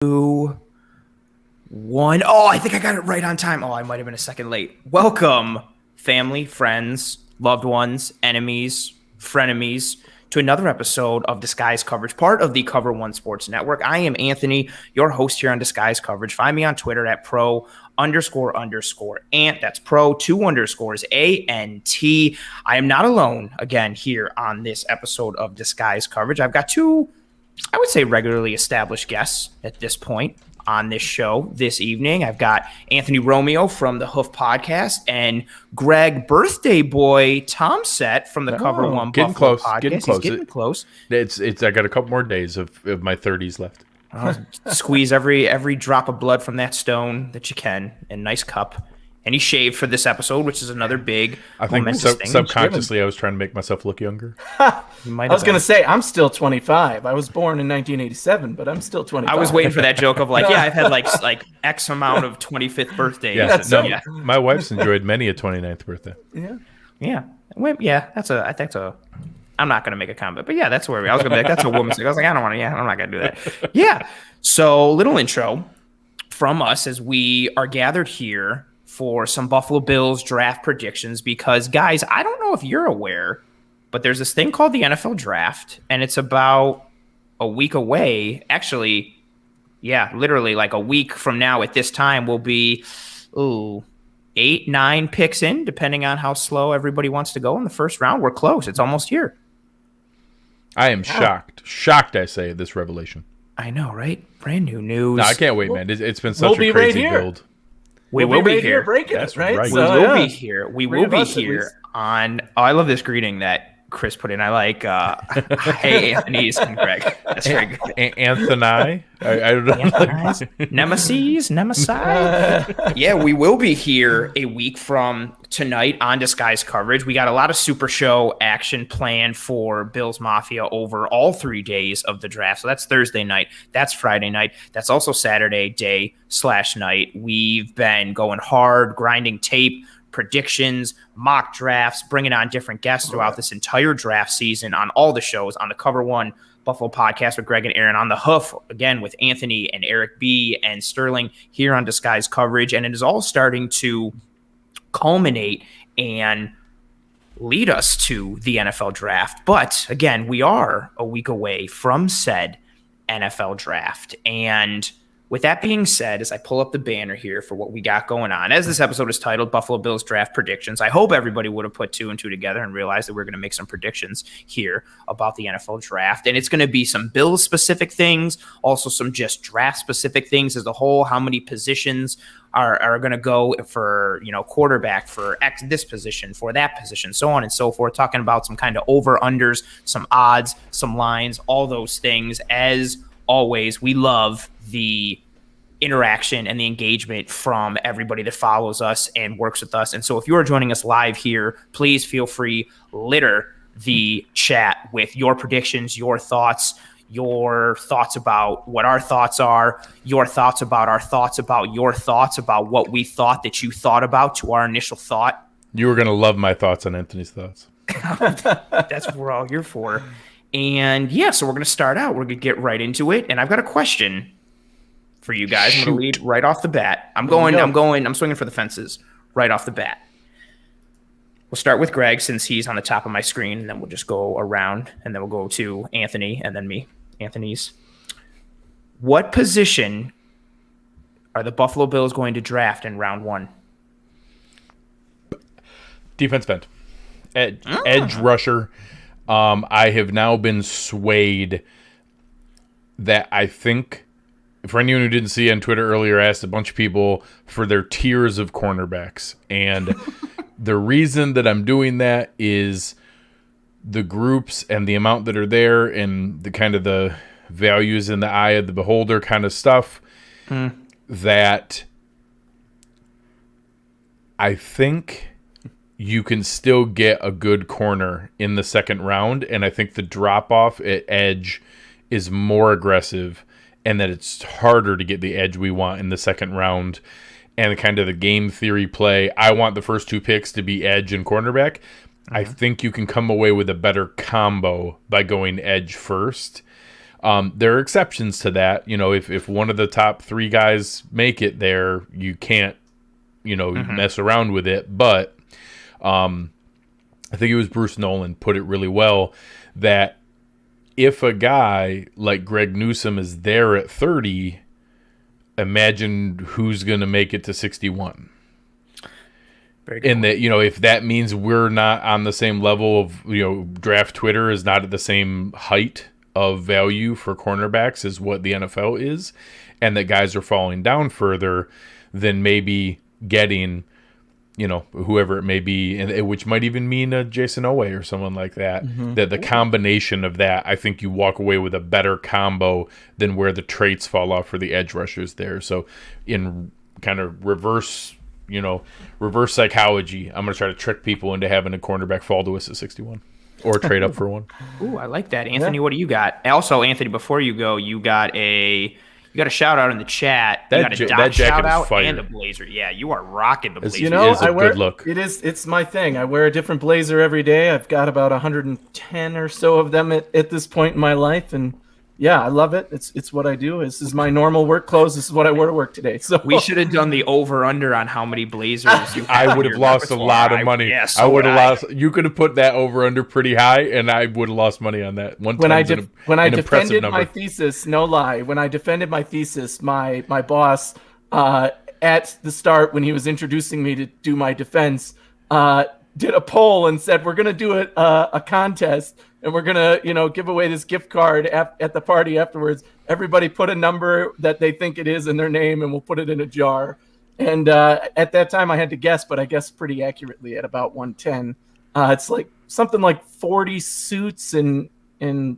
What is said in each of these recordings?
2, 1. Oh, I think I got it right on time. Oh, I might have been a second late. Welcome, family, friends, loved ones, enemies, frenemies, to another episode of Disguise Coverage, part of the Cover One Sports Network. I am Anthony, your host here on Disguise Coverage. Find me on Twitter at pro__ant. That's pro 2 ANT. I am not alone again here on this episode of Disguise Coverage. I've got two, I would say, regularly established guests at this point on this show this evening. I've got Anthony Romeo from the Hoof podcast and Greg Birthday Boy Tompsett from the Cover One Buffalo podcast. Getting close. He's getting close. It's I got a couple more days of my 30s left. Squeeze every drop of blood from that stone that you can in a nice cup. And he shaved for this episode, which is another big momentous thing. Subconsciously, I was trying to make myself look younger. I was going to say, I'm still 25. I was born in 1987, but I'm still 25. I was waiting for that joke of I've had like X amount of 25th birthdays. Yeah, my wife's enjoyed many a 29th birthday. Yeah. I think so. I'm not going to make a comment, but yeah, that's where I was going to be like, that's a woman's thing. I was like, I don't want to, I'm not going to do that. Yeah. So little intro from us as we are gathered here for some Buffalo Bills draft predictions, because guys, I don't know if you're aware, but there's this thing called the NFL draft, and it's about a week away. Actually, yeah, literally like a week from now at this time will be 8, 9 picks in, depending on how slow everybody wants to go in the first round. We're close. It's almost here. I am shocked, I say, at this revelation. I know, right? Brand new news. No, I can't wait, man. It's been such a crazy build. We will be here. Breaking it, right? We will be here. We will be here on. Oh, I love this greeting that Chris put in. I like. Hey, Anthony's and Greg. That's very good. Anthony. I don't know. Nemesis. Yeah, we will be here a week from tonight on Disguise Coverage. We got a lot of Super Show action planned for Bills Mafia over all 3 days of the draft. So that's Thursday night. That's Friday night. That's also Saturday day/night. We've been going hard, grinding tape, predictions, mock drafts, bringing on different guests throughout this entire draft season on all the shows on the Cover One Buffalo podcast with Greg and Aaron, on the Hoof again with Anthony and Eric B and Sterling here on Disguise Coverage. And it is all starting to culminate and lead us to the NFL draft. But again, we are a week away from said NFL draft. And with that being said, as I pull up the banner here for what we got going on, as this episode is titled Buffalo Bills Draft Predictions, I hope everybody would have put 2 and 2 together and realized that we're going to make some predictions here about the NFL draft. And it's going to be some Bills-specific things, also some just draft-specific things as a whole, how many positions are going to go for, quarterback, for this position, for that position, so on and so forth, talking about some kind of over-unders, some odds, some lines, all those things. As always, we love the interaction and the engagement from everybody that follows us and works with us. And so if you are joining us live here, please feel free, litter the chat with your predictions, your thoughts about what our thoughts are, your thoughts about our thoughts about your thoughts about what we thought that you thought about to our initial thought. You were going to love my thoughts on Anthony's thoughts. That's what we're all here for. And yeah, so we're going to start out. We're going to get right into it. And I've got a question for you guys. I'm going to lead right off the bat. I'm swinging for the fences right off the bat. We'll start with Greg since he's on the top of my screen, and then we'll just go around, and then we'll go to Anthony and then me. Anthony's. What position are the Buffalo Bills going to draft in round 1? Defense end. Edge rusher. I have now been swayed that I think, for anyone who didn't see on Twitter earlier, I asked a bunch of people for their tiers of cornerbacks. And the reason that I'm doing that is the groups and the amount that are there and the kind of the values in the eye of the beholder kind of stuff that I think you can still get a good corner in the second round. And I think the drop off at edge is more aggressive and that it's harder to get the edge we want in the second round. And kind of the game theory play, I want the first 2 picks to be edge and cornerback. I think you can come away with a better combo by going edge first. There are exceptions to that. If one of the top 3 guys make it there, you can't, mess around with it. But I think it was Bruce Nolan put it really well that if a guy like Greg Newsome is there at 30, imagine who's going to make it to 61. And that, if that means we're not on the same level of, draft Twitter is not at the same height of value for cornerbacks as what the NFL is, and that guys are falling down further, then maybe getting, whoever it may be, and which might even mean a Jason Owe or someone like that, that the combination of that, I think you walk away with a better combo than where the traits fall off for the edge rushers there. So in kind of reverse psychology, I'm going to try to trick people into having a cornerback fall to us at 61 or trade up for one. Ooh, I like that. Anthony, what do you got? Also, Anthony, before you go, you got a shout out in the chat. You got a Doc shout out and a blazer. Yeah, you are rocking the blazer. Good look. It's my thing. I wear a different blazer every day. I've got about 110 or so of them at this point in my life, and yeah, I love it. It's what I do. This is my normal work clothes. This is what I wear to work today. So we should have done the over/under on how many blazers you I would have lost a lot of money. I would have lost. You could have put that over/under pretty high, and I would have lost money on that. When I defended my thesis, no lie, when I defended my thesis, my boss at the start when he was introducing me to do my defense did a poll and said we're going to do a contest. And we're going to, give away this gift card at the party afterwards. Everybody put a number that they think it is in their name, and we'll put it in a jar. And at that time, I had to guess, but I guessed pretty accurately at about 110. It's like something like 40 suits and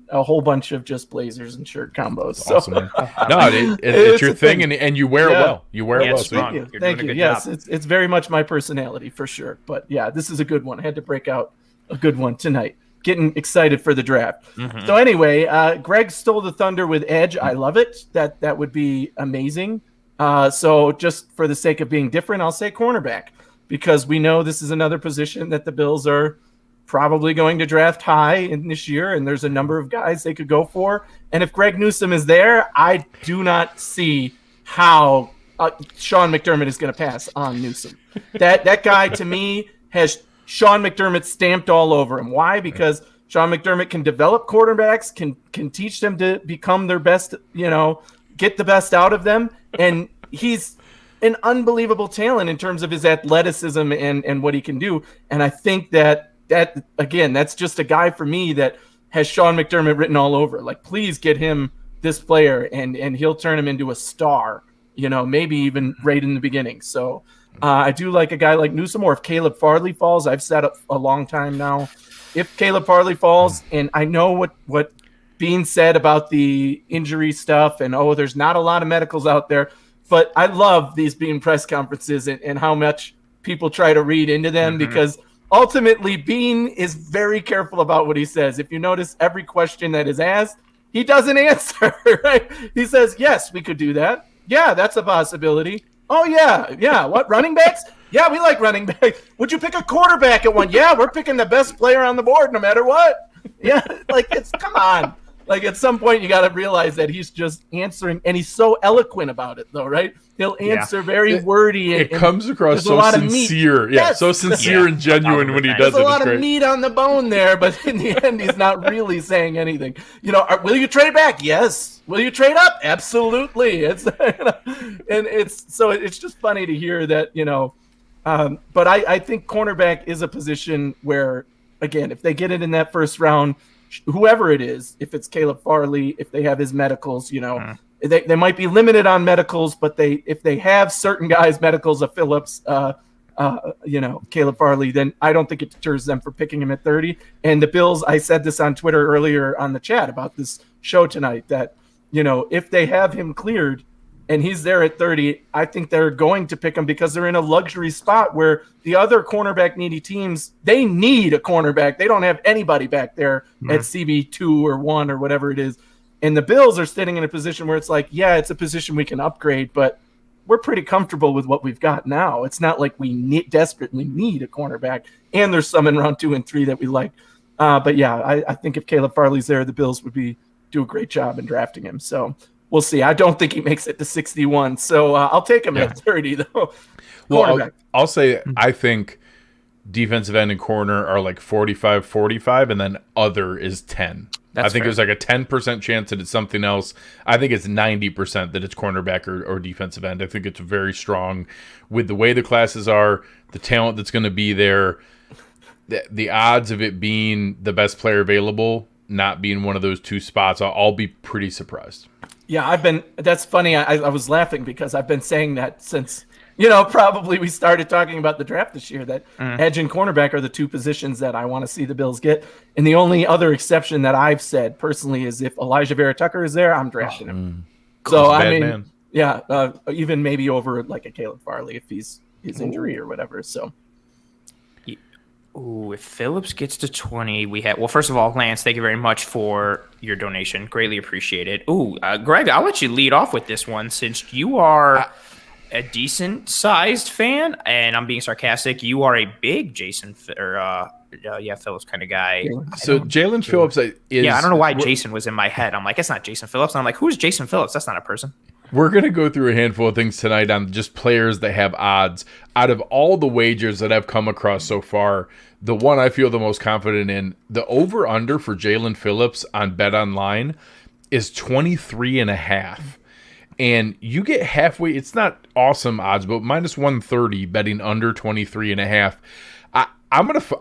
a whole bunch of just blazers and shirt combos. So, awesome, man. No, it's your thing, and you wear it well. You wear it well. Thank you. Thank you. Yes, it's very much my personality for sure. But yeah, this is a good one. I had to break out a good one tonight. Getting excited for the draft. So anyway, Greg stole the thunder with edge. I love it. That would be amazing. So just for the sake of being different, I'll say cornerback, because we know this is another position that the Bills are probably going to draft high in this year, and there's a number of guys they could go for. And if Greg Newsome is there, I do not see how Sean McDermott is going to pass on Newsome. That guy, to me, has Sean McDermott stamped all over him. Why? Because Sean McDermott can develop quarterbacks, can teach them to become their best, get the best out of them. And he's an unbelievable talent in terms of his athleticism and what he can do. And I think that again, that's just a guy for me that has Sean McDermott written all over. Like, please get him this player and he'll turn him into a star, maybe even right in the beginning. So I do like a guy like Newsome, or if Caleb Farley falls. I've said a long time now, if Caleb Farley falls, and I know what being said about the injury stuff, and there's not a lot of medicals out there, but I love these Bean press conferences and how much people try to read into them, because ultimately Bean is very careful about what he says. If you notice, every question that is asked, he doesn't answer, right? He says, yes, we could do that. Yeah, that's a possibility. Oh, yeah. What, running backs? Yeah, we like running backs. Would you pick a quarterback at one? Yeah, we're picking the best player on the board no matter what. Yeah, come on. Like, at some point, you got to realize that he's just answering, and he's so eloquent about it, though, right? He'll answer very wordy. It comes across so sincere. Yeah, so sincere and genuine when he does it. There's a lot of meat on the bone there, but in the end, he's not really saying anything. Will you trade back? Yes. Will you trade up? Absolutely. It's just funny to hear that, but I think cornerback is a position where, again, if they get it in that first round, whoever it is, if it's Caleb Farley, if they have his medicals, they might be limited on medicals, but if they have certain guys' medicals of Phillips, Caleb Farley, then I don't think it deters them for picking him at 30. And the Bills, I said this on Twitter earlier on the chat about this show tonight, that, if they have him cleared and he's there at 30, I think they're going to pick him because they're in a luxury spot where the other cornerback needy teams, they need a cornerback. They don't have anybody back there at CB2 or 1 or whatever it is. And the Bills are sitting in a position where it's like, yeah, it's a position we can upgrade, but we're pretty comfortable with what we've got now. It's not like we desperately need a cornerback, and there's some in round 2 and 3 that we like. But yeah, I think if Caleb Farley's there, the Bills would be do a great job in drafting him. So we'll see. I don't think he makes it to 61. So I'll take him at 30 though. Well, I'll say I think defensive end and corner are like 45, and then other is 10. I think there's like a 10% chance that it's something else. I think it's 90% that it's cornerback or defensive end. I think it's very strong with the way the classes are, the talent that's going to be there, the odds of it being the best player available, not being one of those two spots. I'll be pretty surprised. Yeah, that's funny. I was laughing because I've been saying that since, probably we started talking about the draft this year, that edge and cornerback are the two positions that I want to see the Bills get. And the only other exception that I've said personally is if Elijah Vera Tucker is there, I'm drafting him. So, even maybe over like a Caleb Farley if he's his injury or whatever. So, if Phillips gets to 20, first of all, Lance, thank you very much for your donation. Greatly appreciate it. Greg, I'll let you lead off with this one since you are a decent-sized fan, and I'm being sarcastic. You are a big Phillips kind of guy. So Jalen Phillips is... Yeah, I don't know why Jason was in my head. I'm like, it's not Jason Phillips. And I'm like, who's Jason Phillips? That's not a person. We're going to go through a handful of things tonight on just players that have odds. Out of all the wagers that I've come across so far, the one I feel the most confident in, the over-under for Jalen Phillips on BetOnline is 23.5. And you get halfway, it's not awesome odds, but minus 130 betting under 23.5.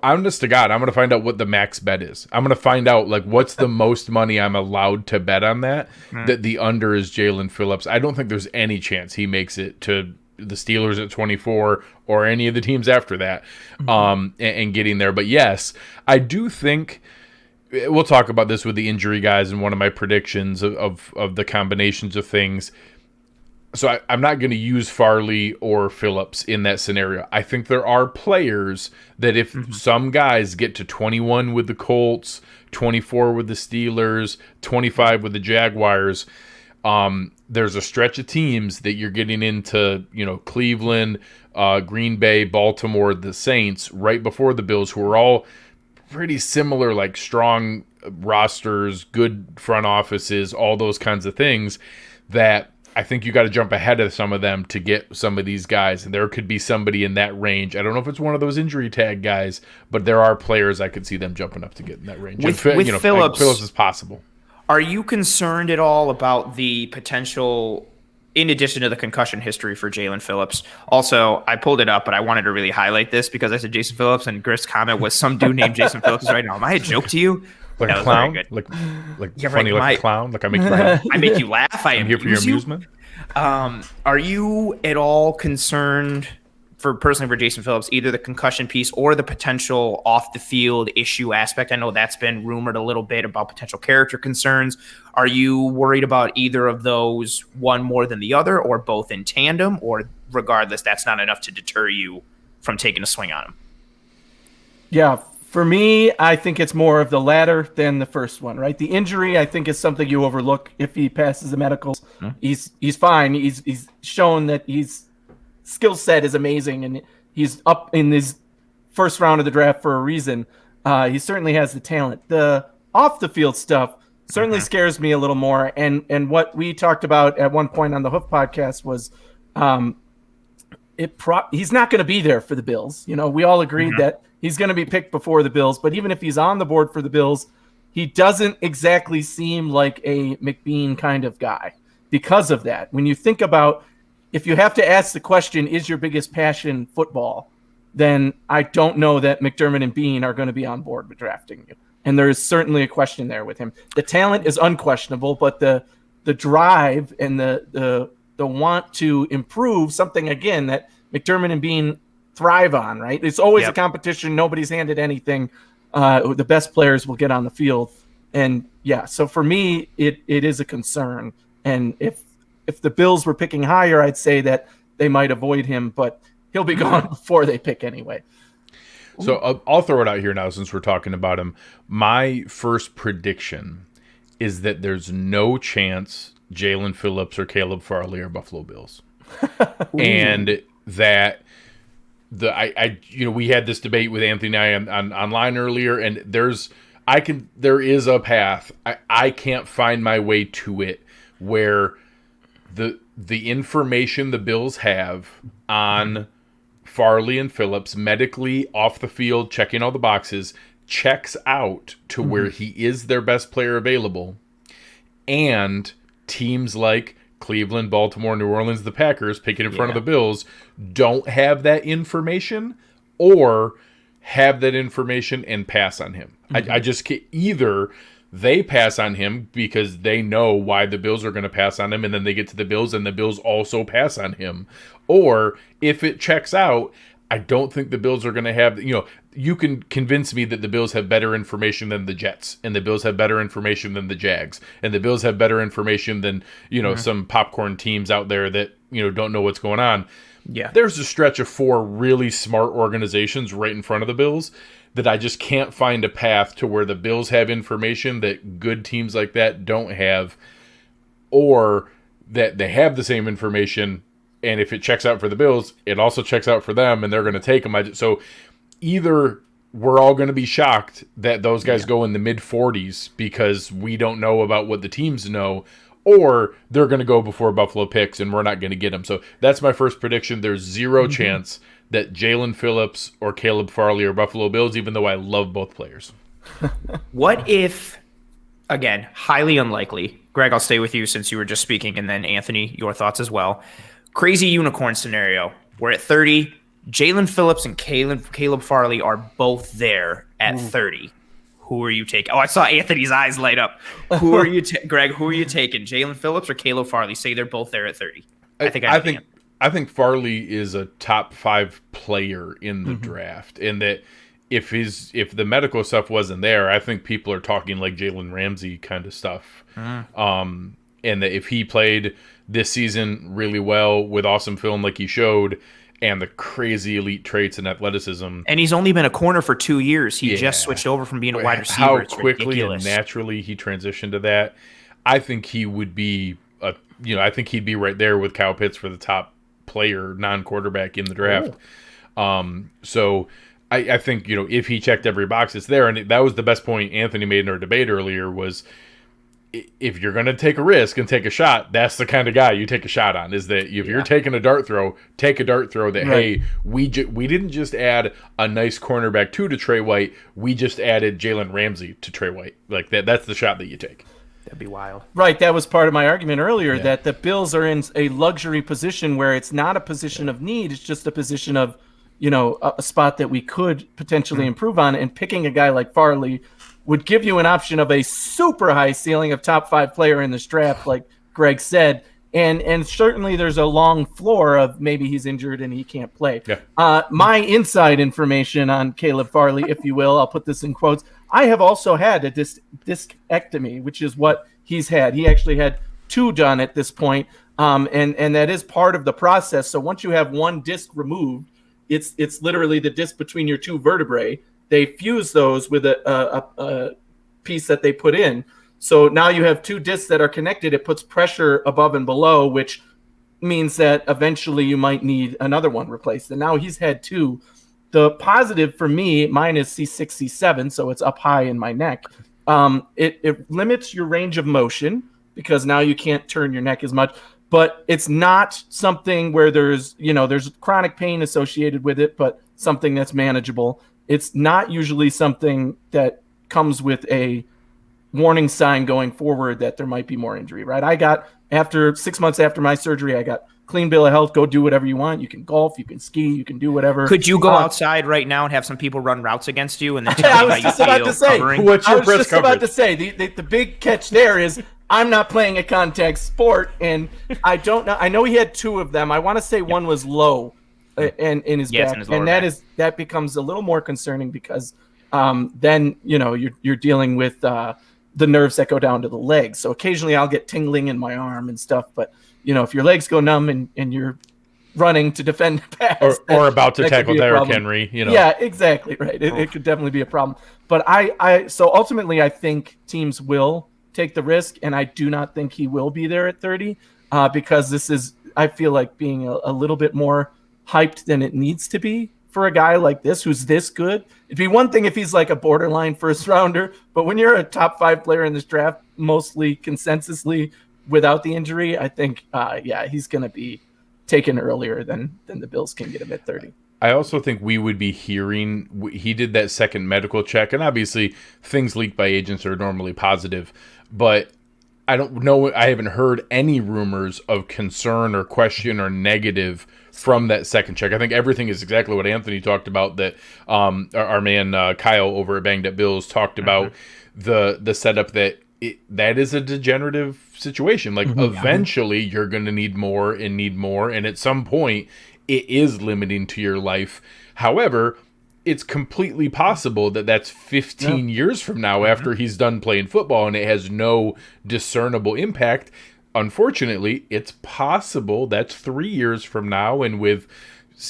Honest to God, I'm going to find out what the max bet is. I'm going to find out like what's the most money I'm allowed to bet on that the under is Jalen Phillips. I don't think there's any chance he makes it to the Steelers at 24 or any of the teams after that and getting there. But yes, I do think we'll talk about this with the injury guys and one of my predictions of the combinations of things. So I'm not going to use Farley or Phillips in that scenario. I think there are players that if some guys get to 21 with the Colts, 24 with the Steelers, 25 with the Jaguars, there's a stretch of teams that you're getting into, Cleveland, Green Bay, Baltimore, the Saints, right before the Bills, who are all pretty similar, like strong rosters, good front offices, all those kinds of things that I think you got to jump ahead of some of them to get some of these guys. And there could be somebody in that range. I don't know if it's one of those injury tag guys, but there are players I could see them jumping up to get in that range. With Phillips is possible. Are you concerned at all about the potential, in addition to the concussion history for Jalen Phillips? Also, I pulled it up, but I wanted to really highlight this because I said Jason Phillips, and Griff's comment was some dude named Jason Phillips right now. Am I a joke to you? Like a clown? Like funny like a clown? Like I make you laugh? I make you laugh. I'm here for your amusement. Are you at all concerned personally for Jason Phillips, either the concussion piece or the potential off the field issue aspect? I know that's been rumored a little bit about potential character concerns. Are you worried about either of those, one more than the other, or both in tandem, or regardless, that's not enough to deter you from taking a swing on him? Yeah. For me, I think it's more of the latter than the first one, right? The injury, I think, is something you overlook if he passes the medicals. He's fine. He's shown that his skill set is amazing, and he's up in his first round of the draft for a reason. He certainly has the talent. The off-the-field stuff certainly scares me a little more, and what we talked about at one point on the Hoof podcast was he's not going to be there for the Bills. We all agreed that he's going to be picked before the Bills, but even if he's on the board for the Bills, he doesn't exactly seem like a McBean kind of guy because of that. When you think about, if you have to ask the question, is your biggest passion football, then I don't know that McDermott and Bean are going to be on board with drafting you. And there is certainly a question there with him. The talent is unquestionable, but the drive and the want to improve something, again, that McDermott and Bean thrive on, right? It's always a competition. Nobody's handed anything. The best players will get on the field. And so for me, it is a concern. And if the Bills were picking higher, I'd say that they might avoid him, but he'll be gone before they pick anyway. So I'll throw it out here now since we're talking about him. My first prediction is that there's no chance Jalen Phillips or Caleb Farley are Buffalo Bills. And that we had this debate with Anthony and I on online earlier, and there is a path. I can't find my way to it where the information the Bills have on Farley and Phillips medically off the field, checking all the boxes, checks out to where he is their best player available. And teams like Cleveland, Baltimore, New Orleans, the Packers, picking in front of the Bills, don't have that information or have that information and pass on him. I just can't. Either they pass on him because they know why the Bills are going to pass on him, and then they get to the Bills and the Bills also pass on him. Or if it checks out, I don't think the Bills are going to have, you can convince me that the Bills have better information than the Jets, and the Bills have better information than the Jags, and the Bills have better information than, some popcorn teams out there that, don't know what's going on. Yeah. There's a stretch of 4 really smart organizations right in front of the Bills that I just can't find a path to where the Bills have information that good teams like that don't have, or that they have the same information, and if it checks out for the Bills, it also checks out for them, and they're going to take them. So either we're all going to be shocked that those guys go in the mid-40s because we don't know about what the teams know, or they're going to go before Buffalo picks, and we're not going to get them. So that's my first prediction. There's zero chance that Jalen Phillips or Caleb Farley are Buffalo Bills, even though I love both players. What if, again, highly unlikely, Greg, I'll stay with you since you were just speaking, and then Anthony, your thoughts as well. Crazy unicorn scenario. We're at 30. Jalen Phillips and Caleb Farley are both there at 30. Who are you taking? Oh, I saw Anthony's eyes light up. Who are you, Greg? Who are you taking? Jalen Phillips or Caleb Farley? Say they're both there at 30. I think Farley is a top 5 player in the draft, and that if the medical stuff wasn't there, I think people are talking like Jalen Ramsey kind of stuff. And that if he played this season really well with awesome film like he showed, and the crazy elite traits and athleticism. And he's only been a corner for 2 years. He just switched over from being a wide receiver. How quickly and naturally he transitioned to that. I think he would be I think he'd be right there with Kyle Pitts for the top player, non-quarterback in the draft. So I think, if he checked every box, it's there. And that was the best point Anthony made in our debate earlier was, if you're going to take a risk and take a shot, that's the kind of guy you take a shot on, is that if you're taking a dart throw, take a dart throw that, hey, we didn't just add a nice cornerback to Trey White, we just added Jalen Ramsey to Trey White. Like that's the shot that you take. That'd be wild. Right, that was part of my argument earlier, that the Bills are in a luxury position where it's not a position of need, it's just a position of, a spot that we could potentially improve on, and picking a guy like Farley would give you an option of a super high ceiling of top 5 player in this draft, like Greg said. And certainly there's a long floor of maybe he's injured and he can't play. Yeah. My inside information on Caleb Farley, if you will, I'll put this in quotes. I have also had a discectomy, which is what he's had. He actually had 2 done at this point. And that is part of the process. So once you have 1 disc removed, it's literally the disc between your 2 vertebrae. They fuse those with a piece that they put in. So now you have 2 discs that are connected. It puts pressure above and below, which means that eventually you might need another one replaced. And now he's had 2. The positive for me, mine is C6, C7, so it's up high in my neck. It limits your range of motion because now you can't turn your neck as much. But it's not something where there's chronic pain associated with it, but something that's manageable. It's not usually something that comes with a warning sign going forward that there might be more injury, right? I got, after 6 months after my surgery, I got clean bill of health. Go do whatever you want. You can golf, you can ski, you can do whatever. Could you go outside right now and have some people run routes against you and then tell I was just about to say, the big catch there is I'm not playing a contact sport, and I don't know. I know he had 2 of them. I want to say one was low. And in his back, and that becomes a little more concerning because then you're dealing with the nerves that go down to the legs. So occasionally I'll get tingling in my arm and stuff, but if your legs go numb and you're running to defend the pass, or about to tackle Derrick Henry, yeah, exactly right. It could definitely be a problem. But so ultimately I think teams will take the risk, and I do not think he will be there at 30 because this is, I feel like, being a little bit more hyped than it needs to be for a guy like this who's this good. It'd be one thing if he's like a borderline first rounder, but when you're a top 5 player in this draft, mostly consensusly without the injury, I think, he's going to be taken earlier than the Bills can get him at 30. I also think we would be hearing, he did that second medical check, and obviously things leaked by agents are normally positive, but I don't know, I haven't heard any rumors of concern or question or negative from that second check. I think everything is exactly what Anthony talked about, that our man Kyle over at Banged Up Bills talked about, the setup that that is a degenerative situation. Like eventually you're going to need more, and at some point it is limiting to your life. However, it's completely possible that that's 15 years from now after he's done playing football and it has no discernible impact. Unfortunately, it's possible that's 3 years from now, and with,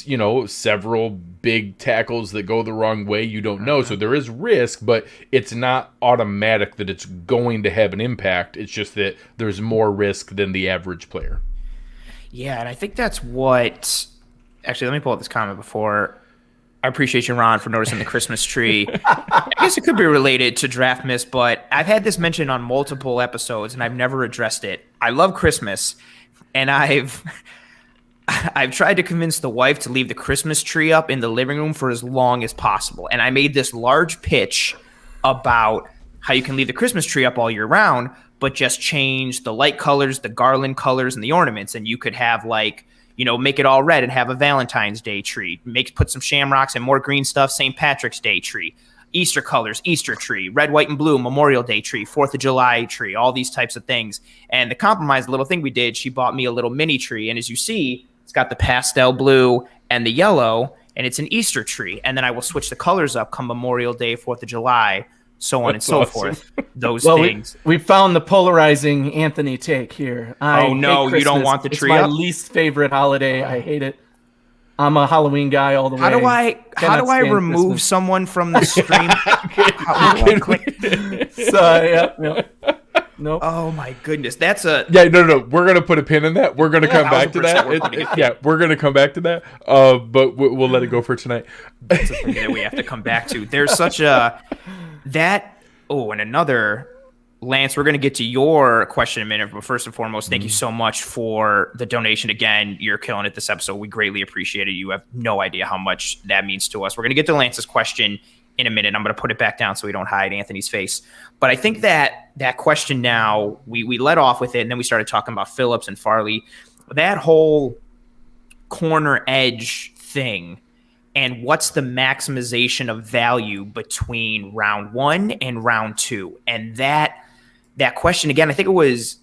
you know, several big tackles that go the wrong way, you don't know. So there is risk, but it's not automatic that it's going to have an impact. It's just that there's more risk than the average player. Yeah, and I think that's what... Actually, let me pull up this comment before. I appreciate you, Ron, for noticing the Christmas tree. I guess it could be related to draft miss, but I've had this mentioned on multiple episodes, and I've never addressed it. I love Christmas, and I've tried to convince the wife to leave the Christmas tree up in the living room for as long as possible. And I made this large pitch about how you can leave the Christmas tree up all year round, but just change the light colors, the garland colors, and the ornaments. And you could have, like, you know, make it all red and have a Valentine's Day tree. Put some shamrocks and more green stuff, St. Patrick's Day tree. Easter colors, Easter tree. Red, white, and blue, Memorial Day tree. 4th of July tree. All these types of things. And the compromise little thing we did, she bought me a little mini tree. And as you see, it's got the pastel blue and the yellow, and it's an Easter tree. And then I will switch the colors up come Memorial Day, 4th of July, so on and so forth. Those things. We found the polarizing Anthony take here. Oh, no, you don't want the tree up? It's my least favorite holiday. I hate it. I'm a Halloween guy all the way. How do I remove Christmas. Someone from the stream? Nope. Oh my goodness, that's a no. We're gonna put a pin in that. We're gonna come back to that. We're gonna come back to that. But we'll let it go for tonight. That's a thing that we have to come back to. There's such a that. Oh, and another. Lance, we're going to get to your question in a minute, but first and foremost, thank you so much for the donation. Again, you're killing it this episode. We greatly appreciate it. You have no idea how much that means to us. We're going to get to Lance's question in a minute. I'm going to put it back down so we don't hide Anthony's face. But I think that question now, we led off with it, and then we started talking about Phillips and Farley. That whole corner edge thing, and what's the maximization of value between round 1 and round 2. And that question, again, I think it was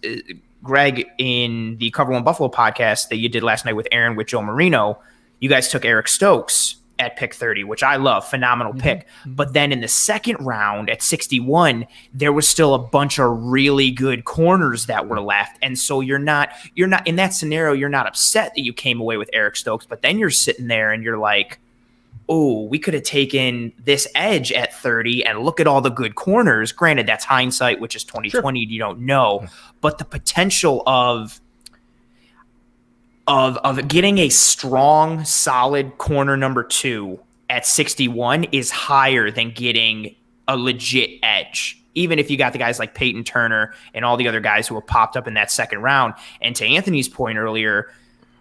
Greg in the Cover One Buffalo podcast that you did last night with Aaron with Joe Marino. You guys took Eric Stokes at pick 30, which I love, phenomenal pick. But then in the second round at 61, there was still a bunch of really good corners that were left. And so you're not in that scenario, you're not upset that you came away with Eric Stokes, but then you're sitting there and you're like, oh, we could have taken this edge at 30 and look at all the good corners. Granted, that's hindsight, which is 2020. Sure. You don't know. But the potential of getting a strong, solid corner number 2 at 61 is higher than getting a legit edge. Even if you got the guys like Peyton Turner and all the other guys who have popped up in that second round. And to Anthony's point earlier,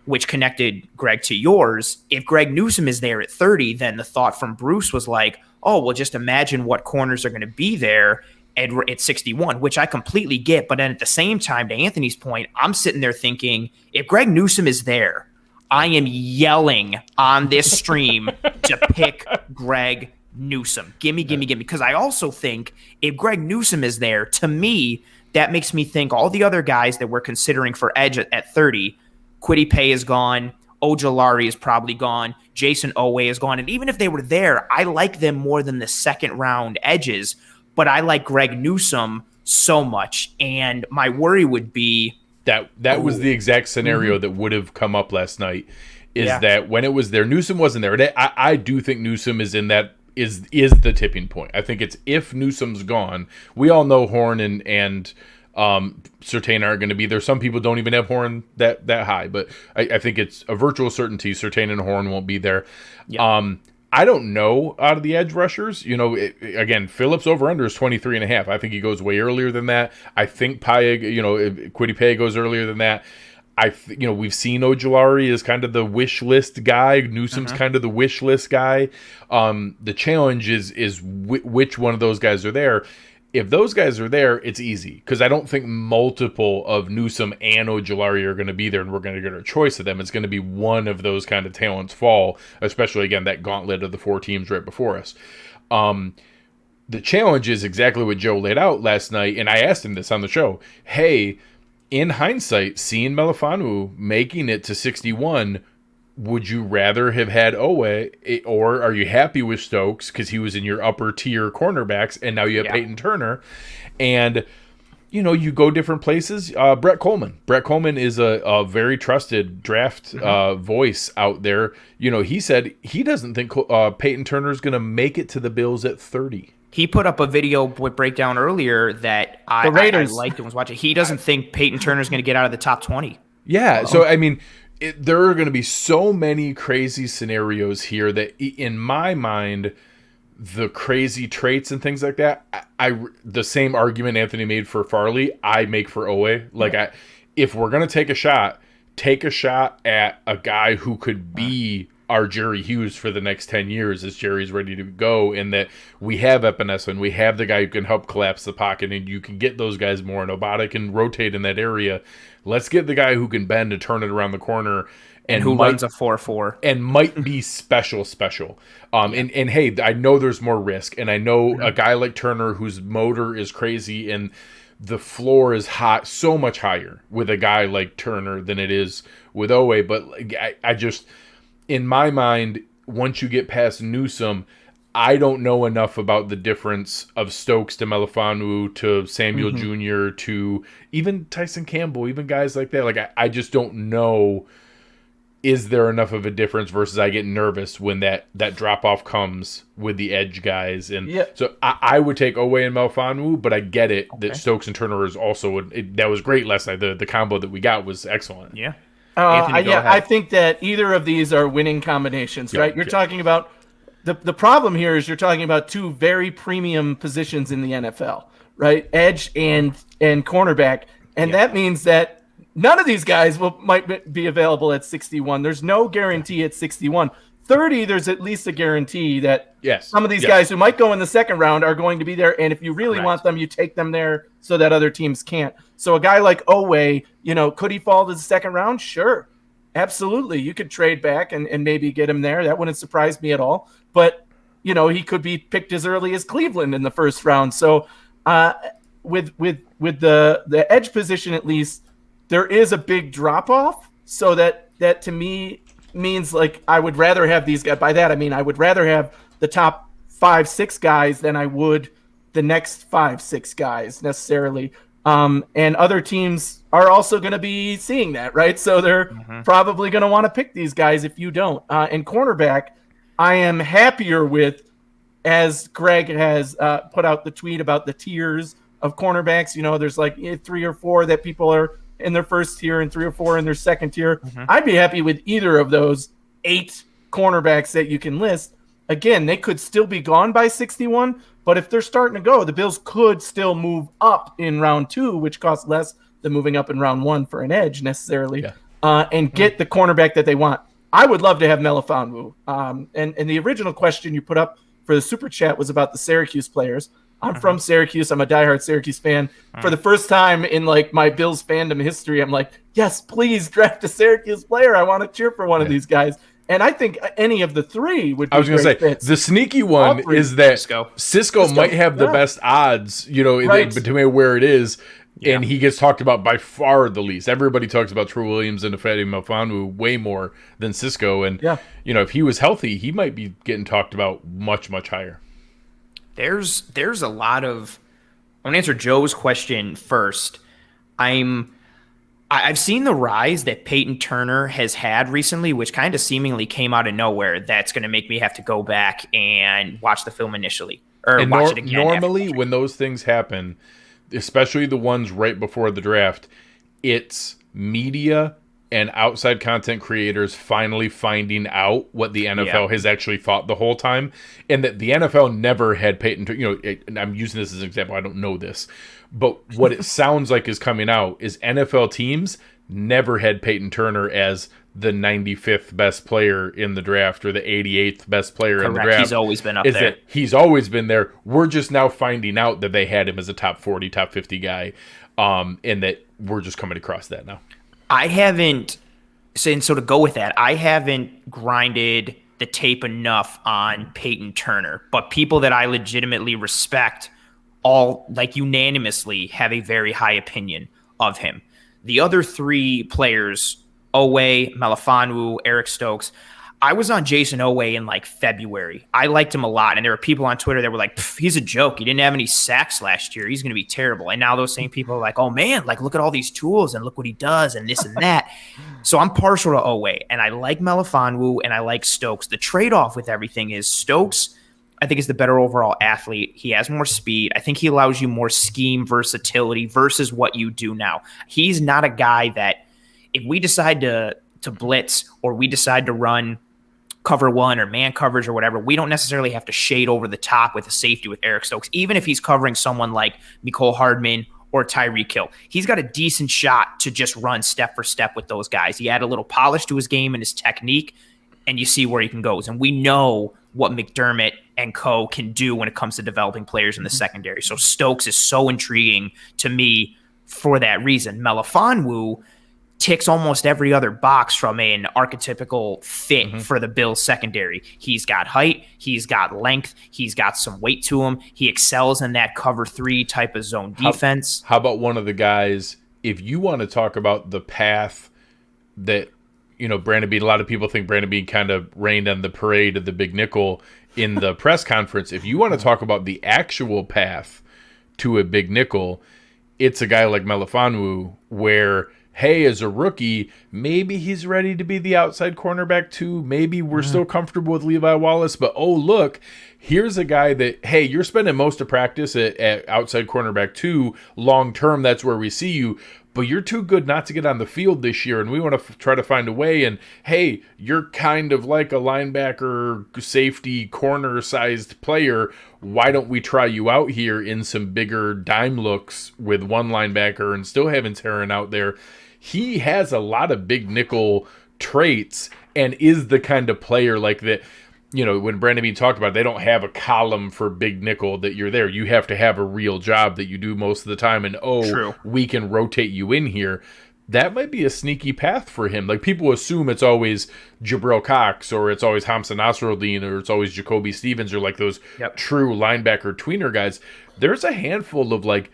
which connected Greg to yours, if Greg Newsome is there at 30, then the thought from Bruce was like, oh, well, just imagine what corners are going to be there at 61, which I completely get. But then at the same time, to Anthony's point, I'm sitting there thinking, if Greg Newsome is there, I am yelling on this stream to pick Greg Newsome. Gimme. Because I also think if Greg Newsome is there, to me, that makes me think all the other guys that we're considering for edge at 30, Kwity Paye is gone. Ojulari is probably gone. Jason Owe is gone. And even if they were there, I like them more than the second round edges. But I like Greg Newsome so much. And my worry would be that was the exact scenario that would have come up last night. That when it was there, Newsome wasn't there. I do think Newsome is in that is the tipping point. I think it's if Newsome's gone. We all know Horn and Surtain aren't going to be there. Some people don't even have Horn that high, but I think it's a virtual certainty Surtain and Horn won't be there. Yeah. I don't know out of the edge rushers. Again, Phillips over-under is 23.5. I think he goes way earlier than that. I think Kwity Paye goes earlier than that. We've seen Ojulari as kind of the wish list guy. Newsome's kind of the wish list guy. The challenge is which one of those guys are there. If those guys are there, it's easy because I don't think multiple of Newsome and Ojulari are going to be there and we're going to get our choice of them. It's going to be one of those kind of talents fall, especially, again, that gauntlet of the 4 teams right before us. The challenge is exactly what Joe laid out last night, and I asked him this on the show. Hey, in hindsight, seeing Melifonwu making it to 61, would you rather have had Owe, or are you happy with Stokes because he was in your upper tier cornerbacks, and now you have Peyton Turner, and you go different places. Brett Coleman is a very trusted draft voice out there. He said he doesn't think Peyton Turner is going to make it to the Bills at 30. He put up a video with breakdown earlier that I liked and was watching. He doesn't think Peyton Turner is going to get out of the top 20. Yeah, so I mean, there are going to be so many crazy scenarios here that, in my mind, the crazy traits and things like that, the same argument Anthony made for Farley, I make for Owe. If we're going to take a shot at a guy who could be our Jerry Hughes for the next 10 years as Jerry's ready to go, and that we have Epinesa, we have the guy who can help collapse the pocket, and you can get those guys more, and Obata can rotate in that area. Let's get the guy who can bend and turn it around the corner and who runs a 4.4 and might be special. And hey, I know there's more risk, and I know a guy like Turner whose motor is crazy and the floor is hot, so much higher with a guy like Turner than it is with Owe. But I just, in my mind, once you get past Newsome, I don't know enough about the difference of Stokes to Melifonwu to Samuel Jr. to even Tyson Campbell, even guys like that. I just don't know, is there enough of a difference versus I get nervous when that drop-off comes with the edge guys. And so I would take Owe and Melifonwu, but I get it that Stokes and Turner is also, that was great last night. The combo that we got was excellent. Yeah. Anthony, I think that either of these are winning combinations, right? You're talking about the problem here is you're talking about 2 very premium positions in the NFL, right? Edge and cornerback, and that means that none of these guys might be available at 61. There's no guarantee at 61. 30, there's at least a guarantee that some of these guys who might go in the second round are going to be there, and if you really want them, you take them there so that other teams can't. So a guy like Owe, could he fall to the second round? Sure. Absolutely. You could trade back and maybe get him there. That wouldn't surprise me at all. But, he could be picked as early as Cleveland in the first round. So with the edge position, at least, there is a big drop-off. So that to me means I would rather have these guys. By that, I mean I would rather have the top 5-6 guys than I would the next 5-6 guys necessarily. And other teams are also going to be seeing that, right? So they're probably going to want to pick these guys if you don't. And cornerback, I am happier with, as Greg has put out the tweet about the tiers of cornerbacks. There's 3 or 4 that people are in their first tier and 3 or 4 in their second tier. I'd be happy with either of those 8 cornerbacks that you can list. Again, they could still be gone by 61, but if they're starting to go, the Bills could still move up in round 2, which costs less than moving up in round 1 for an edge necessarily, and get the cornerback that they want. I would love to have Melifonwu. And the original question you put up for the Super Chat was about the Syracuse players. I'm from Syracuse. I'm a diehard Syracuse fan. For the first time in my Bills fandom history, I'm like, yes, please draft a Syracuse player. I want to cheer for one of these guys. And I think any of the 3 would be great fits. The sneaky one is that Cisco might have the best odds, between where it is, and he gets talked about by far the least. Everybody talks about Trill Williams and Ifeadi Melifonwu way more than Cisco. And, if he was healthy, he might be getting talked about much, much higher. There's a lot of – I'm going to answer Joe's question first. I've seen the rise that Peyton Turner has had recently, which kind of seemingly came out of nowhere. That's going to make me have to go back and watch the film initially or watch it again. Normally, when those things happen, especially the ones right before the draft, it's media and outside content creators finally finding out what the NFL has actually thought the whole time, and that the NFL never had Peyton. And I'm using this as an example. I don't know this, but what it sounds like is coming out is NFL teams never had Peyton Turner as the 95th best player in the draft or the 88th best player in the draft. He's always been up there. That he's always been there. We're just now finding out that they had him as a top 40, top 50 guy, and that we're just coming across that now. I haven't, so to go with that, I haven't grinded the tape enough on Peyton Turner, but people that I legitimately respect all, like, unanimously have a very high opinion of him. The other three players, Owe, Melifonwu, Eric Stokes, I was on Jason Owe in like February. I liked him a lot. And there were people on Twitter that were like, he's a joke. He didn't have any sacks last year. He's going to be terrible. And now those same people are like, oh man, like look at all these tools and look what he does and this and that. So I'm partial to Owe, and I like Melifonwu and I like Stokes. The trade-off with everything is Stokes, I think, is the better overall athlete. He has more speed. I think he allows you more scheme versatility versus what you do now. He's not a guy that if we decide to blitz or we decide to run cover one or man coverage or whatever, we don't necessarily have to shade over the top with a safety with Eric Stokes, even if he's covering someone like Mecole Hardman or Tyreek Hill. He's got a decent shot to just run step for step with those guys. He add a little polish to his game and his technique, and you see where he can go. And we know what McDermott and co can do when it comes to developing players in the secondary. So Stokes is so intriguing to me for that reason. Melifonwu ticks almost every other box from an archetypical fit for the Bills secondary. He's got height, he's got length, he's got some weight to him. He excels in that cover 3 type of zone defense. How about one of the guys, if you want to talk about the path that, Brandon Beane, a lot of people think Brandon Beane kind of rained on the parade of the big nickel in the press conference. If you want to talk about the actual path to a big nickel, it's a guy like Melifonwu where, hey, as a rookie, maybe he's ready to be the outside cornerback too. Maybe we're still comfortable with Levi Wallace, but oh, look, here's a guy that, hey, you're spending most of practice at outside cornerback too. Long term, that's where we see you, but you're too good not to get on the field this year, and we want to try to find a way. And hey, you're kind of like a linebacker, safety, corner-sized player. Why don't we try you out here in some bigger dime looks with one linebacker and still having Terran out there? He has a lot of big nickel traits and is the kind of player like that. When Brandon Beane talked about it, they don't have a column for big nickel that you're there. You have to have a real job that you do most of the time. And, True. We can rotate you in here. That might be a sneaky path for him. Like, people assume it's always Jabril Cox or it's always Hamza Nasruddin or it's always Jacoby Stevens or like those true linebacker tweener guys. There's a handful of like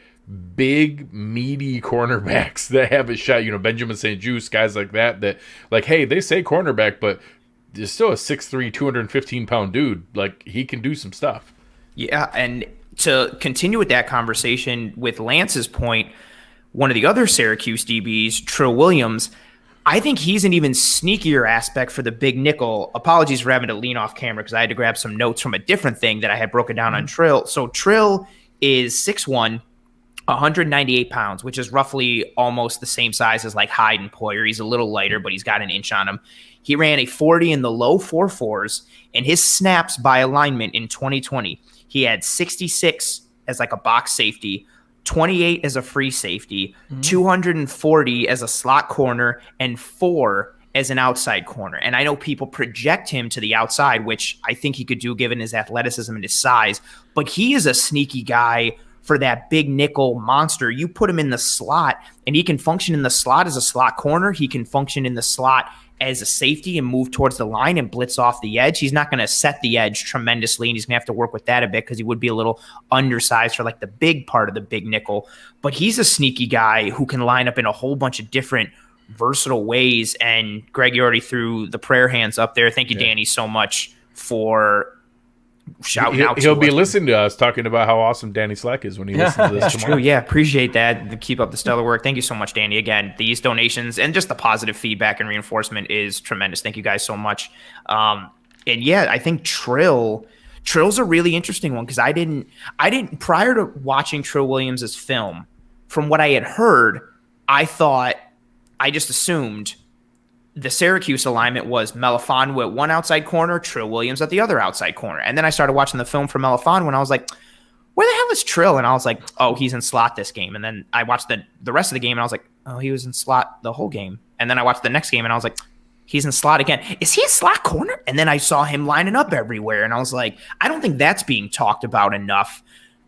big, meaty cornerbacks that have a shot. Benjamin St-Juste, guys like that, like, hey, they say cornerback, but there's still a 6'3", 215-pound dude. Like, he can do some stuff. Yeah, and to continue with that conversation with Lance's point, one of the other Syracuse DBs, Trill Williams, I think he's an even sneakier aspect for the big nickel. Apologies for having to lean off camera because I had to grab some notes from a different thing that I had broken down on Trill. So Trill is 6'1", 198 pounds, which is roughly almost the same size as like Hyde and Poyer. He's a little lighter, but he's got an inch on him. He ran a 40 in the low 4.4s, and his snaps by alignment in 2020, he had 66 as like a box safety, 28 as a free safety, 240 as a slot corner, and 4 as an outside corner. And I know people project him to the outside, which I think he could do given his athleticism and his size, but he is a sneaky guy for that big nickel monster. You put him in the slot, and he can function in the slot as a slot corner. He can function in the slot as a safety and move towards the line and blitz off the edge. He's not going to set the edge tremendously, and he's going to have to work with that a bit because he would be a little undersized for like the big part of the big nickel. But he's a sneaky guy who can line up in a whole bunch of different versatile ways. And Greg, you already threw the prayer hands up there. Thank you, Danny, so much for shouting out. He'll be listening to us talking about how awesome Danny Slack is when he listens to this. That's true. Yeah, appreciate that. Keep up the stellar work. Thank you so much, Danny. Again, these donations and just the positive feedback and reinforcement is tremendous. Thank you guys so much. And yeah, I think Trill Trill's a really interesting one because I didn't prior to watching Trill Williams' film, from what I had heard, I just assumed the Syracuse alignment was Melifonwu at one outside corner, Trill Williams at the other outside corner. And then I started watching the film from Melifonwu and I was like, where the hell is Trill? And I was like, oh, he's in slot this game. And then I watched the rest of the game and I was like, oh, he was in slot the whole game. And then I watched the next game and I was like, he's in slot again. Is he a slot corner? And then I saw him lining up everywhere. And I was like, I don't think that's being talked about enough.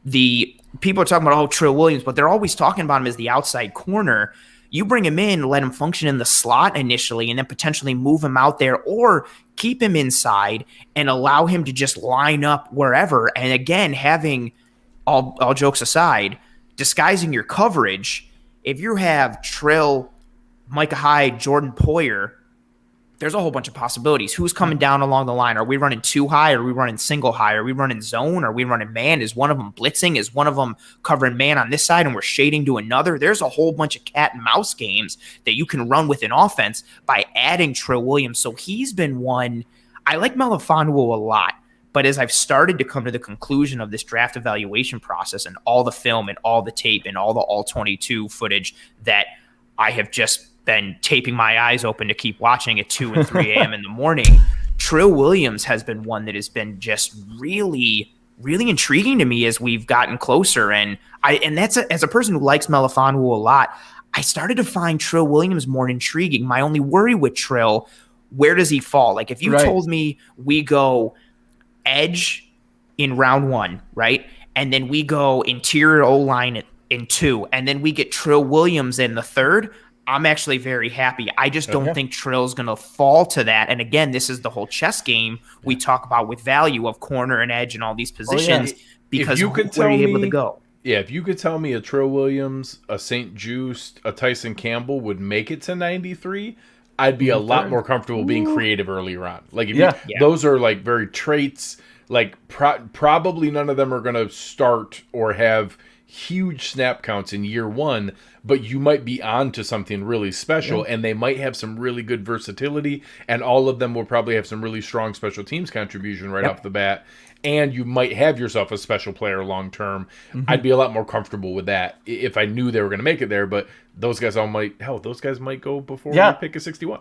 The people are talking about, oh, Trill Williams, but they're always talking about him as the outside corner. You bring him in, let him function in the slot initially, and then potentially move him out there or keep him inside and allow him to just line up wherever. And again, having all jokes aside, disguising your coverage. If you have Trill, Micah Hyde, Jordan Poyer, there's a whole bunch of possibilities. Who's coming down along the line? Are we running two high? Are we running single high? Are we running zone? Are we running man? Is one of them blitzing? Is one of them covering man on this side and we're shading to another? There's a whole bunch of cat and mouse games that you can run with an offense by adding Trill Williams. So he's been one. I like Melifonwu a lot, but as I've started to come to the conclusion of this draft evaluation process and all the film and all the tape and all the all-22 footage that I have just been taping my eyes open to keep watching at 2 and 3 a.m. in the morning, Trill Williams has been one that has been just really, really intriguing to me as we've gotten closer. And that's as a person who likes Melifonwu a lot, I started to find Trill Williams more intriguing. My only worry with Trill, where does he fall? Like if you told me we go edge in round 1, right? And then we go interior O-line in 2, and then we get Trill Williams in the 3rd, I'm actually very happy. I just don't think Trill's going to fall to that. And again, this is the whole chess game we talk about with value of corner and edge and all these positions because you could where are you able to go? Yeah, if you could tell me a Trill Williams, a St. Juice, a Tyson Campbell would make it to 93, I'd be a lot more comfortable being creative earlier on. Like, if those are like very traits. Like, probably none of them are going to start or have huge snap counts in year 1, but you might be on to something really special, and they might have some really good versatility, and all of them will probably have some really strong special teams contribution right off the bat, and you might have yourself a special player long term. I'd be a lot more comfortable with that if I knew they were going to make it there, but those guys might go before we pick a 61.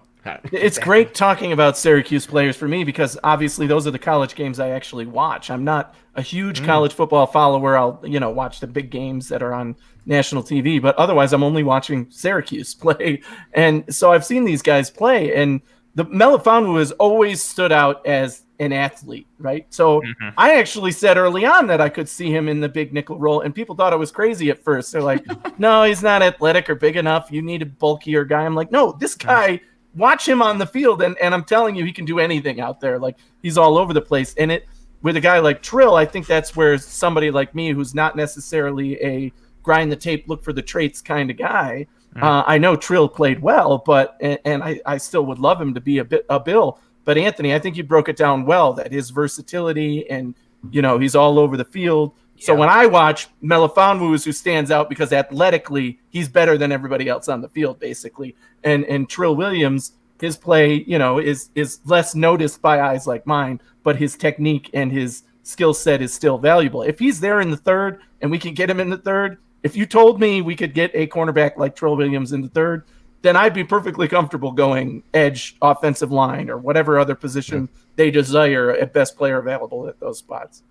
It's great talking about Syracuse players for me because obviously those are the college games I actually watch. I'm not a huge college football follower. I'll, watch the big games that are on national TV, but otherwise I'm only watching Syracuse play. And so I've seen these guys play, and the Melifonwu has always stood out as an athlete, right? So I actually said early on that I could see him in the big nickel role, and people thought I was crazy at first. They're like, no, he's not athletic or big enough. You need a bulkier guy. I'm like, no, this guy, watch him on the field, and I'm telling you, he can do anything out there. Like, he's all over the place. And with a guy like Trill, I think that's where somebody like me, who's not necessarily a grind the tape, look for the traits kind of guy, I know Trill played well, but I still would love him to be a Bill. But Anthony, I think you broke it down well, that his versatility and, he's all over the field. Yeah. So when I watch Melifonwu, who stands out because athletically he's better than everybody else on the field, basically. And Trill Williams, his play, is less noticed by eyes like mine, but his technique and his skill set is still valuable. If he's there in the 3rd and we can get him in the 3rd, if you told me we could get a cornerback like Trill Williams in the 3rd, then I'd be perfectly comfortable going edge, offensive line, or whatever other position they desire at best player available at those spots.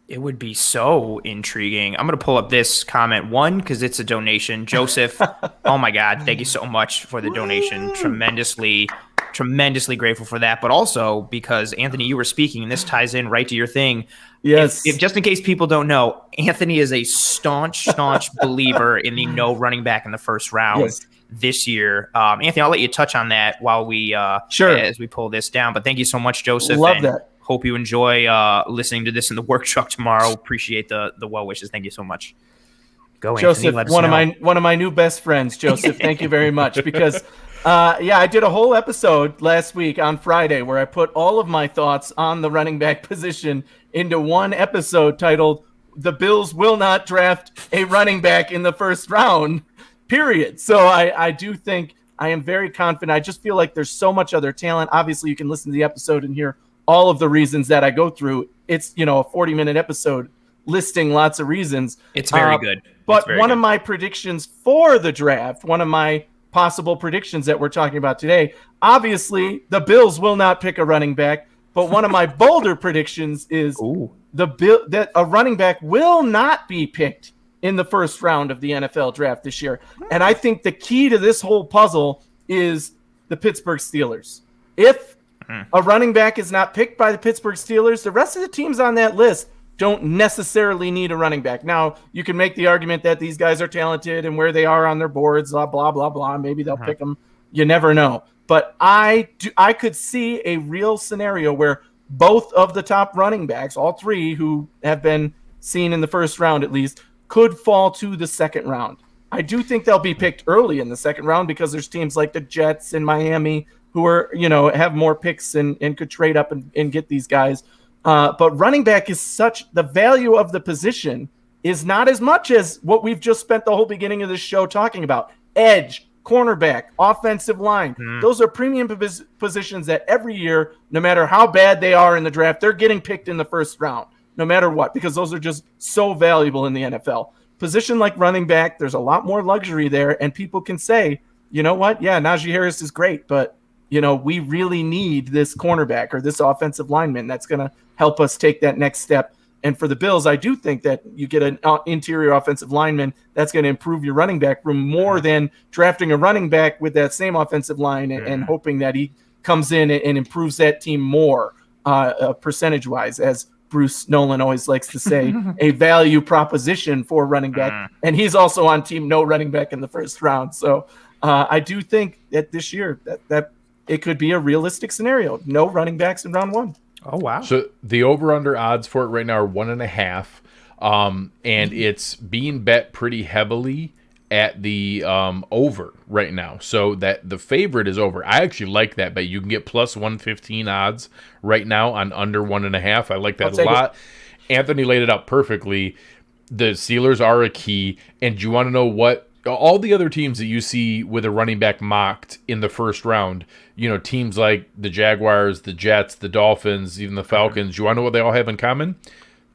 It would be so intriguing. I'm going to pull up this comment, one, because it's a donation. Joseph, oh my God, thank you so much for the donation. Tremendously grateful for that. But also because, Anthony, you were speaking, and this ties in right to your thing. Yes. If just in case people don't know, Anthony is a staunch believer in the no running back in the first round this year. Anthony, I'll let you touch on that while we as we pull this down. But thank you so much, Joseph. Love that. Hope you enjoy listening to this in the work truck tomorrow. Appreciate the well wishes. Thank you so much. Go, Joseph, Anthony, one of my new best friends, Joseph. Thank you very much because I did a whole episode last week on Friday where I put all of my thoughts on the running back position into one episode titled "The Bills Will Not Draft a Running Back in the First Round." Period. So I do think I am very confident. I just feel like there's so much other talent. Obviously, you can listen to the episode and hear all of the reasons that I go through it's, a 40-minute episode listing lots of reasons. It's very good. But one of my predictions for the draft, one of my possible predictions that we're talking about today, obviously the Bills will not pick a running back, but one of my bolder predictions is that a running back will not be picked in the first round of the NFL draft this year. And I think the key to this whole puzzle is the Pittsburgh Steelers. If a running back is not picked by the Pittsburgh Steelers, the rest of the teams on that list don't necessarily need a running back. Now, you can make the argument that these guys are talented and where they are on their boards, blah, blah, blah, blah. Maybe they'll pick them. You never know. But I could see a real scenario where both of the top running backs, all three who have been seen in the first round at least, could fall to the second round. I do think they'll be picked early in the second round because there's teams like the Jets and Miami who are, have more picks and could trade up and get these guys. But running back is the value of the position is not as much as what we've just spent the whole beginning of this show talking about. Edge, cornerback, offensive line. Those are premium positions that every year, no matter how bad they are in the draft, they're getting picked in the first round, no matter what, because those are just so valuable in the NFL. Position like running back, there's a lot more luxury there, and people can say, you know what? Yeah, Najee Harris is great, but we really need this cornerback or this offensive lineman that's going to help us take that next step. And for the Bills, I do think that you get an interior offensive lineman that's going to improve your running back room more than drafting a running back with that same offensive line and hoping that he comes in and improves that team more percentage-wise, as Bruce Nolan always likes to say, a value proposition for running back. And he's also on team no running back in the first round. So I do think that this year that it could be a realistic scenario. No running backs in round one. Oh, wow. So the over-under odds for it right now are 1.5. And it's being bet pretty heavily at the over right now. So that the favorite is over. I actually like that bet. You can get plus 115 odds right now on under 1.5. I like that a lot. Anthony laid it out perfectly. The Steelers are a key. And do you want to know what? All the other teams that you see with a running back mocked in the first round, teams like the Jaguars, the Jets, the Dolphins, even the Falcons, you want to know what they all have in common?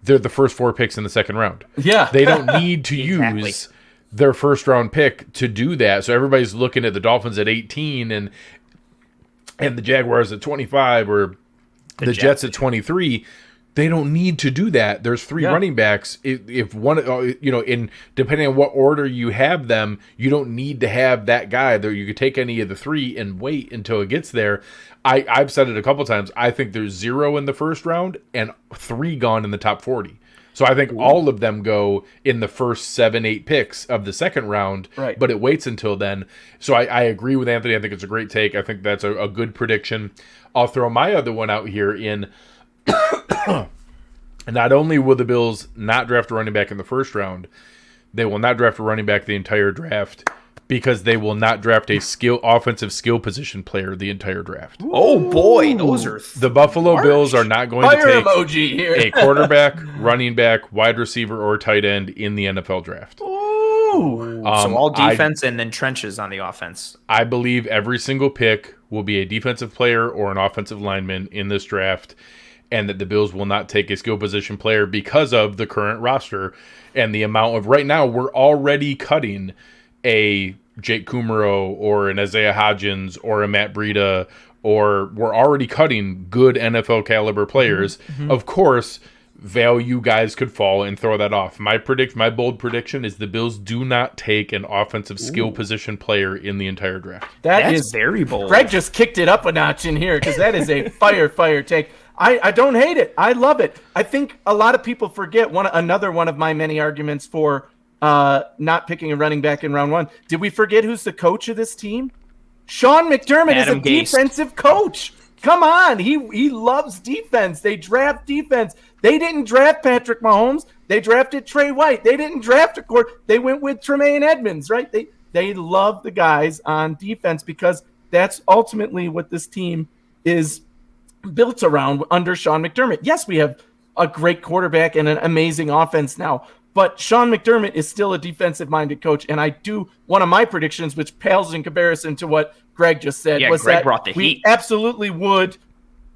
They're the first 4 picks in the second round. Yeah. They don't need to use their first round pick to do that. So everybody's looking at the Dolphins at 18 and the Jaguars at 25 or the Jets at 23. They don't need to do that. There's 3 running backs. If one, in depending on what order you have them, you don't need to have that guy. There, you could take any of the 3 and wait until it gets there. I've said it a couple times. I think there's 0 in the first round and 3 gone in the top 40. So I think all of them go in the first 7-8 picks of the second round. Right. But it waits until then. So I agree with Anthony. I think it's a great take. I think that's a good prediction. I'll throw my other one out here in. Not only will the Bills not draft a running back in the first round, they will not draft a running back the entire draft because they will not draft a offensive skill position player the entire draft. Oh boy, those are the Buffalo Bills are not going to take emoji here. a quarterback, running back, wide receiver, or tight end in the NFL draft. Ooh. So all defense and then trenches on the offense. I believe every single pick will be a defensive player or an offensive lineman in this draft, and that the Bills will not take a skill position player because of the current roster and the amount of right now we're already cutting a Jake Kumaro or an Isaiah Hodgins or a Matt Breida, or we're already cutting good NFL caliber players. Of course, value guys could fall and throw that off. My bold prediction is the Bills do not take an offensive skill position player in the entire draft. That's very bold. Greg just kicked it up a notch in here because that is a fire take. I don't hate it. I love it. I think a lot of people forget another one of my many arguments for not picking a running back in round one. Did we forget who's the coach of this team? Sean McDermott is a defensive coach. Come on. He loves defense. They draft defense. They didn't draft Patrick Mahomes. They drafted Trey White. They didn't draft a court. They went with Tremaine Edmonds, right? They love the guys on defense because that's ultimately what this team is built around under Sean McDermott. Yes, we have a great quarterback and an amazing offense now, but Sean McDermott is still a defensive-minded coach, and one of my predictions, which pales in comparison to what Greg just said, was Greg that brought the we heat. absolutely would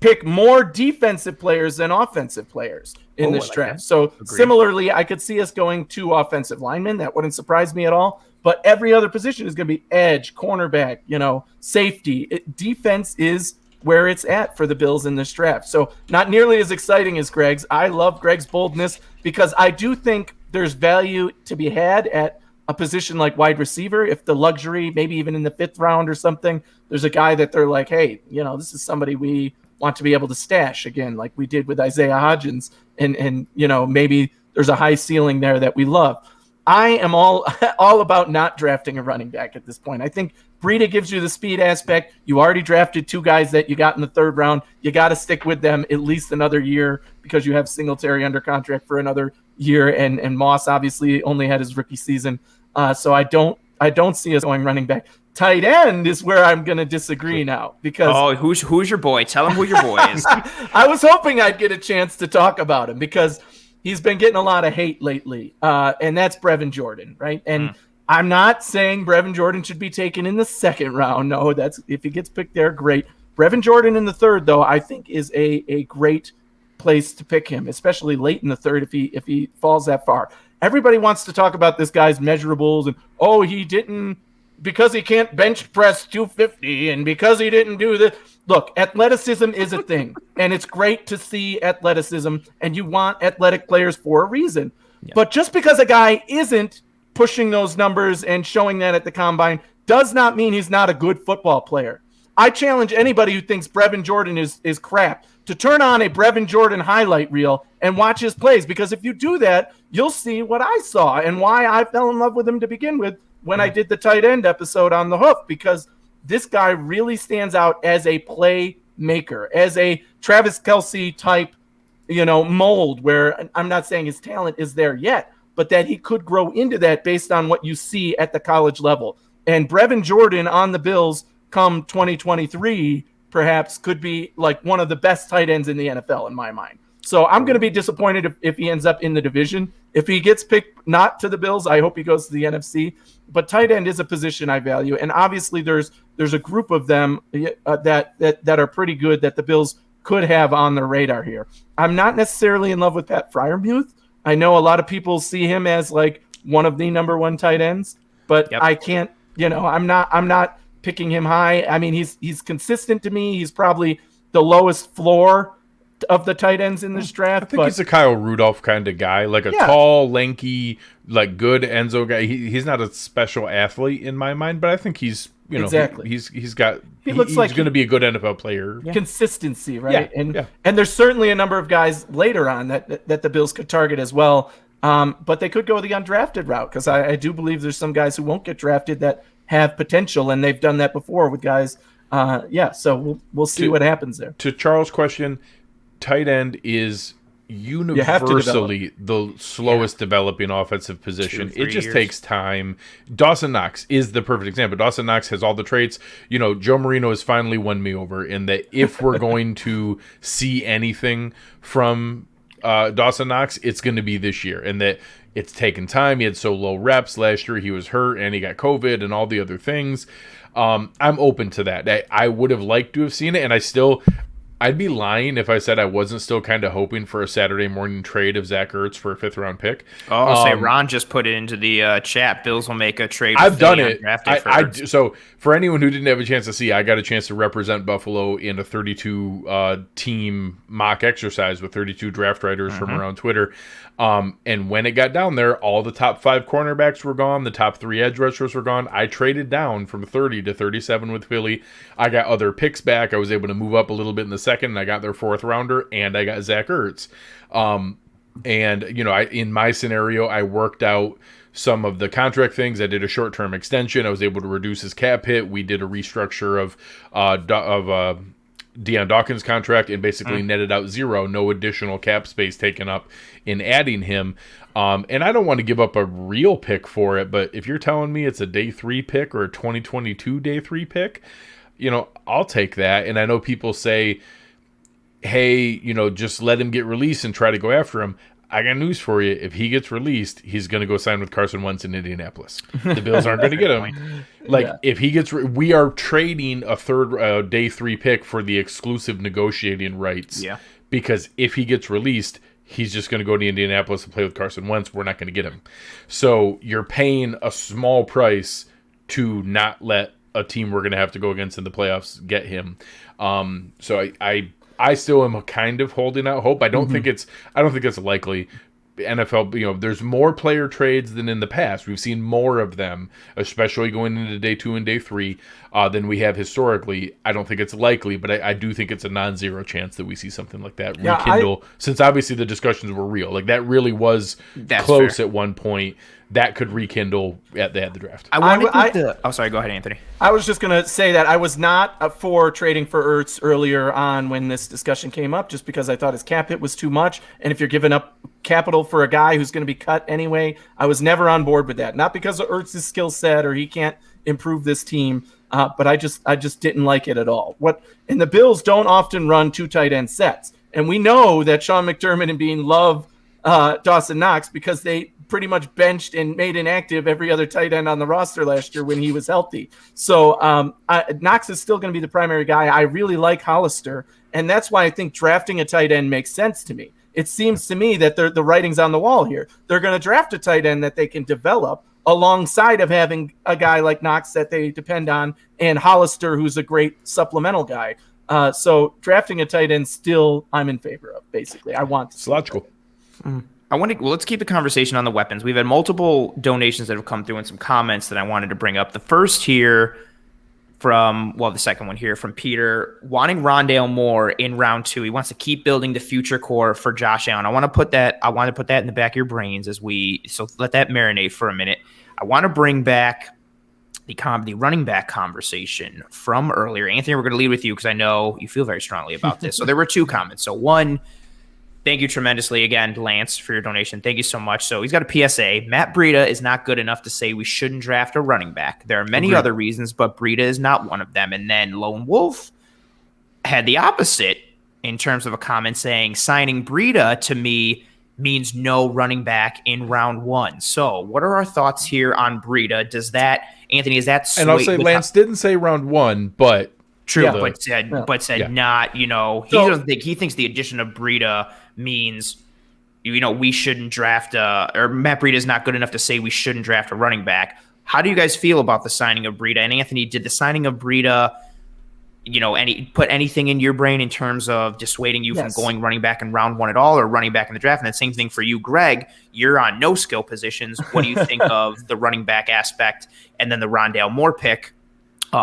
pick more defensive players than offensive players in this draft. So similarly, I could see us going 2 offensive linemen. That wouldn't surprise me at all. But every other position is going to be edge, cornerback, safety. Defense is where it's at for the Bills in this draft. So not nearly as exciting as Greg's. I love Greg's boldness because I do think there's value to be had at a position like wide receiver. If the luxury, maybe even in the 5th round or something, there's a guy that they're like, hey, this is somebody we want to be able to stash again, like we did with Isaiah Hodgins. And maybe there's a high ceiling there that we love. I am all about not drafting a running back at this point. I think Breida gives you the speed aspect. You already drafted 2 guys that you got in the 3rd round. You got to stick with them at least another year because you have Singletary under contract for another year, and Moss obviously only had his rookie season. So I don't see us going running back. Tight end is where I'm going to disagree now because who's your boy? Tell him who your boy is. I was hoping I'd get a chance to talk about him because he's been getting a lot of hate lately, and that's Brevan Jordan, right? And I'm not saying Brevan Jordan should be taken in the 2nd round. No, that's if he gets picked there, great. Brevan Jordan in the 3rd, though, I think is a great place to pick him, especially late in the 3rd if he falls that far. Everybody wants to talk about this guy's measurables and he didn't because he can't bench press 250 and because he didn't do this. Look, athleticism is a thing, and it's great to see athleticism, and you want athletic players for a reason. Yeah. But just because a guy isn't pushing those numbers and showing that at the combine does not mean he's not a good football player. I challenge anybody who thinks Brevan Jordan is crap to turn on a Brevan Jordan highlight reel and watch his plays, because if you do that, you'll see what I saw and why I fell in love with him to begin with when I did the tight end episode on the Hoof, because this guy really stands out as a playmaker, as a Travis Kelce type, mold, where I'm not saying his talent is there yet, but that he could grow into that based on what you see at the college level. And Brevan Jordan on the Bills come 2023 perhaps could be like one of the best tight ends in the NFL in my mind. So I'm going to be disappointed if he ends up in the division. If he gets picked not to the Bills, I hope he goes to the NFC. But tight end is a position I value, and obviously there's a group of them that are pretty good that the Bills could have on their radar here. I'm not necessarily in love with Pat Freiermuth. I know a lot of people see him as like one of the number 1 tight ends, but I can't. I'm not picking him high. I mean, he's consistent to me. He's probably the lowest floor of the tight ends in this draft. I think he's a Kyle Rudolph kind of guy, like a tall, lanky, like good Enzo guy. He's not a special athlete in my mind, but I think he's exactly. He's going to be a good NFL player. Yeah. Consistency, right? Yeah. And there's certainly a number of guys later on that the Bills could target as well. But they could go the undrafted route, because I do believe there's some guys who won't get drafted that have potential, and they've done that before with guys. So we'll see what happens there. To Charles' question, tight end is universally the slowest developing offensive position. 2-3 it just years. takes time. Dawson Knox is the perfect example. Dawson Knox has all the traits. Joe Marino has finally won me over in that if we're going to see anything from Dawson Knox, it's going to be this year, and that it's taken time. He had so low reps last year. He was hurt, and he got COVID and all the other things. I'm open to that. I would have liked to have seen it, and I'd be lying if I said I wasn't still kind of hoping for a Saturday morning trade of Zach Ertz for a 5th-round pick. Say Ron just put it into the chat. Bills will make a trade. I've done it. So for anyone who didn't have a chance to see, I got a chance to represent Buffalo in a 32 team mock exercise with 32 draft writers from around Twitter. And when it got down there, all the top 5 cornerbacks were gone. The top 3 edge rushers were gone. I traded down from 30 to 37 with Philly. I got other picks back. I was able to move up a little bit in the 2nd, and I got their 4th rounder, and I got Zach Ertz. In my scenario, I worked out some of the contract things. I did a short-term extension. I was able to reduce his cap hit. We did a restructure of Deion Dawkins' contract and basically netted out 0, no additional cap space taken up in adding him. And I don't want to give up a real pick for it, but if you're telling me it's a day 3 pick or a 2022 day 3 pick, I'll take that. And I know people say, hey, just let him get released and try to go after him. I got news for you. If he gets released, he's going to go sign with Carson Wentz in Indianapolis. The Bills aren't going to get him. If he gets, we are trading a third day 3 pick for the exclusive negotiating rights. Yeah. Because if he gets released, he's just going to go to Indianapolis and play with Carson Wentz. We're not going to get him. So you're paying a small price to not let a team we're going to have to go against in the playoffs get him. So I still am kind of holding out hope. I don't think it's likely. NFL, there's more player trades than in the past. We've seen more of them, especially going into day 2 and day 3, than we have historically. I don't think it's likely, but I do think it's a non-zero chance that we see something like that rekindle. Since obviously the discussions were real, like that really was close fair. At one point. That could rekindle at the draft. Sorry, go ahead, Anthony. I was just going to say that I was not for trading for Ertz earlier on when this discussion came up, just because I thought his cap hit was too much. And if you're giving up capital for a guy who's going to be cut anyway, I was never on board with that. Not because of Ertz's skill set or he can't improve this team, but I just didn't like it at all. And the Bills don't often run 2 tight end sets. And we know that Sean McDermott and Bean love Dawson Knox because they pretty much benched and made inactive every other tight end on the roster last year when he was healthy. So Knox is still going to be the primary guy. I really like Hollister, and that's why I think drafting a tight end makes sense to me. It seems to me that the writing's on the wall here. They're going to draft a tight end that they can develop alongside of having a guy like Knox that they depend on and Hollister, who's a great supplemental guy. So drafting a tight end still I'm in favor of, basically. I want to. It's logical. Let's keep the conversation on the weapons. We've had multiple donations that have come through and some comments that I wanted to bring up. The first here the second one here from Peter, wanting Rondale Moore in round 2. He wants to keep building the future core for Josh Allen. I want to put that in the back of your brains so let that marinate for a minute. I want to bring back the running back conversation from earlier. Anthony, we're going to lead with you because I know you feel very strongly about this. So there were 2 comments. So one, thank you tremendously again, Lance, for your donation. Thank you so much. So he's got a PSA. Matt Breida is not good enough to say we shouldn't draft a running back. There are many other reasons, but Breida is not one of them. And then Lone Wolf had the opposite in terms of a comment saying signing Breida to me means no running back in round 1. So what are our thoughts here on Breida? Anthony, is that and I'll say Lance didn't say round 1, but true, yeah. but said not, he thinks the addition of Breida means, we shouldn't draft or Matt Breida is not good enough to say we shouldn't draft a running back. How do you guys feel about the signing of Breida? And Anthony, did the signing of Breida, put anything in your brain in terms of dissuading you from going running back in round 1 at all or running back in the draft? And the same thing for you, Greg. You're on no skill positions. What do you think of the running back aspect? And then the Rondale Moore pick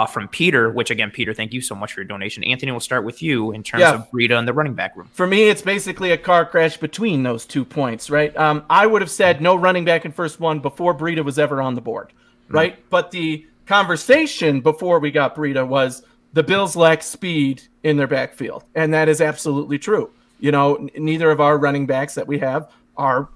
from Peter, which again, Peter, thank you so much for your donation. Anthony, we'll start with you in terms of Breida and the running back room. For me, it's basically a car crash between those 2 points, right? I would have said no running back in first 1 before Breida was ever on the board, right? But the conversation before we got Breida was the Bills lack speed in their backfield, and that is absolutely true. Neither of our running backs that we have are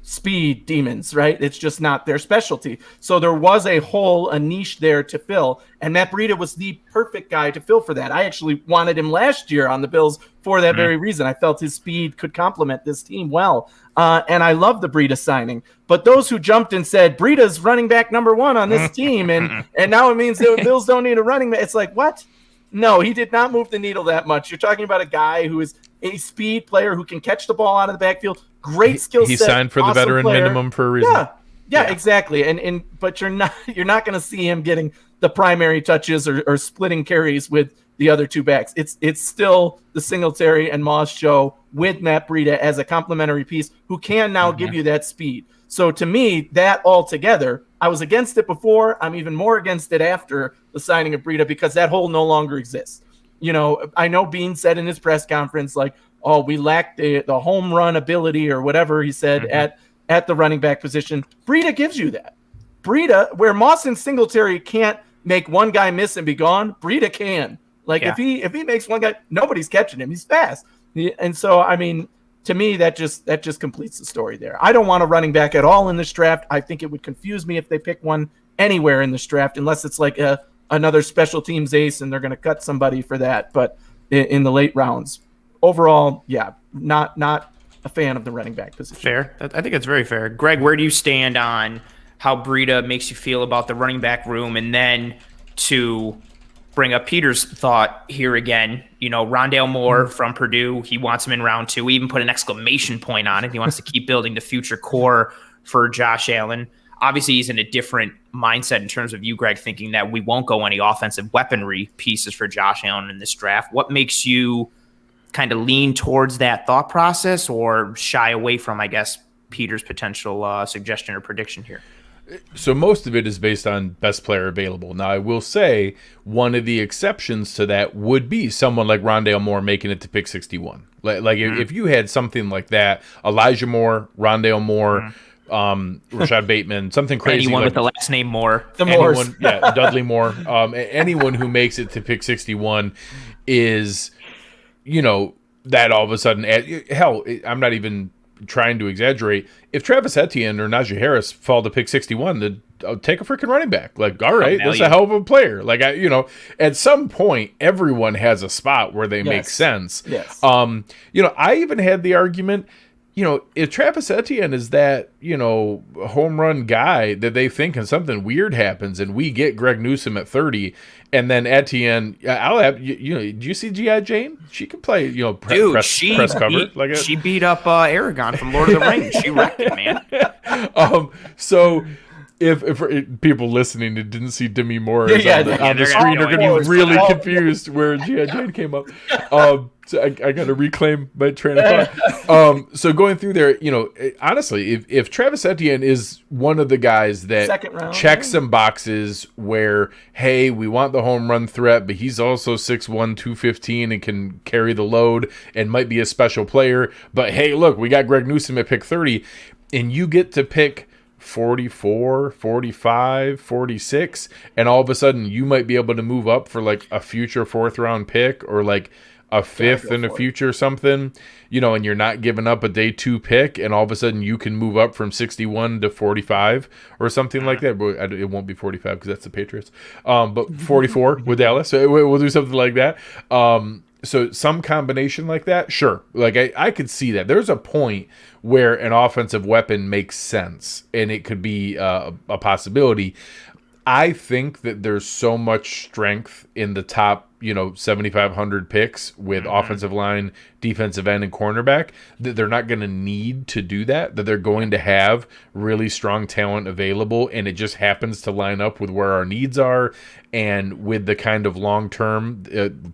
speed demons, right? It's just not their specialty. So there was a niche there to fill, and Matt Breida was the perfect guy to fill for that. I actually wanted him last year on the Bills for that very reason. I felt his speed could complement this team well, and I love the Breida signing. But those who jumped and said Breida's running back number 1 on this team, and now it means the Bills don't need a running back. It's like, what? No, he did not move the needle that much. You're talking about a guy who is a speed player who can catch the ball out of the backfield. Great skill set. He signed for the veteran minimum for a reason. Yeah, exactly. But you're not going to see him getting the primary touches or splitting carries with the other 2 backs. It's still the Singletary and Moss show with Matt Breida as a complementary piece who can now give you that speed. So to me, that all together, I was against it before. I'm even more against it after the signing of Breida because that hole no longer exists. I know Bean said in his press conference, we lack the home run ability or whatever he said at the running back position. Breida gives you that. Breida, where Moss and Singletary can't make one guy miss and be gone, Breida can. If he makes one guy, nobody's catching him. He's fast. And so, to me, that just completes the story there. I don't want a running back at all in this draft. I think it would confuse me if they pick one anywhere in this draft, unless it's like another special teams ace and they're going to cut somebody for that. But in the late rounds, overall, not a fan of the running back position. Fair. I think it's very fair. Greg, where do you stand on how Breida makes you feel about the running back room? And then to bring up Peter's thought here again, Rondale Moore from Purdue, he wants him in round 2. He even put an exclamation point on it. He wants to keep building the future core for Josh Allen. Obviously, he's in a different mindset in terms of you, Greg, thinking that we won't go any offensive weaponry pieces for Josh Allen in this draft. What makes you kind of lean towards that thought process or shy away from, I guess, Peter's potential suggestion or prediction here? So most of it is based on best player available. Now, I will say one of the exceptions to that would be someone like Rondale Moore making it to pick 61. Like if you had something like that, Elijah Moore, Rondale Moore, Rashad Bateman, something crazy. Anyone like with the last name Moore. Dudley Moore. Anyone who makes it to pick 61 is, that all of a sudden, hell, I'm not even trying to exaggerate. If Travis Etienne or Najee Harris fall to pick 61, then take a freaking running back. Like, all right, that's a hell of a player. Like, at some point, everyone has a spot where they make sense. Yes. I even had the argument, if Travis Etienne is that, home run guy that they think and something weird happens and we get Greg Newsome at 30 and then Etienne, I'll have, do you see G.I. Jane? She can play, press cover. She beat up Aragon from Lord of the Rings. She wrecked it, man. So if people listening that didn't see Demi Moore on the screen are going to be really confused where G.I. Jane came up. So I got to reclaim my train of thought. So going through there, honestly, if Travis Etienne is one of the guys that checks some boxes where, hey, we want the home run threat, but he's also 6'1", 215 and can carry the load and might be a special player. But, hey, look, we got Greg Newsome at pick 30, and you get to pick 44, 45, 46, and all of a sudden you might be able to move up for like a future 4th round pick or like a 5th in the future or something, and you're not giving up a day 2 pick, and all of a sudden you can move up from 61 to 45 or something like that. But it won't be 45 because that's the Patriots. But 44 with Dallas. So we'll do something like that. So some combination like that, sure. Like I could see that. There's a point where an offensive weapon makes sense, and it could be a possibility. I think that there's so much strength in the top, 7,500 picks with offensive line, defensive end, and cornerback that they're not going to need to do that they're going to have really strong talent available, and it just happens to line up with where our needs are and with the kind of long-term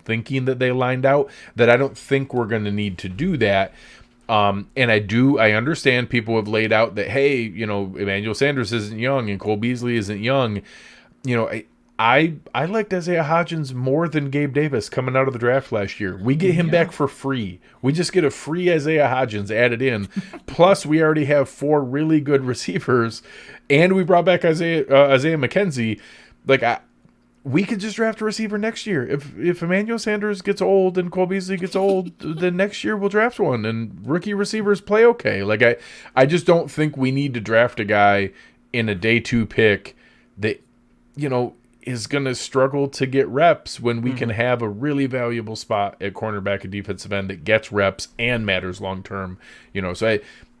thinking that they lined out, that I don't think we're going to need to do that. And I understand people have laid out that, hey, Emmanuel Sanders isn't young and Cole Beasley isn't young. I liked Isaiah Hodgins more than Gabe Davis coming out of the draft last year. We get him back for free. We just get a free Isaiah Hodgins added in. Plus, we already have 4 really good receivers, and we brought back Isaiah McKenzie. We could just draft a receiver next year. If Emmanuel Sanders gets old and Cole Beasley gets old, then next year we'll draft one, and rookie receivers play okay. I just don't think we need to draft a guy in a day 2 pick that, is going to struggle to get reps when we can have a really valuable spot at cornerback and defensive end that gets reps and matters long term. So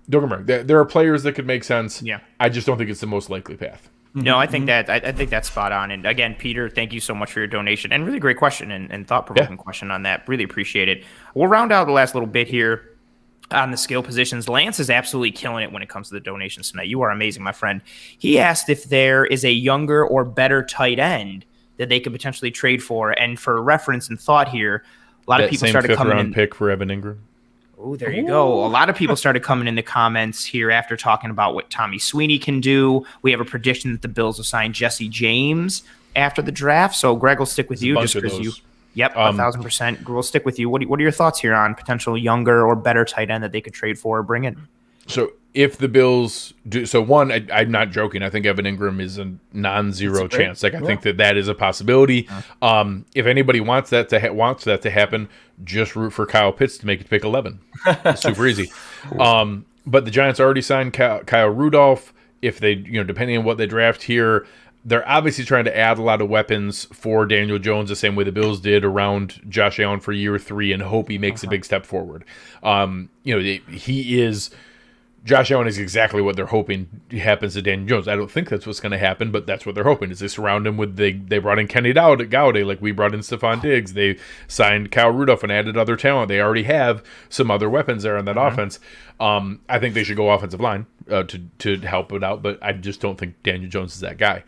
don't get me wrong, there are players that could make sense. Yeah. I just don't think it's the most likely path. No, I think that's spot on. And again, Peter, thank you so much for your donation and really great question and thought-provoking question on that. Really appreciate it. We'll round out the last little bit here on the skill positions. Lance is absolutely killing it when it comes to the donations tonight. You are amazing, my friend. He asked if there is a younger or better tight end that they could potentially trade for. And for reference and thought here, a lot of people started coming in. Pick for Evan Ingram. Oh, there you go. A lot of people started coming in the comments here after talking about what Tommy Sweeney can do. We have a prediction that the Bills will sign Jesse James after the draft. So Greg will stick with you just because you. Yep, 1,000%. We'll stick with you. What are your thoughts here on potential younger or better tight end that they could trade for or bring in? So if the Bills do, I'm not joking. I think Evan Ingram is a non-zero chance. I think that is a possibility. If anybody wants that to happen, just root for Kyle Pitts to make it pick 11. It's super easy. But the Giants already signed Kyle Rudolph. If they, depending on what they draft here, They're obviously trying to add a lot of weapons for Daniel Jones the same way the Bills did around Josh Allen for year 3 and hope he makes a big step forward. Josh Allen is exactly what they're hoping happens to Daniel Jones. I don't think that's what's going to happen, but that's what they're hoping is they surround him with they brought in Kenny Golladay like we brought in Stephon Diggs. They signed Kyle Rudolph and added other talent. They already have some other weapons there on that offense. I think they should go offensive line to help it out, but I just don't think Daniel Jones is that guy.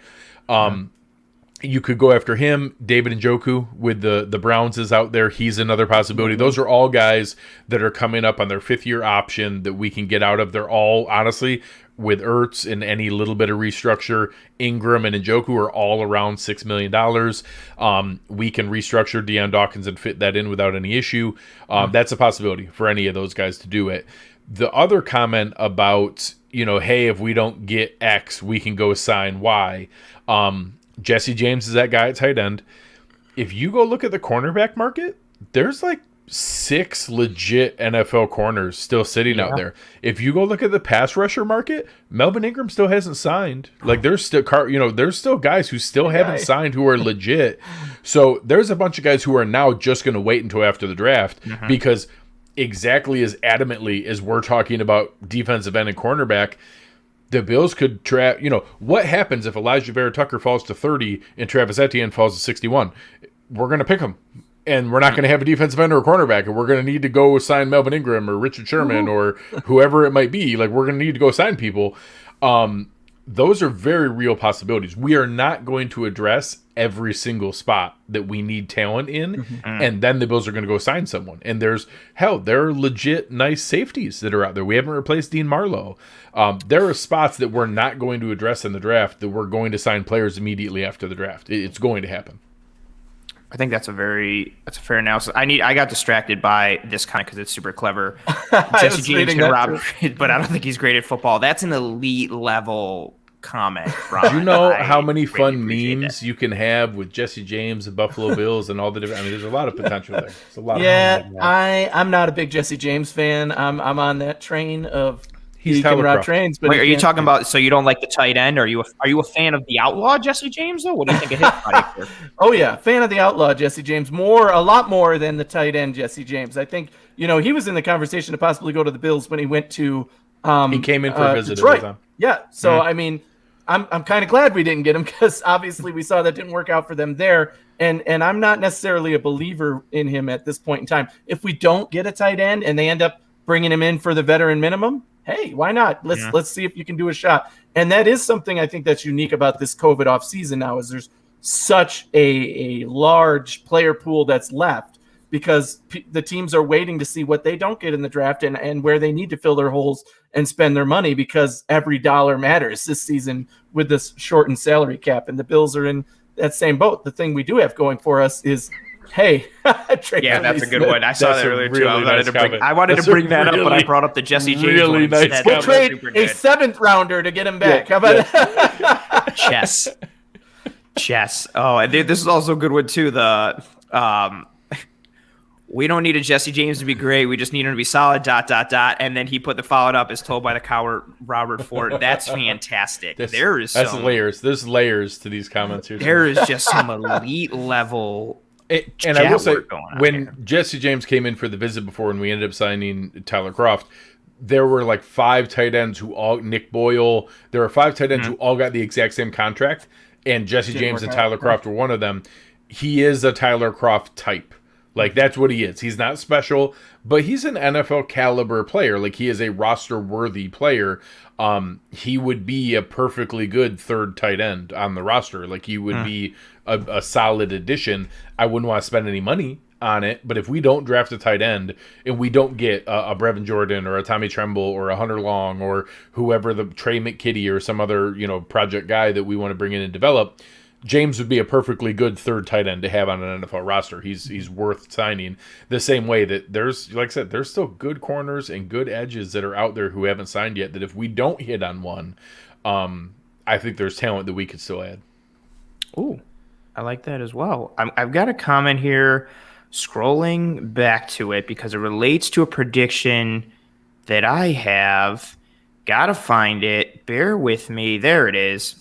You could go after him. David Njoku with the Browns is out there. He's another possibility. Those are all guys that are coming up on their 5th-year option that we can get out of. They're all, honestly, with Ertz and any little bit of restructure, Ingram and Njoku are all around $6 million. We can restructure Deion Dawkins and fit that in without any issue. That's a possibility for any of those guys to do it. The other comment about, hey, if we don't get X, we can go sign Y. Jesse James is that guy at tight end. If you go look at the cornerback market, there's like 6 legit NFL corners still sitting out there. If you go look at the pass rusher market, Melvin Ingram still hasn't signed. Like there's still there's still guys who still haven't signed who are legit. So there's a bunch of guys who are now just going to wait until after the draft because exactly as adamantly as we're talking about defensive end and cornerback, the Bills could what happens if Elijah Vera Tucker falls to 30 and Travis Etienne falls to 61? We're going to pick him. And we're not going to have a defensive end or a cornerback. And we're going to need to go sign Melvin Ingram or Richard Sherman or whoever it might be. Like, we're going to need to go sign people. Those are very real possibilities. We are not going to address every single spot that we need talent in. And then the Bills are going to go sign someone. And there are legit nice safeties that are out there. We haven't replaced Dean Marlowe. There are spots that we're not going to address in the draft that we're going to sign players immediately after the draft. It's going to happen. I think that's a fair analysis. I got distracted by this kind of because it's super clever. Jesse James can rob, but I don't think he's great at football. That's an elite level comment. Do you know how many fun memes you can have with Jesse James and Buffalo Bills and all the different? I mean, there's a lot of potential there. It's a lot. I'm not a big Jesse James fan. I'm on that train of. He's can rock trains, but wait, are you talking about? So you don't like the tight end? Are you a fan of the outlaw Jesse James though? What do you think of his body? Oh yeah, fan of the outlaw Jesse James. A lot more than the tight end Jesse James. I think he was in the conversation to possibly go to the Bills when he went to. He came in for a visit. Detroit. Yeah, so I mean, I'm kind of glad we didn't get him because obviously we saw that didn't work out for them there, and I'm not necessarily a believer in him at this point in time. If we don't get a tight end and they end up bringing him in for the veteran minimum. Hey, why not? Let's see if you can do a shot. And that is something I think that's unique about this COVID off season now is there's such a large player pool that's left because the teams are waiting to see what they don't get in the draft and where they need to fill their holes and spend their money because every dollar matters this season with this shortened salary cap. And the Bills are in that same boat. The thing we do have going for us is hey, that's a good one. I saw that earlier too. I wanted to bring that up, but I brought up the Jesse James one. Nice we'll trade a 7th rounder to get him back. How about that? Chess. Oh, and this is also a good one too. We don't need a Jesse James to be great. We just need him to be solid. ... And then he put the followed up as told by the coward Robert Ford. That's fantastic. That's layers. There's layers to these comments here. There is just some elite level. And I will say, when Jesse James came in for the visit before and we ended up signing Tyler Kroft, there were like 5 tight ends Nick Boyle, there were 5 tight ends who all got the exact same contract, and Jesse James and Tyler Kroft were one of them. He is a Tyler Kroft type. Like, that's what he is. He's not special, but he's an NFL caliber player. Like, he is a roster-worthy player. He would be a perfectly good 3rd tight end on the roster. Like, he would be a solid addition. I wouldn't want to spend any money on it, but if we don't draft a tight end and we don't get a Brevan Jordan or a Tommy Tremble or a Hunter Long or whoever, the Trey McKitty or some other project guy that we want to bring in and develop, James would be a perfectly good 3rd tight end to have on an NFL roster. He's worth signing the same way that there's, like I said, there's still good corners and good edges that are out there who haven't signed yet that if we don't hit on one, I think there's talent that we could still add. Ooh, I like that as well. I've got a comment here, scrolling back to it because it relates to a prediction that I have. Gotta find it. Bear with me. There it is.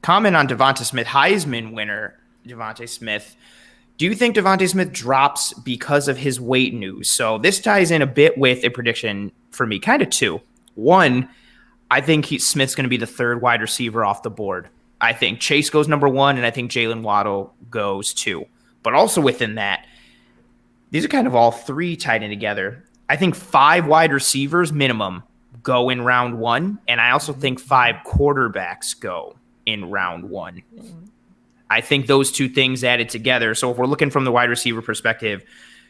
comment on Devonta Smith, Heisman winner Devonta Smith. Do you think Devonta Smith drops because of his weight news? So this ties in a bit with a prediction for me, kind of two. One, I think Smith's going to be the third wide receiver off the board. I think Chase goes number 1, and I think Jalen Waddle goes 2. But also within that, these are kind of all 3 tied in together. I think 5 wide receivers minimum go in round 1, and I also think 5 quarterbacks go in round 1. I think those 2 things added together. So if we're looking from the wide receiver perspective,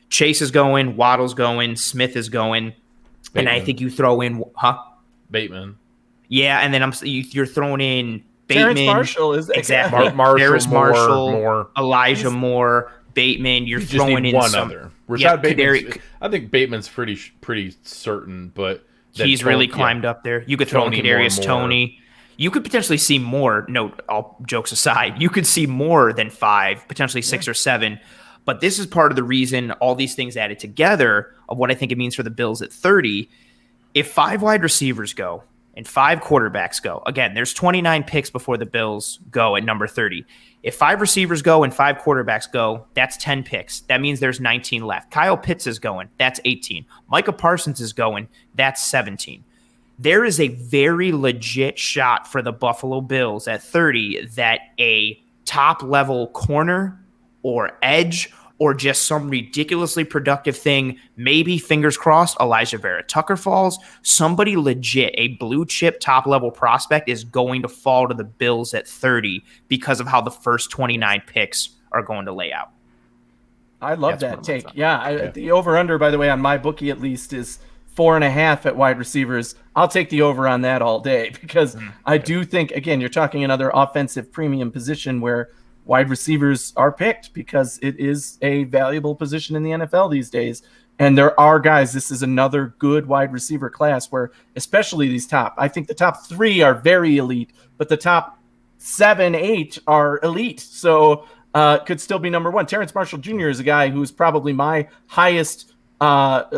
Chase is going, Waddle's going, Smith is going, Bateman. And I think you throw in, Bateman. Yeah, and then you're throwing in Bateman. Terence Marshall is exactly. Marshall, Elijah Moore, Bateman. You're throwing in one some other. I think Bateman's pretty certain, but he's really climbed up there. You could throw in Kadarius Toney. You could potentially see more. No, all jokes aside, you could see more than 5, potentially 6 or 7. But this is part of the reason all these things added together of what I think it means for the Bills at 30. If 5 wide receivers go and 5 quarterbacks go, again, there's 29 picks before the Bills go at number 30. If 5 receivers go and 5 quarterbacks go, that's 10 picks. That means there's 19 left. Kyle Pitts is going. That's 18. Micah Parsons is going. That's 17. There is a very legit shot for the Buffalo Bills at 30 that a top-level corner or edge or just some ridiculously productive thing, maybe, fingers crossed, Elijah Vera Tucker falls, somebody legit, a blue-chip top-level prospect is going to fall to the Bills at 30 because of how the first 29 picks are going to lay out. I love that take. Yeah, the over-under, by the way, on my bookie at least, is 4.5 at wide receivers. I'll take the over on that all day because I do think, again, you're talking another offensive premium position where wide receivers are picked because it is a valuable position in the NFL these days. And there are guys, this is another good wide receiver class where especially these I think the top 3 are very elite, but the top 7, 8 are elite. So could still be number 1. Terence Marshall Jr. is a guy who's probably my highest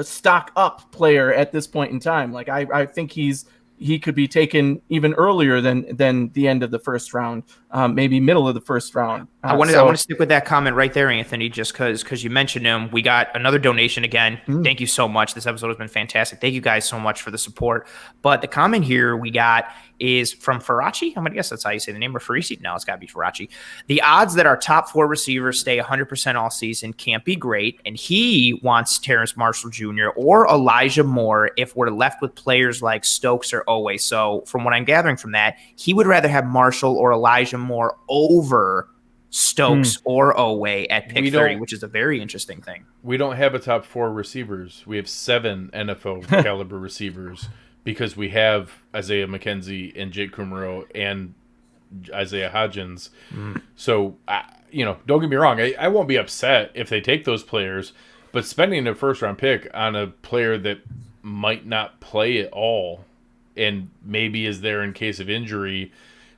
stock up player at this point in time. Like I think he could be taken even earlier than the end of the first round, maybe middle of the first round. I want to stick with that comment right there, Anthony, just because you mentioned him. We got another donation again. Thank you so much. This episode has been fantastic. Thank you guys so much for the support. But the comment here we got is from Faraci. I'm going to guess that's how you say the name, or Farisi. No, it's got to be Faraci. The odds that our top 4 receivers stay 100% all season can't be great, and he wants Terence Marshall Jr. or Elijah Moore if we're left with players like Stokes or Owe. So from what I'm gathering from that, he would rather have Marshall or Elijah Moore over Stokes or Owe at pick 30, which is a very interesting thing. We don't have a top 4 receivers. We have 7 NFL caliber receivers because we have Isaiah McKenzie and Jake Kumaro and Isaiah Hodgins. So, don't get me wrong. I won't be upset if they take those players, but spending a first-round pick on a player that might not play at all and maybe is there in case of injury,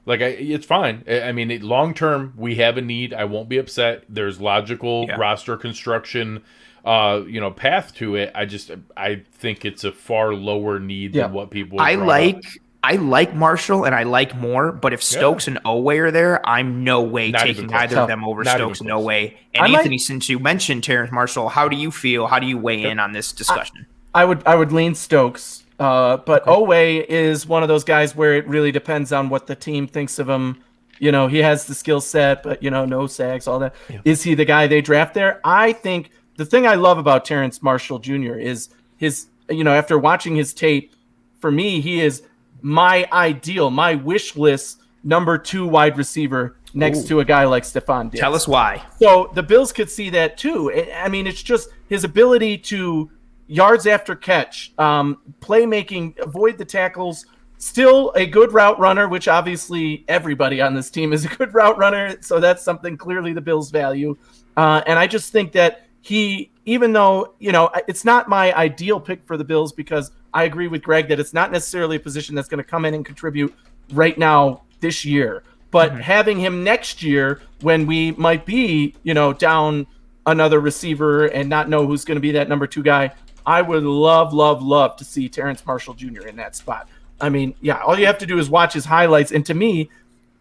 it's fine. I mean, long-term, we have a need. I won't be upset. There's logical roster construction path to it. I think it's a far lower need than what people I like Marshall and I like Moore, but if Stokes and Owe are there, I'm no way taking either of them over Stokes and Owe. And Anthony, since you mentioned Terence Marshall, how do you feel? How do you weigh in on this discussion? I would lean Stokes, but Owe is one of those guys where it really depends on what the team thinks of him. He has the skill set, but no sacks, all that. Yeah. Is he the guy they draft there? I think the thing I love about Terence Marshall Jr. is his, after watching his tape, for me, he is my wish list number 2 wide receiver next to a guy like Stephon Diggs. Tell us why. So the Bills could see that too. I mean, it's just his ability to yards after catch, playmaking, avoid the tackles, still a good route runner, which obviously everybody on this team is a good route runner. So that's something clearly the Bills value. And I just think that he, even though, it's not my ideal pick for the Bills because I agree with Greg that it's not necessarily a position that's going to come in and contribute right now this year. But having him next year when we might be, down another receiver and not know who's going to be that number 2 guy, I would love to see Terence Marshall Jr. in that spot. I mean, all you have to do is watch his highlights. And to me,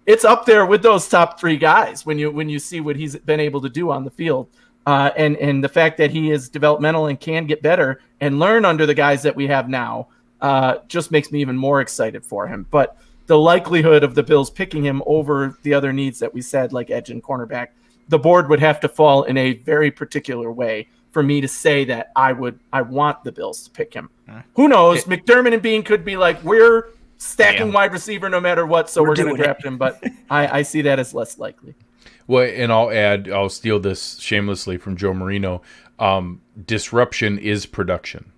it's up there with those top 3 guys when you see what he's been able to do on the field. And the fact that he is developmental and can get better and learn under the guys that we have now just makes me even more excited for him. But the likelihood of the Bills picking him over the other needs that we said, like edge and cornerback, the board would have to fall in a very particular way for me to say that I want the Bills to pick him. Who knows? McDermott and Bean could be like, we're stacking wide receiver no matter what, so we're going to draft him. But I see that as less likely. Well, and I'll steal this shamelessly from Joe Marino. Disruption is production.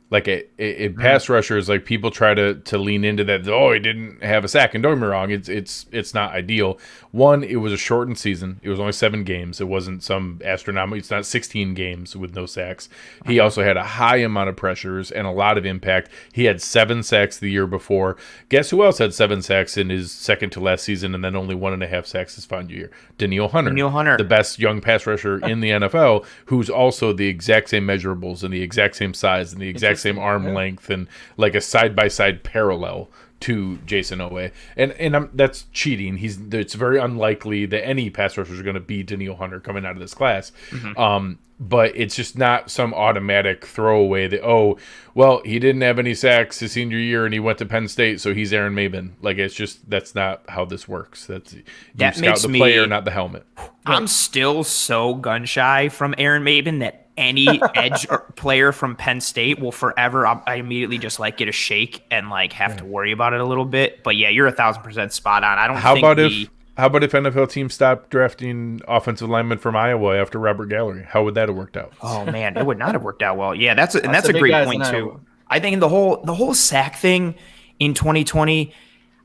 Like a pass rushers, like people try to lean into that. Oh, he didn't have a sack, and don't get me wrong, it's not ideal. One, it was a shortened season. It was only 7 games. It wasn't some astronomical. It's not 16 games with no sacks. He also had a high amount of pressures and a lot of impact. He had 7 sacks the year before. Guess who else had 7 sacks in his second to last season, and then only 1.5 sacks his final year? Daniil Hunter, the best young pass rusher in the NFL, who's also the exact same measurables and the exact same size and the exact same arm length and like a side-by-side parallel to Jason Owe. And that's cheating. It's very unlikely that any pass rushers are going to be Daniil Hunter coming out of this class. But it's just not some automatic throwaway that, oh, well, he didn't have any sacks his senior year and he went to Penn State, so he's Aaron Maben. Like, it's just, that's not how this works. You scout the player, not the helmet. I'm still so gun shy from Aaron Maben that any edge player from Penn State will forever, I immediately just like get a shake and like have to worry about it a little bit. But yeah, you're 1,000% spot on. I don't How about if NFL teams stopped drafting offensive linemen from Iowa after Robert Gallery? How would that have worked out? Oh man, it would not have worked out well. Yeah, that's a great point too. I think the whole sack thing in 2020,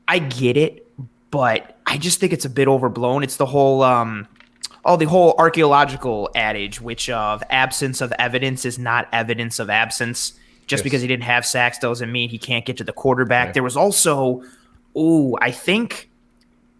I get it, but I just think it's a bit overblown. It's the whole the whole archaeological adage, which of absence of evidence is not evidence of absence. Just because he didn't have sacks doesn't mean he can't get to the quarterback. Right. There was also, I think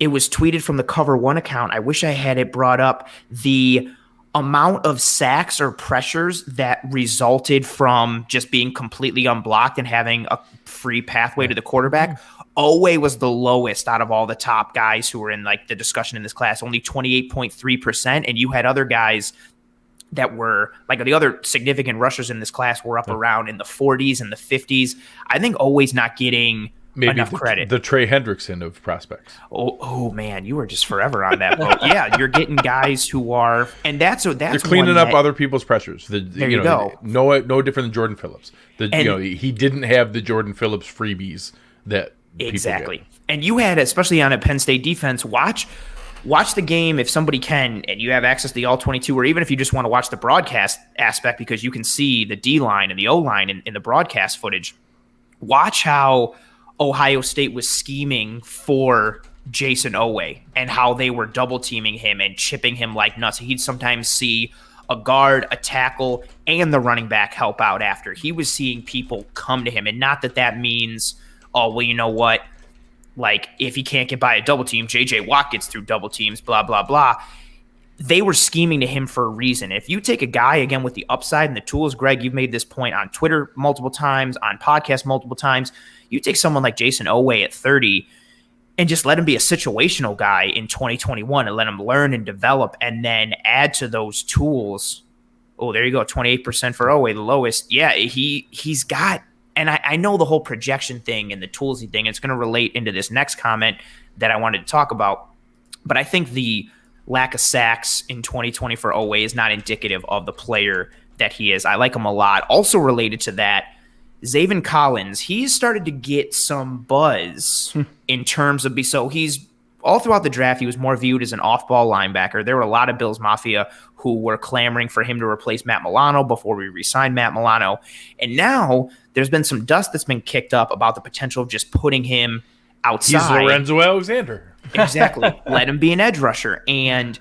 it was tweeted from the Cover One account. I wish I had it brought up. The amount of sacks or pressures that resulted from just being completely unblocked and having a free pathway to the quarterback. Owe was the lowest out of all the top guys who were in like the discussion in this class, only 28.3%. And you had other guys that were like the other significant rushers in this class were up around in the 40s and the 50s. I think Owe's not getting enough credit. The Trey Hendrickson of prospects. Oh man, you were just forever on that boat. Yeah, you're getting guys who are, and that's they're cleaning up other people's pressures. There you go. No different than Jordan Phillips. He didn't have the Jordan Phillips freebies that exactly. People get. And you had, especially on a Penn State defense, watch the game if somebody can, and you have access to the All-22, or even if you just want to watch the broadcast aspect because you can see the D-line and the O-line in the broadcast footage. Watch how Ohio State was scheming for Jason Owe and how they were double teaming him and chipping him like nuts. He'd sometimes see a guard, a tackle, and the running back help out after. He was seeing people come to him, and not that means, oh, well, you know what? Like, if he can't get by a double team, J.J. Watt gets through double teams, blah, blah, blah. They were scheming to him for a reason. If you take a guy, again, with the upside and the tools, Greg, you've made this point on Twitter multiple times, on podcasts multiple times. You take someone like Jason Owe at 30 and just let him be a situational guy in 2021 and let him learn and develop and then add to those tools. Oh, there you go, 28% for Owe, the lowest. Yeah, he's got – and I know the whole projection thing and the toolsy thing. It's going to relate into this next comment that I wanted to talk about. But I think the lack of sacks in 2020 for Owe is not indicative of the player that he is. I like him a lot. Also related to that, Zavin Collins, he's started to get some buzz in terms of – so he's all throughout the draft, he was more viewed as an off-ball linebacker. There were a lot of Bills Mafia who were clamoring for him to replace Matt Milano before we re-signed Matt Milano. And now there's been some dust that's been kicked up about the potential of just putting him outside. He's Lorenzo Alexander. Exactly. Let him be an edge rusher. And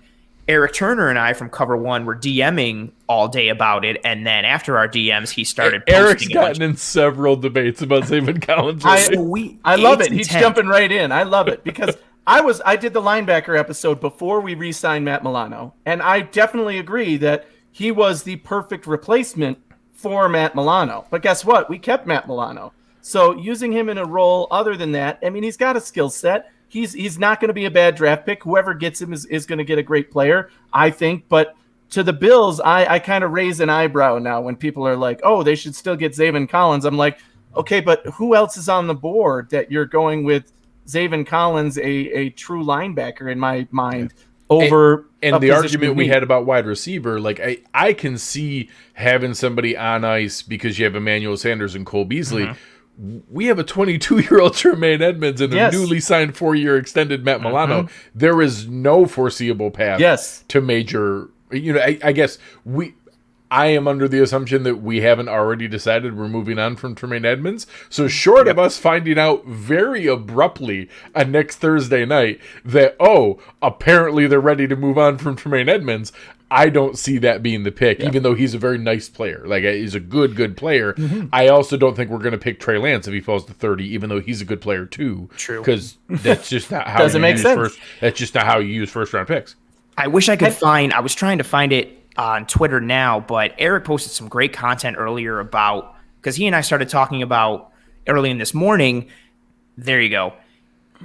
Eric Turner and I from Cover One were DMing all day about it, and then after our DMs, he started posting. Eric's gotten in several debates about Zavin Collins. I love it. He's jumping right in. I love it because I did the linebacker episode before we re-signed Matt Milano, and I definitely agree that he was the perfect replacement for Matt Milano. But guess what? We kept Matt Milano. So using him in a role other than that, I mean, he's got a skill set. he's not going to be a bad draft pick. Whoever gets him is going to get a great player, I think. But to the Bills, I kind of raise an eyebrow now when people are like, oh, they should still get Zavin Collins. I'm like, okay, but who else is on the board that you're going with Zavin Collins, a true linebacker in my mind, over and the argument we had about wide receiver, like I can see having somebody on ice because you have Emmanuel Sanders and Cole Beasley. We have a 22-year-old Tremaine Edmonds and a newly signed 4-year extended Matt Milano. There is no foreseeable path to major. I guess I am under the assumption that we haven't already decided we're moving on from Tremaine Edmonds. So short of us finding out very abruptly on next Thursday night that, apparently they're ready to move on from Tremaine Edmonds, I don't see that being the pick, even though he's a very nice player. Like, he's a good player. I also don't think we're going to pick Trey Lance if he falls to 30, even though he's a good player too. True. Because that's just not how Doesn't make sense. That's just not how you use first-round picks. I wish I could I was trying to find it on Twitter now, but Eric posted some great content earlier about, because he and I started talking about early in this morning. There you go.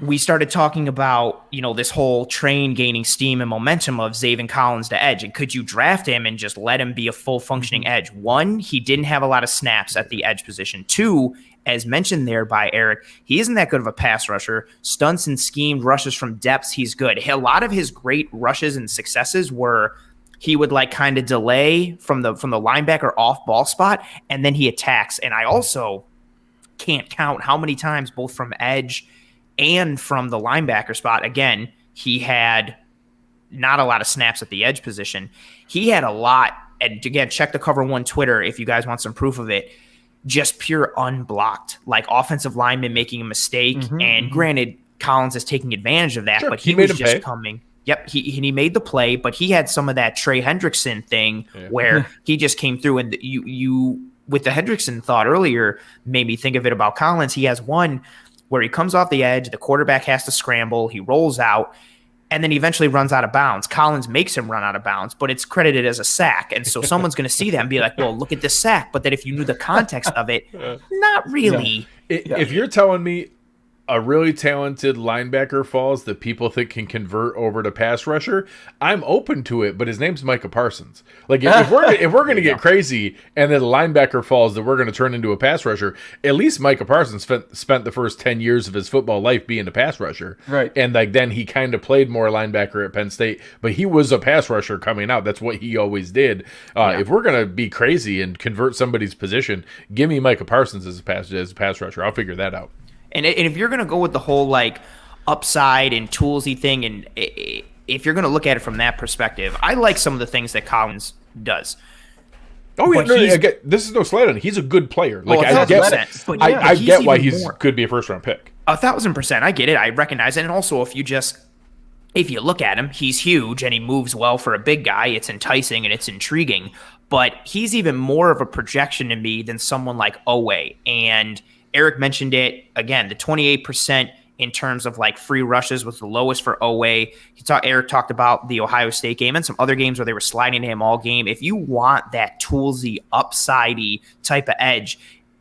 We started talking about, this whole train gaining steam and momentum of Zavin Collins to edge. And could you draft him and just let him be a full functioning edge? One, he didn't have a lot of snaps at the edge position. Two, as mentioned there by Eric, he isn't that good of a pass rusher. Stunts and schemed rushes from depths, he's good. A lot of his great rushes and successes were he would kind of delay from the linebacker off ball spot, and then he attacks. And I also can't count how many times, both from edge and from the linebacker spot. Again, he had not a lot of snaps at the edge position. He had a lot, and again, check the Cover One Twitter if you guys want some proof of it. Just pure unblocked, like offensive lineman making a mistake. And granted, Collins is taking advantage of that, but he was just coming. Yep, he made the play, but he had some of that Trey Hendrickson thing where he just came through. And you with the Hendrickson thought earlier made me think of it about Collins. He has one where he comes off the edge, the quarterback has to scramble, he rolls out, and then he eventually runs out of bounds. Collins makes him run out of bounds, but it's credited as a sack. And so someone's going to see that and be like, well, look at this sack. But then if you knew the context of it, not really. If you're telling me a really talented linebacker falls that people think can convert over to pass rusher, I'm open to it, but his name's Micah Parsons. Like, if we're going to get crazy and then a linebacker falls that we're going to turn into a pass rusher, at least Micah Parsons spent the first 10 years of his football life being a pass rusher. Right. And then he kind of played more linebacker at Penn State, but he was a pass rusher coming out. That's what he always did. If we're going to be crazy and convert somebody's position, give me Micah Parsons as a pass rusher. I'll figure that out. And if you're going to go with the whole upside and toolsy thing, and if you're going to look at it from that perspective, I like some of the things that Collins does. Oh, yeah, this is no slight on it. He's a good player. I get why he's could be a first-round pick. 1,000%. I get it. I recognize it. And also, if you look at him, he's huge and he moves well for a big guy. It's enticing and it's intriguing. But he's even more of a projection to me than someone like Owe. And Eric mentioned it again, the 28% in terms of free rushes was the lowest for Owe. Eric talked about the Ohio State game and some other games where they were sliding to him all game. If you want that toolsy, upsidey type of edge,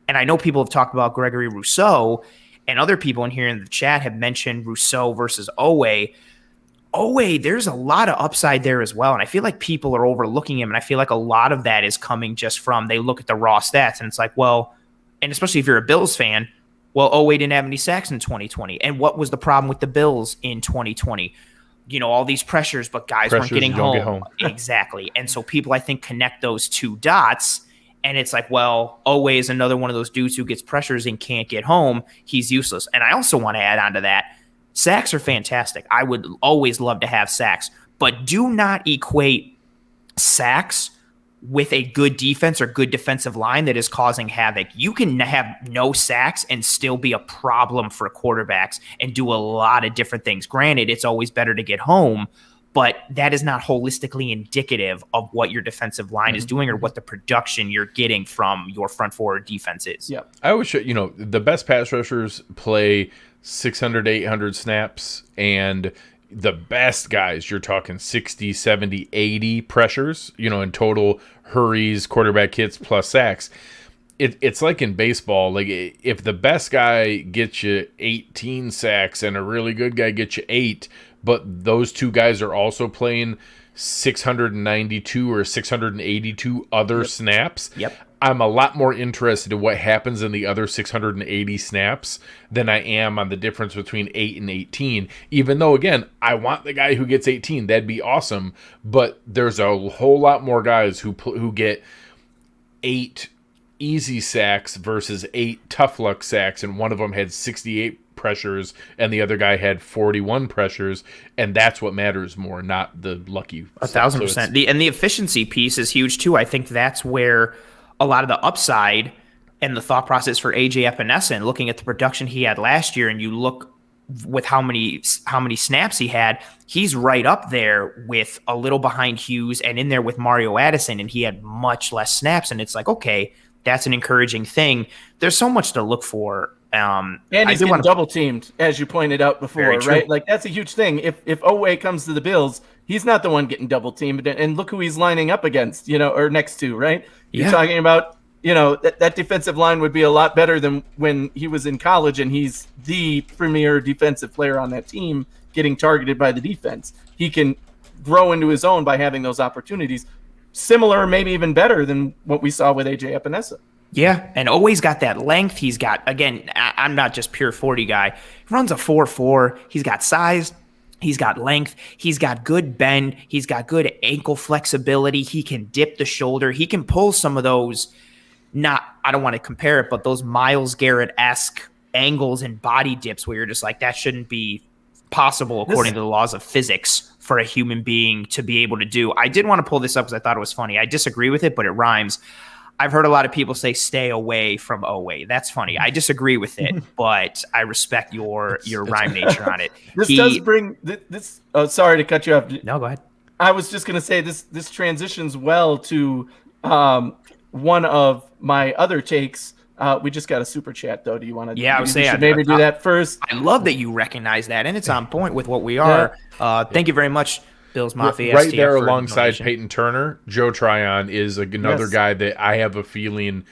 and I know people have talked about Gregory Rousseau, and other people in here in the chat have mentioned Rousseau versus Owe. Owe, there's a lot of upside there as well, and I feel like people are overlooking him, and I feel like a lot of that is coming just from they look at the raw stats, and it's like, well, and especially if you're a Bills fan, well, Owe didn't have any sacks in 2020. And what was the problem with the Bills in 2020? All these pressures, but guys weren't getting home. Exactly. And so people, I think, connect those two dots. And it's like, well, Owe is another one of those dudes who gets pressures and can't get home. He's useless. And I also want to add on to that, sacks are fantastic. I would always love to have sacks. But do not equate sacks with a good defense or good defensive line that is causing havoc. You can have no sacks and still be a problem for quarterbacks and do a lot of different things. Granted, it's always better to get home, but that is not holistically indicative of what your defensive line is doing or what the production you're getting from your front forward defense is. Yeah. I always show, the best pass rushers play 600, 800 snaps, and the best guys, you're talking 60, 70, 80 pressures, in total hurries, quarterback hits, plus sacks. it's like in baseball. Like if the best guy gets you 18 sacks and a really good guy gets you 8, but those two guys are also playing 692 or 682 other snaps. Yep. I'm a lot more interested in what happens in the other 680 snaps than I am on the difference between 8 and 18. Even though, again, I want the guy who gets 18. That'd be awesome. But there's a whole lot more guys who get 8 easy sacks versus 8 tough luck sacks, and one of them had 68 pressures and the other guy had 41 pressures, and that's what matters more, not the lucky 1,000%. And the efficiency piece is huge too. I think that's where a lot of the upside and the thought process for AJ Epinesa, looking at the production he had last year, and you look with how many snaps he had, he's right up there with a little behind Hughes and in there with Mario Addison, and he had much less snaps. And it's like, okay, that's an encouraging thing. There's so much to look for. And he's getting double teamed, as you pointed out before, right? Like that's a huge thing. If Oweh comes to the Bills, he's not the one getting double teamed. And look who he's lining up against, or next to, right? You're talking about, that defensive line would be a lot better than when he was in college, and he's the premier defensive player on that team getting targeted by the defense. He can grow into his own by having those opportunities. Similar, maybe even better than what we saw with AJ Epinesa. Yeah, and always got that length. He's got, again, I'm not just pure 40 guy. He runs a 4.4. He's got size. He's got length. He's got good bend. He's got good ankle flexibility. He can dip the shoulder. He can pull some of those, I don't want to compare it, but those Myles Garrett-esque angles and body dips where you're just like, that shouldn't be possible according to the laws of physics for a human being to be able to do. I did want to pull this up because I thought it was funny. I disagree with it, but it rhymes. I've heard a lot of people say stay away from Oweh. That's funny. I disagree with it, but I respect your rhyme nature on it. This does bring this. Oh, sorry to cut you off. No, go ahead. I was just going to say this transitions well to one of my other takes. We just got a super chat though. Do you want to? Yeah, I was saying maybe do that first. I love that you recognize that, and it's on point with what we are. Thank you very much, Bills Mafia. Right there alongside Peyton Turner, Joe Tryon is another guy that I have a feeling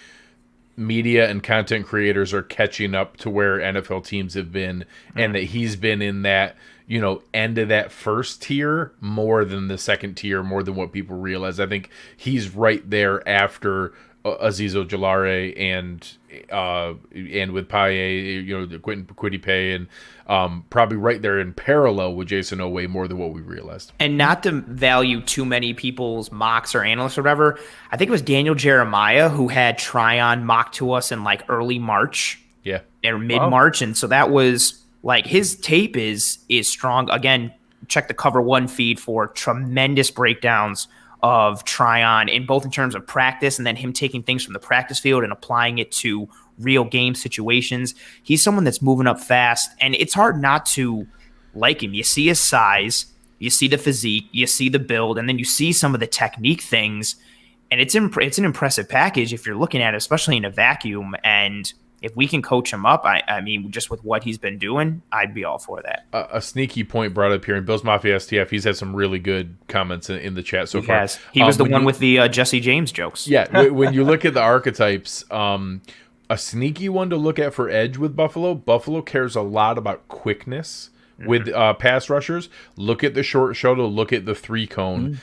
media and content creators are catching up to where NFL teams have been, and that he's been in that, end of that first tier more than the second tier, more than what people realize. I think he's right there after Azeez Ojulari and with Paye, the Quiddy Paye, and probably right there in parallel with Jason Oweh more than what we realized. And not to value too many people's mocks or analysts or whatever, I think it was Daniel Jeremiah who had Tryon mocked to us in like early March, or mid-March, and so that was like his tape is strong. Again, check the Cover One feed for tremendous breakdowns of Tryon in both in terms of practice and then him taking things from the practice field and applying it to real game situations. He's someone that's moving up fast, and it's hard not to like him. You see his size, you see the physique, you see the build, and then you see some of the technique things, and it's an impressive package if you're looking at it, especially in a vacuum. And if we can coach him up, I mean, just with what he's been doing, I'd be all for that. A sneaky point brought up here in Bills Mafia STF. He's had some really good comments in the chat so far. He was the one with the Jesse James jokes. Yeah, when you look at the archetypes, a sneaky one to look at for edge with Buffalo. Buffalo cares a lot about quickness with pass rushers. Look at the short shuttle. Look at the 3-cone.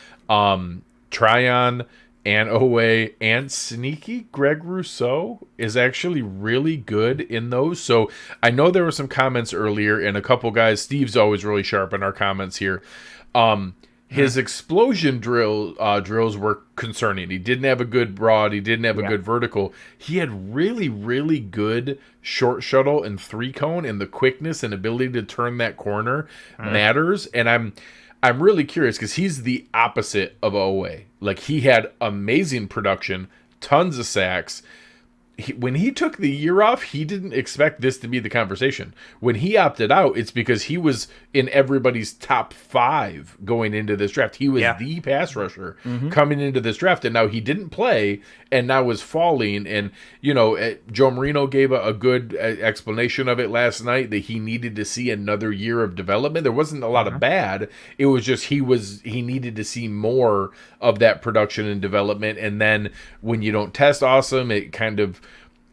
Tryon and Oweh and sneaky Greg Rousseau is actually really good in those. So I know there were some comments earlier, and a couple guys, Steve's always really sharp in our comments here. His explosion drills were concerning. He didn't have a good broad. He didn't have a good vertical. He had really, really good short shuttle and 3-cone, and the quickness and ability to turn that corner matters. And I'm really curious because he's the opposite of Oweh. Like, he had amazing production, tons of sacks. When he took the year off, he didn't expect this to be the conversation. When he opted out, it's because he was in everybody's top 5 going into this draft. He was the pass rusher coming into this draft, and now he didn't play, and now is falling. And, Joe Marino gave a good explanation of it last night, that he needed to see another year of development. There wasn't a lot of bad. It was just he needed to see more of that production and development. And then when you don't test awesome, it kind of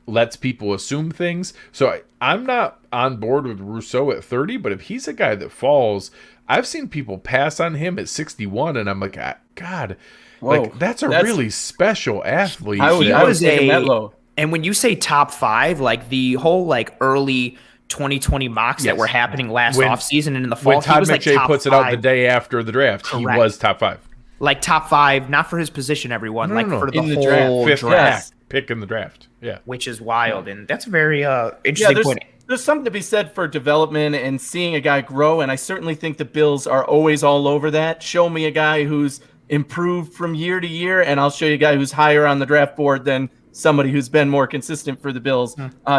lets people assume things. So I'm not on board with Rousseau at 30, but if he's a guy that falls, I've seen people pass on him at 61, and I'm like, God, like that's really special athlete. I was taking that low. And when you say top 5, like the whole like early 2020 mocks that were happening last offseason and in the fall, when Todd he was McShay like puts it out the day after the draft, he was top 5. Like top 5, not for his position, everyone, for the whole fifth draft. Pick in the draft. Yeah. Which is wild. And that's a very interesting point. There's something to be said for development and seeing a guy grow. And I certainly think the Bills are always all over that. Show me a guy who's improved from year to year, and I'll show you a guy who's higher on the draft board than somebody who's been more consistent for the Bills,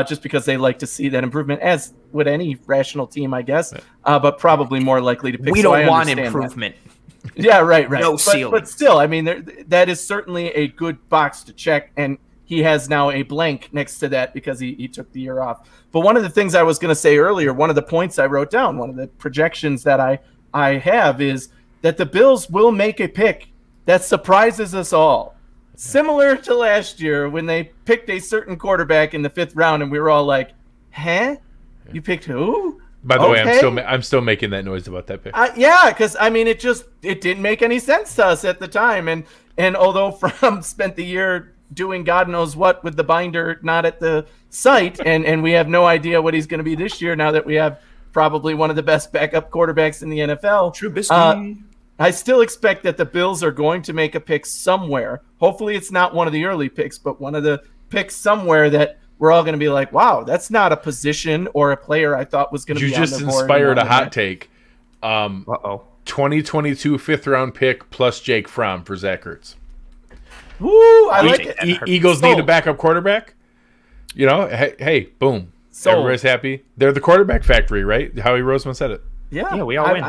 just because they like to see that improvement, as would any rational team, I guess, but probably more likely to pick. We don't want improvement. Yeah, right. No ceiling. But still, I mean, that is certainly a good box to check, and he has now a blank next to that because he took the year off. But one of the things I was going to say earlier, one of the points I wrote down, one of the projections that I have is that the Bills will make a pick that surprises us all. Similar to last year when they picked a certain quarterback in the 5th round and we were all like, huh? You picked who? By the way, I'm still making that noise about that pick. Yeah, because I mean, it didn't make any sense to us at the time. And although Fromm spent the year doing God knows what with the binder not at the site, and we have no idea what he's going to be this year now that we have probably one of the best backup quarterbacks in the NFL. Trubisky. I still expect that the Bills are going to make a pick somewhere. Hopefully it's not one of the early picks, but one of the picks somewhere that we're all going to be like, wow, that's not a position or a player I thought was going to be on the board. You just inspired a hot take. 2022 5th-round pick plus Jake Fromm for Zach Ertz. Woo, I like it. Eagles need a backup quarterback. You know, hey, boom. Everybody's happy. They're the quarterback factory, right? Howie Roseman said it. Yeah, we all win.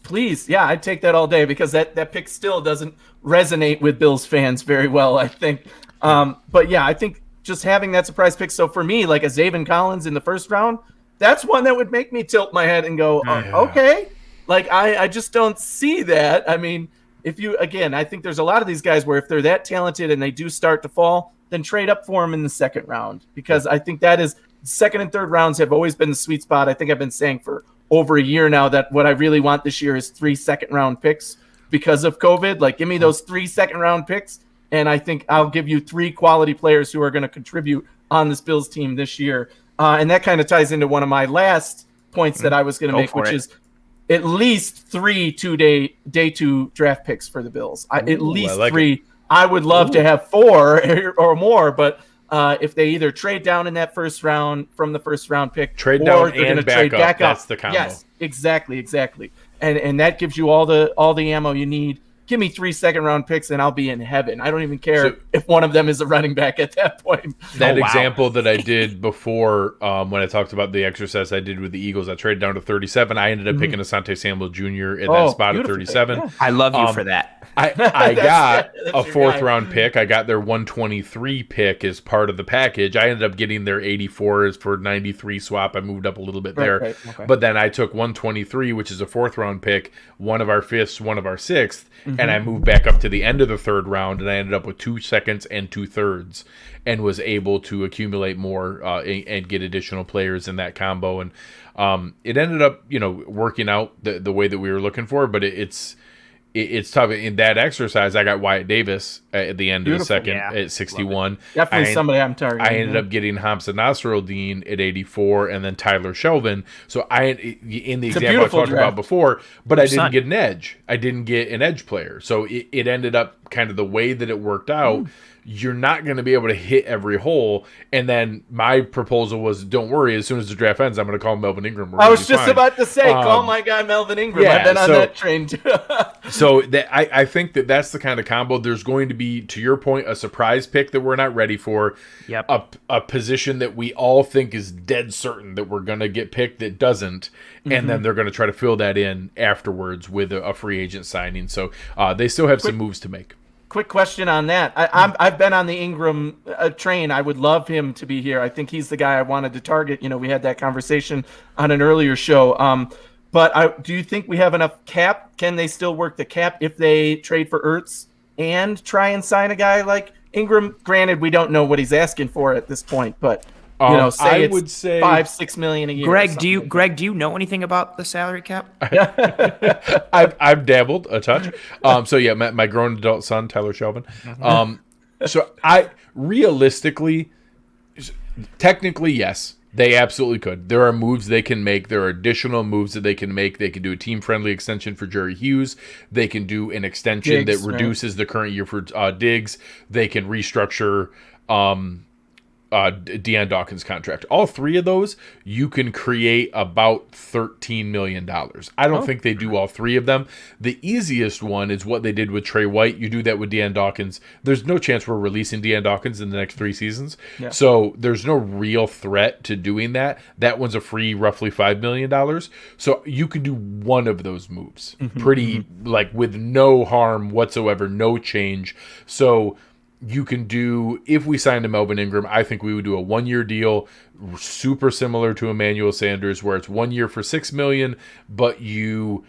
Please, I'd take that all day because that pick still doesn't resonate with Bills fans very well, I think. But yeah, I think just having that surprise pick. So for me, like a Zavin Collins in the 1st round, that's one that would make me tilt my head and go, okay. Like I just don't see that. I mean, I think there's a lot of these guys where if they're that talented and they do start to fall, then trade up for them in the 2nd round, because I think that is 2nd and 3rd rounds have always been the sweet spot. I think I've been saying for over a year now that what I really want this year is 3 2nd-round picks because of COVID. Like, give me those 3 2nd-round picks, and I think I'll give you 3 quality players who are going to contribute on this Bills team this year. And that kind of ties into one of my last points that I was going to make, which is at least 3 day 2 draft picks for the Bills. At least 3. I would love to have 4 or more, but if they either trade down in that 1st round from the 1st round pick, trade or down they're going to trade back up. That's the combo. Yes, exactly. And that gives you all the ammo you need. Give me 3 2nd-round picks and I'll be in heaven. I don't even care if one of them is a running back at that point. That example that I did before when I talked about the exercise I did with the Eagles, I traded down to 37. I ended up picking Asante Samuel Jr. at that spot at 37. Yeah. I love you for that. I got a 4th-round pick. I got their 123 pick as part of the package. I ended up getting their 84s for 93 swap. I moved up a little bit there. Right. Okay. But then I took 123, which is a 4th-round pick, one of our 5ths, one of our 6th, and I moved back up to the end of the 3rd round, and I ended up with 2 seconds and 2 thirds and was able to accumulate more and get additional players in that combo. And it ended up, working out the way that we were looking for, but it's tough. In that exercise, I got Wyatt Davis at the end of the 2nd at 61. Definitely somebody I'm targeting. I ended up getting Hamza Nasruddin at 84 and then Tyler Shelvin. So in the example I talked about before, but I didn't get an edge. I didn't get an edge player. So it ended up kind of the way that it worked out. You're not going to be able to hit every hole. And then my proposal was, don't worry, as soon as the draft ends, I'm going to call Melvin Ingram. I was just about to say, call my guy Melvin Ingram. I've been on that train too. So I think that's the kind of combo. There's going to be, to your point, a surprise pick that we're not ready for. Yep. A position that we all think is dead certain that we're going to get picked that doesn't. And then they're going to try to fill that in afterwards with a free agent signing. So they still have some moves to make. Quick question on that. I've been on the Ingram train. I would love him to be here. I think he's the guy I wanted to target. We had that conversation on an earlier show. But do you think we have enough cap? Can they still work the cap if they trade for Ertz and try and sign a guy like Ingram, granted, we don't know what he's asking for at this point, but I would say $5-6 million a year. Greg, do you know anything about the salary cap? I've dabbled a touch. So yeah, my grown adult son, Tyler Shelvin. So I realistically, technically, yes, they absolutely could. There are moves they can make. There are additional moves that they can make. They can do a team-friendly extension for Jerry Hughes. They can do an extension that reduces the current year for Diggs. They can restructure Deion Dawkins' contract. All three of those, you can create about $13 million. I don't think they do all three of them. The easiest one is what they did with Trey White. You do that with Deion Dawkins. There's no chance we're releasing Deion Dawkins in the next 3 seasons. Yeah. So there's no real threat to doing that. That one's a free roughly $5 million. So you can do one of those moves like with no harm whatsoever, no change. So you can do, if we signed to Melvin Ingram, I think we would do a 1-year deal, super similar to Emmanuel Sanders, where it's 1 year for $6 million, but you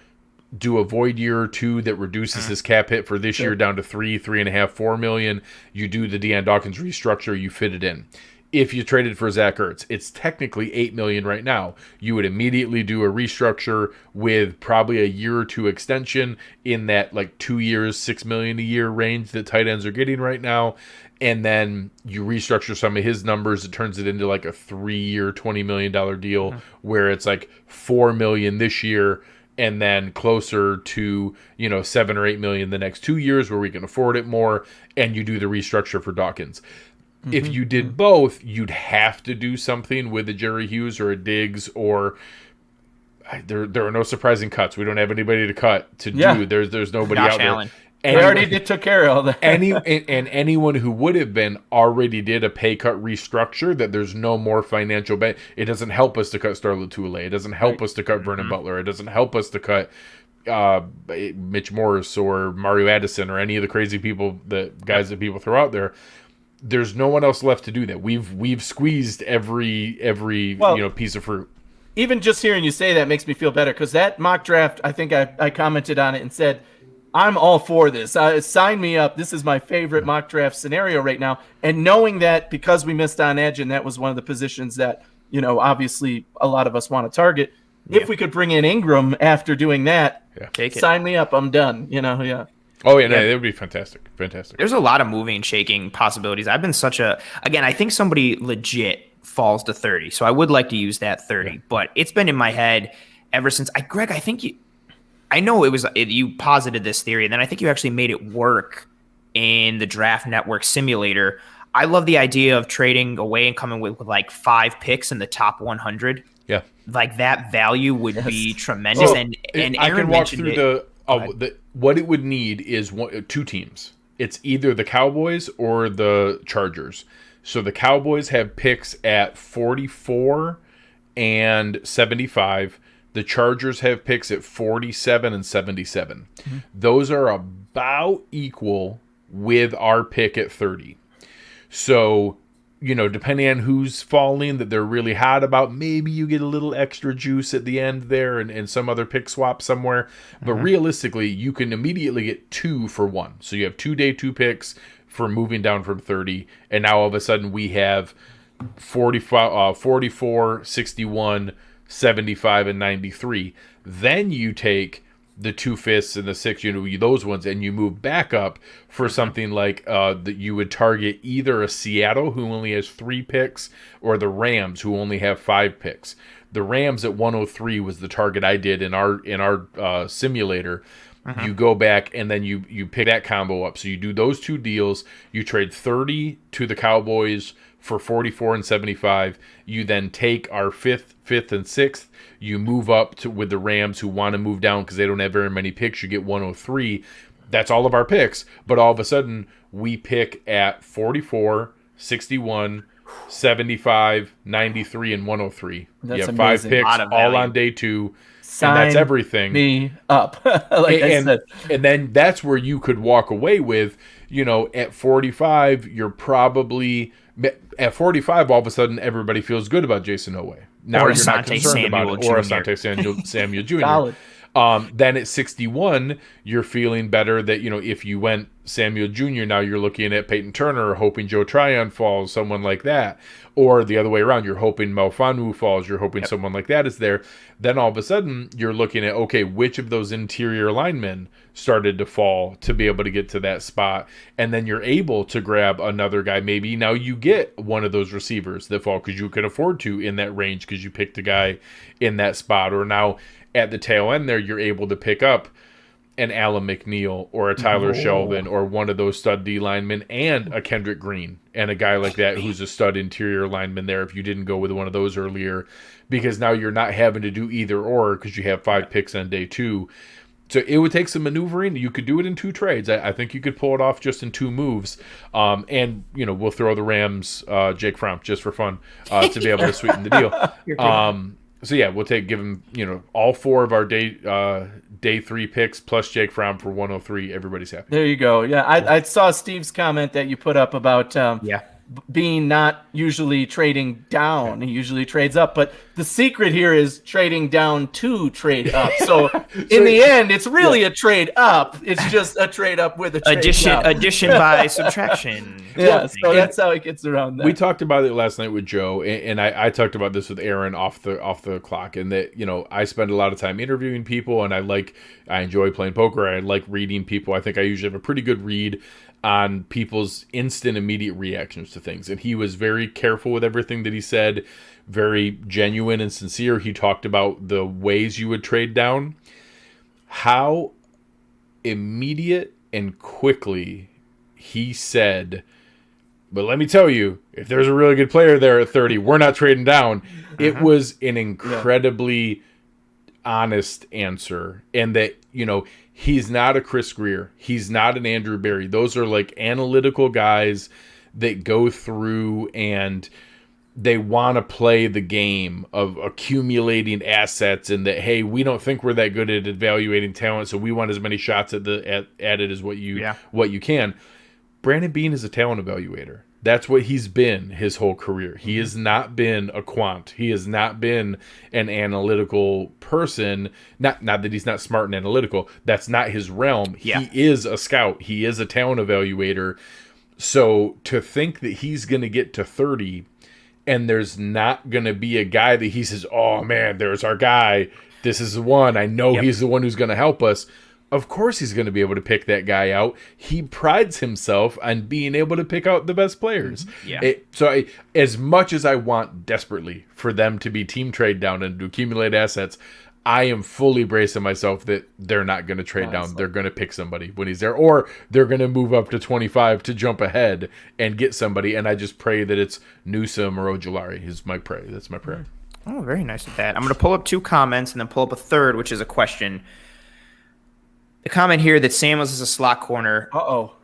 do a void year or 2 that reduces his cap hit for this year down to $3.5, $4 million. You do the Deion Dawkins restructure, you fit it in. If you traded for Zach Ertz, it's technically $8 million right now. You would immediately do a restructure with probably a year or 2 extension in that like 2 years, $6 million a year range that tight ends are getting right now. And then you restructure some of his numbers. It turns it into like a 3-year, $20 million deal where it's like $4 million this year and then closer to, $7 or $8 million the next 2 years where we can afford it more. And you do the restructure for Dawkins. If you did both, you'd have to do something with a Jerry Hughes or a Diggs, or there are no surprising cuts. We don't have anybody to cut to do. There's nobody Josh out Allen. there. They already took care of all that. Anyone who would have been already did a pay cut restructure that there's no more financial benefit. It doesn't help us to cut Star Lotulelei. It doesn't help us to cut Vernon Butler. It doesn't help us to cut Mitch Morris or Mario Addison or any of the crazy guys that people throw out there. There's no one else left to do that. We've squeezed every piece of fruit. Even just hearing you say that makes me feel better, because that mock draft, I think I commented on it and said, I'm all for this. Sign me up. This is my favorite mock draft scenario right now. And knowing that because we missed on edge, and that was one of the positions that, obviously a lot of us want to target. Yeah. If we could bring in Ingram after doing that, sign me up. I'm done. Oh, yeah, no, that would be fantastic. Fantastic. There's a lot of moving and shaking possibilities. I've been I think somebody legit falls to 30, so I would like to use that 30, but it's been in my head ever since. Greg, I think I know you posited this theory, and then I think you actually made it work in the Draft Network simulator. I love the idea of trading away and coming with like 5 picks in the top 100. Yeah. Like that value would be tremendous. And Aaron I can walk through what it would need is 2 teams. It's either the Cowboys or the Chargers. So the Cowboys have picks at 44 and 75. The Chargers have picks at 47 and 77. Mm-hmm. Those are about equal with our pick at 30. So, depending on who's falling that they're really hot about, maybe you get a little extra juice at the end there and some other pick swap somewhere. But realistically, you can immediately get 2 for 1. So you have 2 day 2 picks for moving down from 30. And now all of a sudden we have 44, 61, 75, and 93. Then you take the 2 5ths and the 6, those ones, and you move back up for something like that you would target either a Seattle who only has 3 picks or the Rams who only have 5 picks. The Rams at 103 was the target I did in our simulator. You go back and then you pick that combo up. So you do those 2 deals. You trade 30 to the Cowboys for 44 and 75. You then take our 5th and 6th. You move up with the Rams who want to move down because they don't have very many picks. You get 103. That's all of our picks. But all of a sudden, we pick at 44, 61, 75, 93, and 103. That's you have amazing. 5 picks all on day 2. Sign and that's everything. Me up. I said. And then that's where you could walk away with, at 45, you're probably... At 45, all of a sudden, everybody feels good about Jason Oweh. Now or you're Asante not concerned Samuel about it. Or Jr. Asante Samuel Jr. Solid. Then at 61, you're feeling better that, if you went Samuel Jr., now you're looking at Peyton Turner, hoping Joe Tryon falls, someone like that. Or the other way around, you're hoping Mefonu falls, you're hoping someone like that is there. Then all of a sudden, you're looking at, okay, which of those interior linemen started to fall to be able to get to that spot? And then you're able to grab another guy. Maybe now you get one of those receivers that fall because you can afford to in that range because you picked a guy in that spot. Or now at the tail end there, you're able to pick up an Elam McNeil or a Tyler Shelvin or one of those stud D linemen and a Kendrick Green and a guy like that who's a stud interior lineman there if you didn't go with one of those earlier, because now you're not having to do either or because you have 5 picks on day 2. So it would take some maneuvering. You could do it in 2 trades. I think you could pull it off just in 2 moves. And, we'll throw the Rams Jake Fromm just for fun to be able to sweeten the deal. So yeah, we'll give him, all 4 of our day 3 picks plus Jake Fromm for 103. Everybody's happy. There you go. Yeah, I saw Steve's comment that you put up about being not usually trading down. He usually trades up, but the secret here is trading down to trade up. So in the end, it's really a trade up. It's just a trade up with a trade addition by subtraction. Yeah, so that's how it gets around that. We talked about it last night with Joe, and I talked about this with Aaron off the clock, and that I spend a lot of time interviewing people, and I enjoy playing poker. I like reading people. I think I usually have a pretty good read on people's instant, immediate reactions to things. And he was very careful with everything that he said, very genuine and sincere. He talked about the ways you would trade down, how immediate and quickly he said, but let me tell you, if there's a really good player there at 30, we're not trading down. It was an incredibly honest answer. And that, he's not a Chris Greer. He's not an Andrew Berry. Those are like analytical guys that go through and they want to play the game of accumulating assets, and that, hey, we don't think we're that good at evaluating talent, so we want as many shots at it as what you can. Brandon Beane is a talent evaluator. That's what he's been his whole career. He has not been a quant. He has not been an analytical person. Not that he's not smart and analytical. That's not his realm. Yeah. He is a scout. He is a talent evaluator. So to think that he's going to get to 30 and there's not going to be a guy that he says, oh, man, there's our guy. This is the one. I know he's the one who's going to help us. Of course he's going to be able to pick that guy out. He prides himself on being able to pick out the best players. Yeah. As much as I want desperately for them to be team trade down and to accumulate assets, I am fully bracing myself that they're not going to trade down. They're going to pick somebody when he's there, or they're going to move up to 25 to jump ahead and get somebody. And I just pray that it's Newsome or Ojulari is my prayer. That's my prayer. Oh, very nice with that. I'm going to pull up 2 comments and then pull up a third, which is a question. The comment here that Samuels is a slot corner.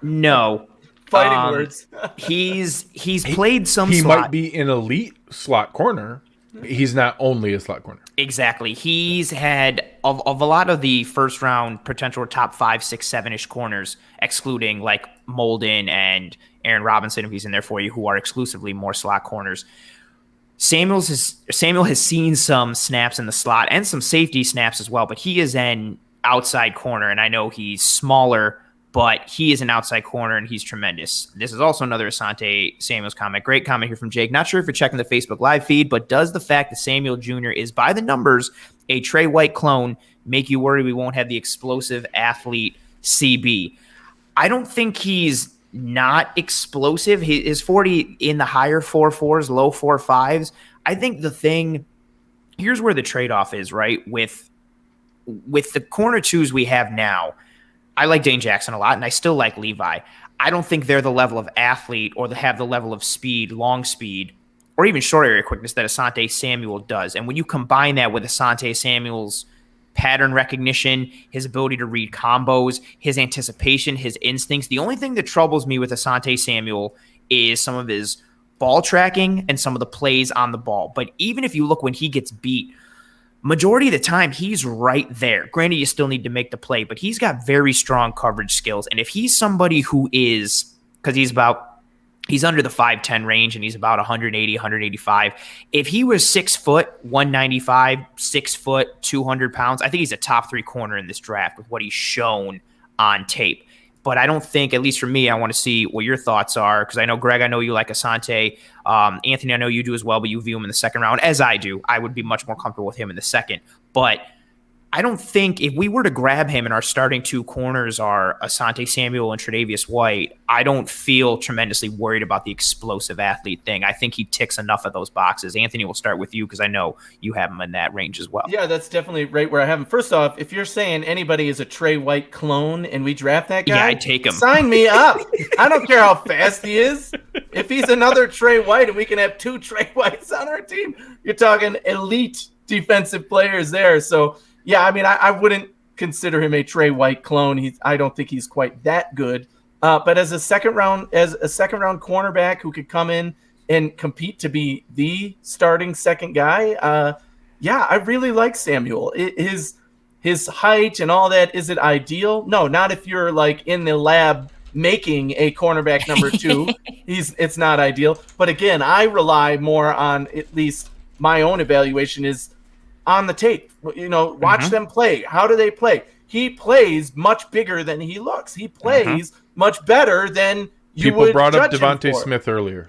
No. Fighting words. He's played some He slot. might be an elite slot corner. He's not only a slot corner. Exactly. He's had, of a lot of the first round potential top 5, 6, 7-ish corners, excluding like Molden and Aaron Robinson, if he's in there for you, who are exclusively more slot corners. Samuel has seen some snaps in the slot and some safety snaps as well, but he is an outside corner, and I know he's smaller, but he is an outside corner, and he's tremendous. This is also another Asante Samuels comment. Great comment here from Jake. Not sure if you're checking the Facebook live feed, but does the fact that Samuel Jr. is, by the numbers, a Trey White clone make you worry we won't have the explosive athlete CB? I don't think he's not explosive. His 40 in the higher 4.4s, low 4.5s. I think here's where the trade-off is, right? With the corner 2s we have now, I like Dane Jackson a lot, and I still like Levi. I don't think they're the level of athlete or have the level of speed, long speed, or even short area quickness that Asante Samuel does. And when you combine that with Asante Samuel's pattern recognition, his ability to read combos, his anticipation, his instincts, the only thing that troubles me with Asante Samuel is some of his ball tracking and some of the plays on the ball. But even if you look when he gets beat, majority of the time, he's right there. Granted, you still need to make the play, but he's got very strong coverage skills. And if he's somebody who is, because he's about He's under the 5'10" range, and he's about 180, 185. If he was 6 foot, 195, 6 foot, 200 pounds, I think he's a top 3 corner in this draft with what he's shown on tape. But I don't think, at least for me, I want to see what your thoughts are, because I know, Greg, I know you like Asante. Anthony, I know you do as well, but you view him in the second round, as I do. I would be much more comfortable with him in the second. But I don't think if we were to grab him and our starting 2 corners are Asante Samuel and Tre'Davious White, I don't feel tremendously worried about the explosive athlete thing. I think he ticks enough of those boxes. Anthony, we'll start with you because I know you have him in that range as well. Yeah, that's definitely right where I have him. First off, if you're saying anybody is a Trey White clone and we draft that guy, yeah, I'd take him. Sign me up. I don't care how fast he is. If he's another Trey White and we can have 2 Trey Whites on our team, you're talking elite defensive players there. So, yeah, I mean, I wouldn't consider him a Trey White clone. I don't think he's quite that good. But as a second round cornerback who could come in and compete to be the starting second guy, yeah, I really like Samuel. His height and all that, is it ideal? No, not if you're like in the lab making a cornerback number 2. It's not ideal. But again, I rely more on, at least my own evaluation is on the tape. Watch them play. How do they play? He plays much bigger than he looks. He plays much better than you would. People brought up judge Devonta Smith earlier.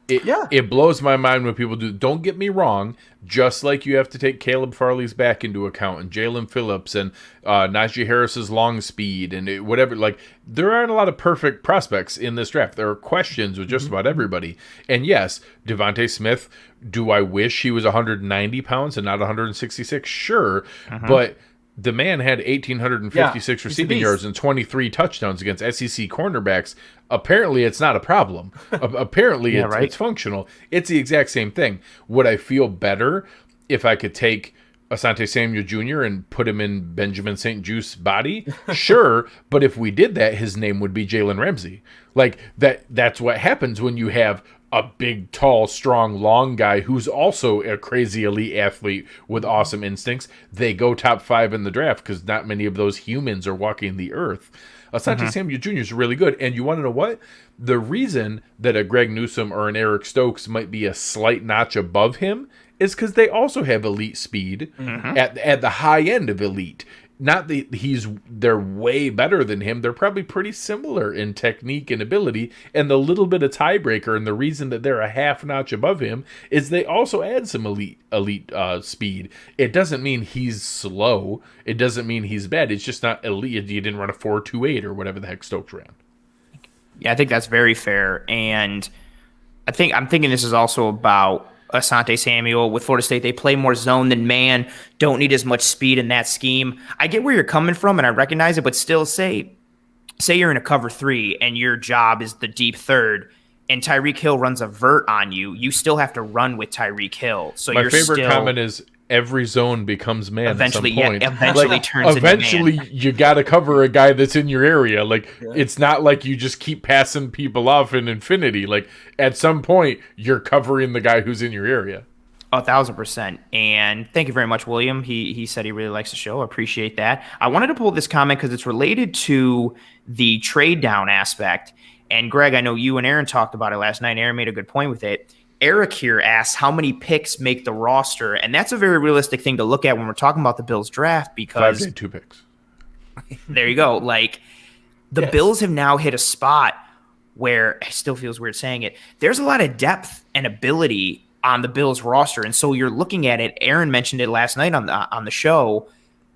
It blows my mind when people do. Don't get me wrong. Just like you have to take Caleb Farley's back into account, and Jalen Phillips, and Najee Harris's long speed, and whatever. Like, there aren't a lot of perfect prospects in this draft. There are questions with just about everybody. And yes, Devonta Smith. Do I wish he was 190 pounds and not 166? Sure, but the man had 1,856 receiving yards and 23 touchdowns against SEC cornerbacks. Apparently, it's not a problem. Apparently, it's functional. It's the exact same thing. Would I feel better if I could take Asante Samuel Jr. and put him in Benjamin St. Juice's body? Sure, but if we did that, his name would be Jalen Ramsey. Like, that's what happens when you have a big, tall, strong, long guy who's also a crazy elite athlete with awesome instincts. They go top 5 in the draft because not many of those humans are walking the earth. Asante Samuel Jr. is really good. And you want to know what? The reason that a Greg Newsome or an Eric Stokes might be a slight notch above him is because they also have elite speed at the high end of elite. Not that they're way better than him. They're probably pretty similar in technique and ability. And the little bit of tiebreaker and the reason that they're a half notch above him is they also add some elite speed. It doesn't mean he's slow. It doesn't mean he's bad. It's just not elite. You didn't run a 4.28 or whatever the heck Stokes ran. Yeah, I think that's very fair. And I'm thinking this is also about Asante Samuel. With Florida State, they play more zone than man, don't need as much speed in that scheme. I get where you're coming from, and I recognize it, but still, say you're in a cover 3 and your job is the deep third, and Tyreek Hill runs a vert on you, you still have to run with Tyreek Hill. So my favorite comment is every zone becomes man eventually, at some point. Yeah, eventually turns eventually into man. You got to cover a guy that's in your area. It's not like you just keep passing people off in infinity. Like, at some point, you're covering the guy who's in your area. 1,000%. And thank you very much, William. He said he really likes the show. I appreciate that. I wanted to pull this comment because it's related to the trade down aspect. And Greg, I know you and Aaron talked about it last night. Aaron made a good point with it. Eric here asks how many picks make the roster, and that's a very realistic thing to look at when we're talking about the Bills draft, because 2 picks. There you go. Like, the Bills have now hit a spot where it still feels weird saying it. There's a lot of depth and ability on the Bills roster, and so you're looking at it. Aaron mentioned it last night on the show.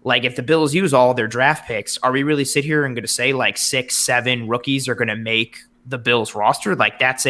Like, if the Bills use all their draft picks, are we really sit here and going to say like 6, 7 rookies are going to make the Bills roster? Like, that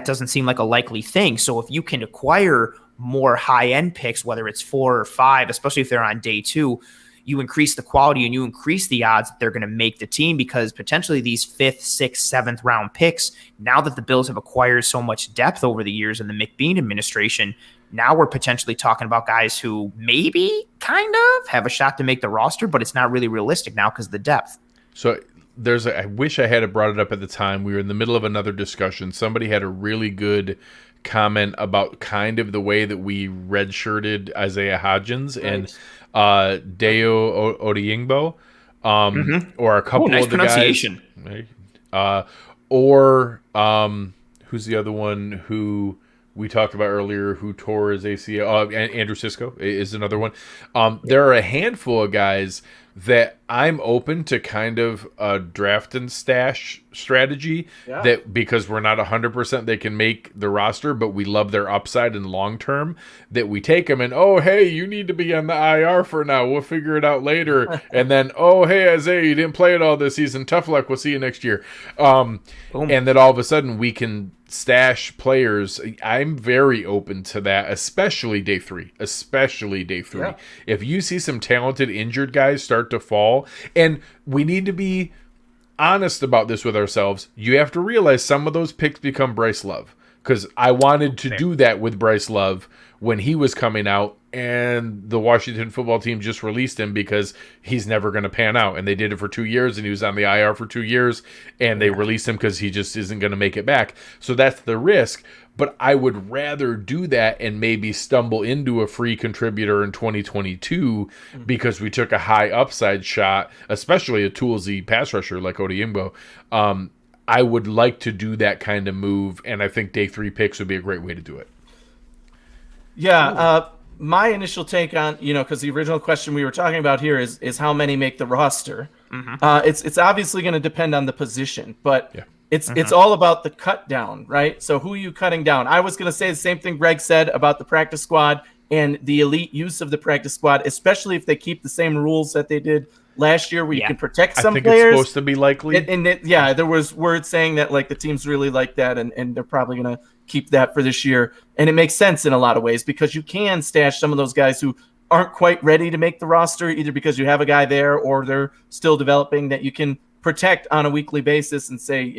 doesn't seem like a likely thing. So if you can acquire more high-end picks, whether it's 4 or 5, especially if they're on day 2, you increase the quality and you increase the odds that they're going to make the team, because potentially these 5th, 6th, 7th round picks, now that the Bills have acquired so much depth over the years in the McBean administration, now we're potentially talking about guys who maybe kind of have a shot to make the roster, but it's not really realistic now because of the depth. So I wish I had brought it up at the time. We were in the middle of another discussion. Somebody had a really good comment about kind of the way that we redshirted Isaiah Hodgins and Deo Odeyingbo, or a couple nice of the pronunciation. guys. Or who's the other one who we talked about earlier who tore his ACL? Andrew Sisko is another one. There are a handful of guys that I'm open to kind of a draft and stash strategy that because we're not 100% they can make the roster, but we love their upside and long term, that we take them and, oh, hey, you need to be on the IR for now. We'll figure it out later. And then, oh, hey, Isaiah, you didn't play it all this season. Tough luck. We'll see you next year. And then all of a sudden we can stash players. I'm very open to that, especially day three. Yeah. If you see some talented injured guys start to fall, and we need to be honest about this with ourselves, you have to realize some of those picks become Bryce Love, because I wanted to do that with Bryce Love when he was coming out, and the Washington football team just released him because he's never going to pan out. And they did it for 2 years, and he was on the IR for 2 years, and they released him because he just isn't going to make it back. So that's the risk. But I would rather do that and maybe stumble into a free contributor in 2022 because we took a high upside shot, especially a toolsy pass rusher like Odeyingbo. I would like to do that kind of move, and I think day three picks would be a great way to do it. Yeah, my initial take on, because the original question we were talking about here is how many make the roster. It's obviously going to depend on the position, but it's all about the cut down, right? So who are you cutting down? I was going to say the same thing Greg said about the practice squad and the elite use of the practice squad, especially if they keep the same rules that they did last year where you can protect some players. It's supposed to be likely. There was words saying that like the teams really like that, and they're probably going to keep that for this year. And it makes sense in a lot of ways because you can stash some of those guys who aren't quite ready to make the roster, either because you have a guy there or they're still developing, that you can protect on a weekly basis and say,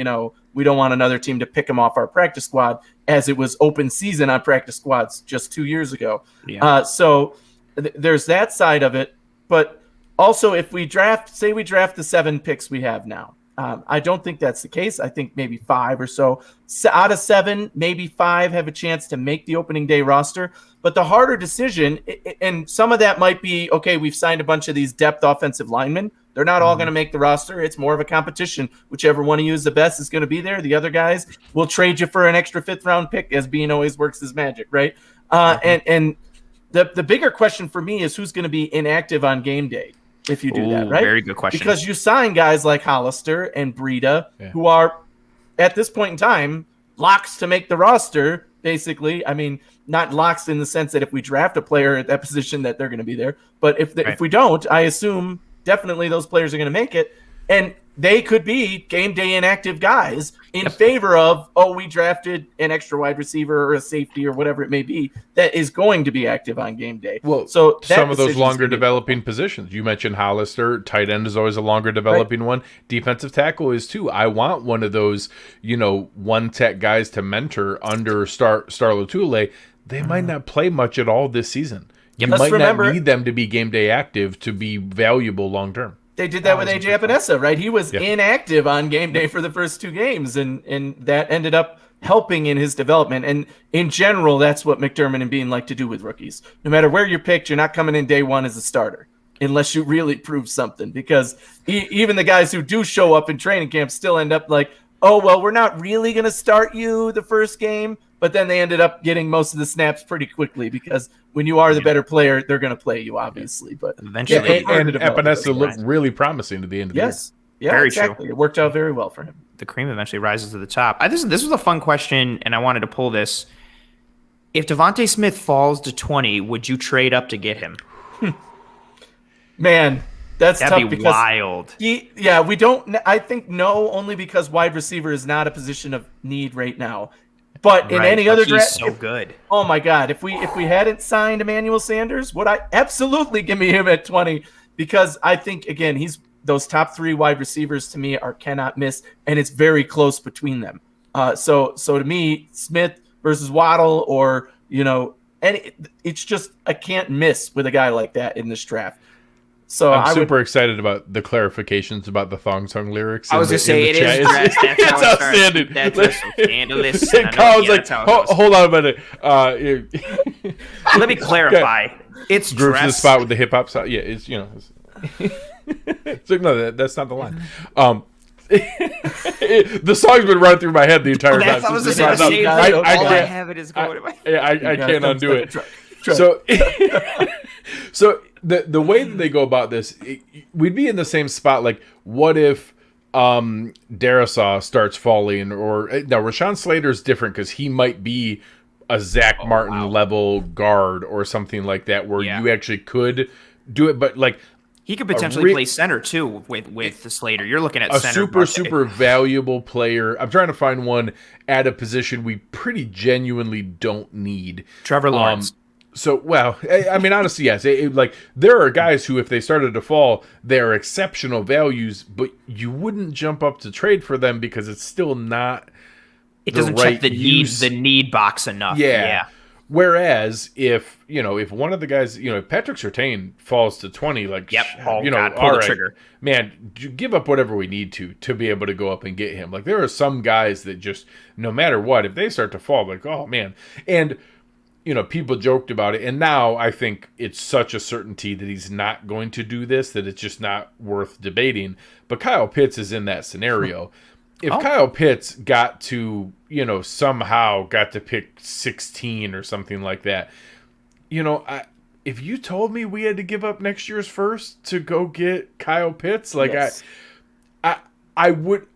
we don't want another team to pick them off our practice squad, as it was open season on practice squads just 2 years ago. So there's that side of it. But also, if we draft the 7 picks we have now, I don't think that's the case. I think maybe 5 or so out of 7, maybe 5 have a chance to make the opening day roster. But the harder decision, and some of that might be, okay, we've signed a bunch of these depth offensive linemen. They're not all going to make the roster. It's more of a competition. Whichever one of you is the best is going to be there. The other guys will trade you for an extra 5th-round pick, as Bean always works his magic, right? And the bigger question for me is who's going to be inactive on game day if you do that, right? Very good question. Because you sign guys like Hollister and Breida, who are, at this point in time, locks to make the roster, basically. I mean, not locks in the sense that if we draft a player at that position that they're going to be there. But if we don't, I assume definitely those players are going to make it. And they could be game day inactive guys in favor of, we drafted an extra wide receiver or a safety or whatever it may be that is going to be active on game day. Well, so some of those longer developing positions. You mentioned Hollister. Tight end is always a longer developing one. Defensive tackle is too. I want one of those, one tech guys to mentor under Star Lotulelei. They might not play much at all this season. You might not need them to be game day active to be valuable long term. They did that with AJ Epinesa, right? He was inactive on game day for the first 2 games, and that ended up helping in his development. And in general, that's what McDermott and Bean like to do with rookies. No matter where you're picked, you're not coming in day one as a starter unless you really prove something, because even the guys who do show up in training camp still end up like, we're not really going to start you the first game, but then they ended up getting most of the snaps pretty quickly because when you are the better player, they're going to play you, obviously. But eventually, and Epinesa looked really promising at the end of the year. Yeah, very exactly. True. It worked out very well for him. The cream eventually rises to the top. This was a fun question, and I wanted to pull this. If Devonta Smith falls to 20, would you trade up to get him? Man, that'd tough be wild. We don't. I think no, only because wide receiver is not a position of need right now. But in any other draft, so good. Oh my God! If we hadn't signed Emmanuel Sanders, would I absolutely give me him at 20? Because I think again, he's those top 3 wide receivers to me are cannot miss, and it's very close between them. So to me, Smith versus Waddle, or it's just a can't miss with a guy like that in this draft. So I'm super excited about the clarifications about the Thong Song lyrics. I was going to say, it's outstanding. That's so scandalous. Colin's like, hold on a minute. Let me clarify. It's Groups dress. the spot with the hip hop side. Yeah, it's, it's like, no, that's not the line. The song's been running through my head the entire time. I was just going to say, all I have it is going to my head. I can't undo it. So, so the way that they go about this, we'd be in the same spot. Like, what if Darisaw starts falling, or now Rashawn Slater's different because he might be a Zach Martin level guard or something like that, where you actually could do it, but like he could potentially play center too with the Slater. You're looking at a center, super valuable player. I'm trying to find one at a position we pretty genuinely don't need. Trevor Lawrence. So, well, I mean, honestly, yes. Like, there are guys who, if they started to fall, they are exceptional values, but you wouldn't jump up to trade for them because it's still not. It doesn't check the need box enough. Yeah. Whereas if one of the guys, if Patrick Surtain falls to 20, like, pull the trigger. Man, give up whatever we need to be able to go up and get him. Like, there are some guys that just, no matter what, if they start to fall, like, oh man. And people joked about it, and now I think it's such a certainty that he's not going to do this that it's just not worth debating. But Kyle Pitts is in that scenario. If Kyle Pitts got to, somehow got to pick 16 or something like that, if you told me we had to give up next year's first to go get Kyle Pitts, like yes. I would.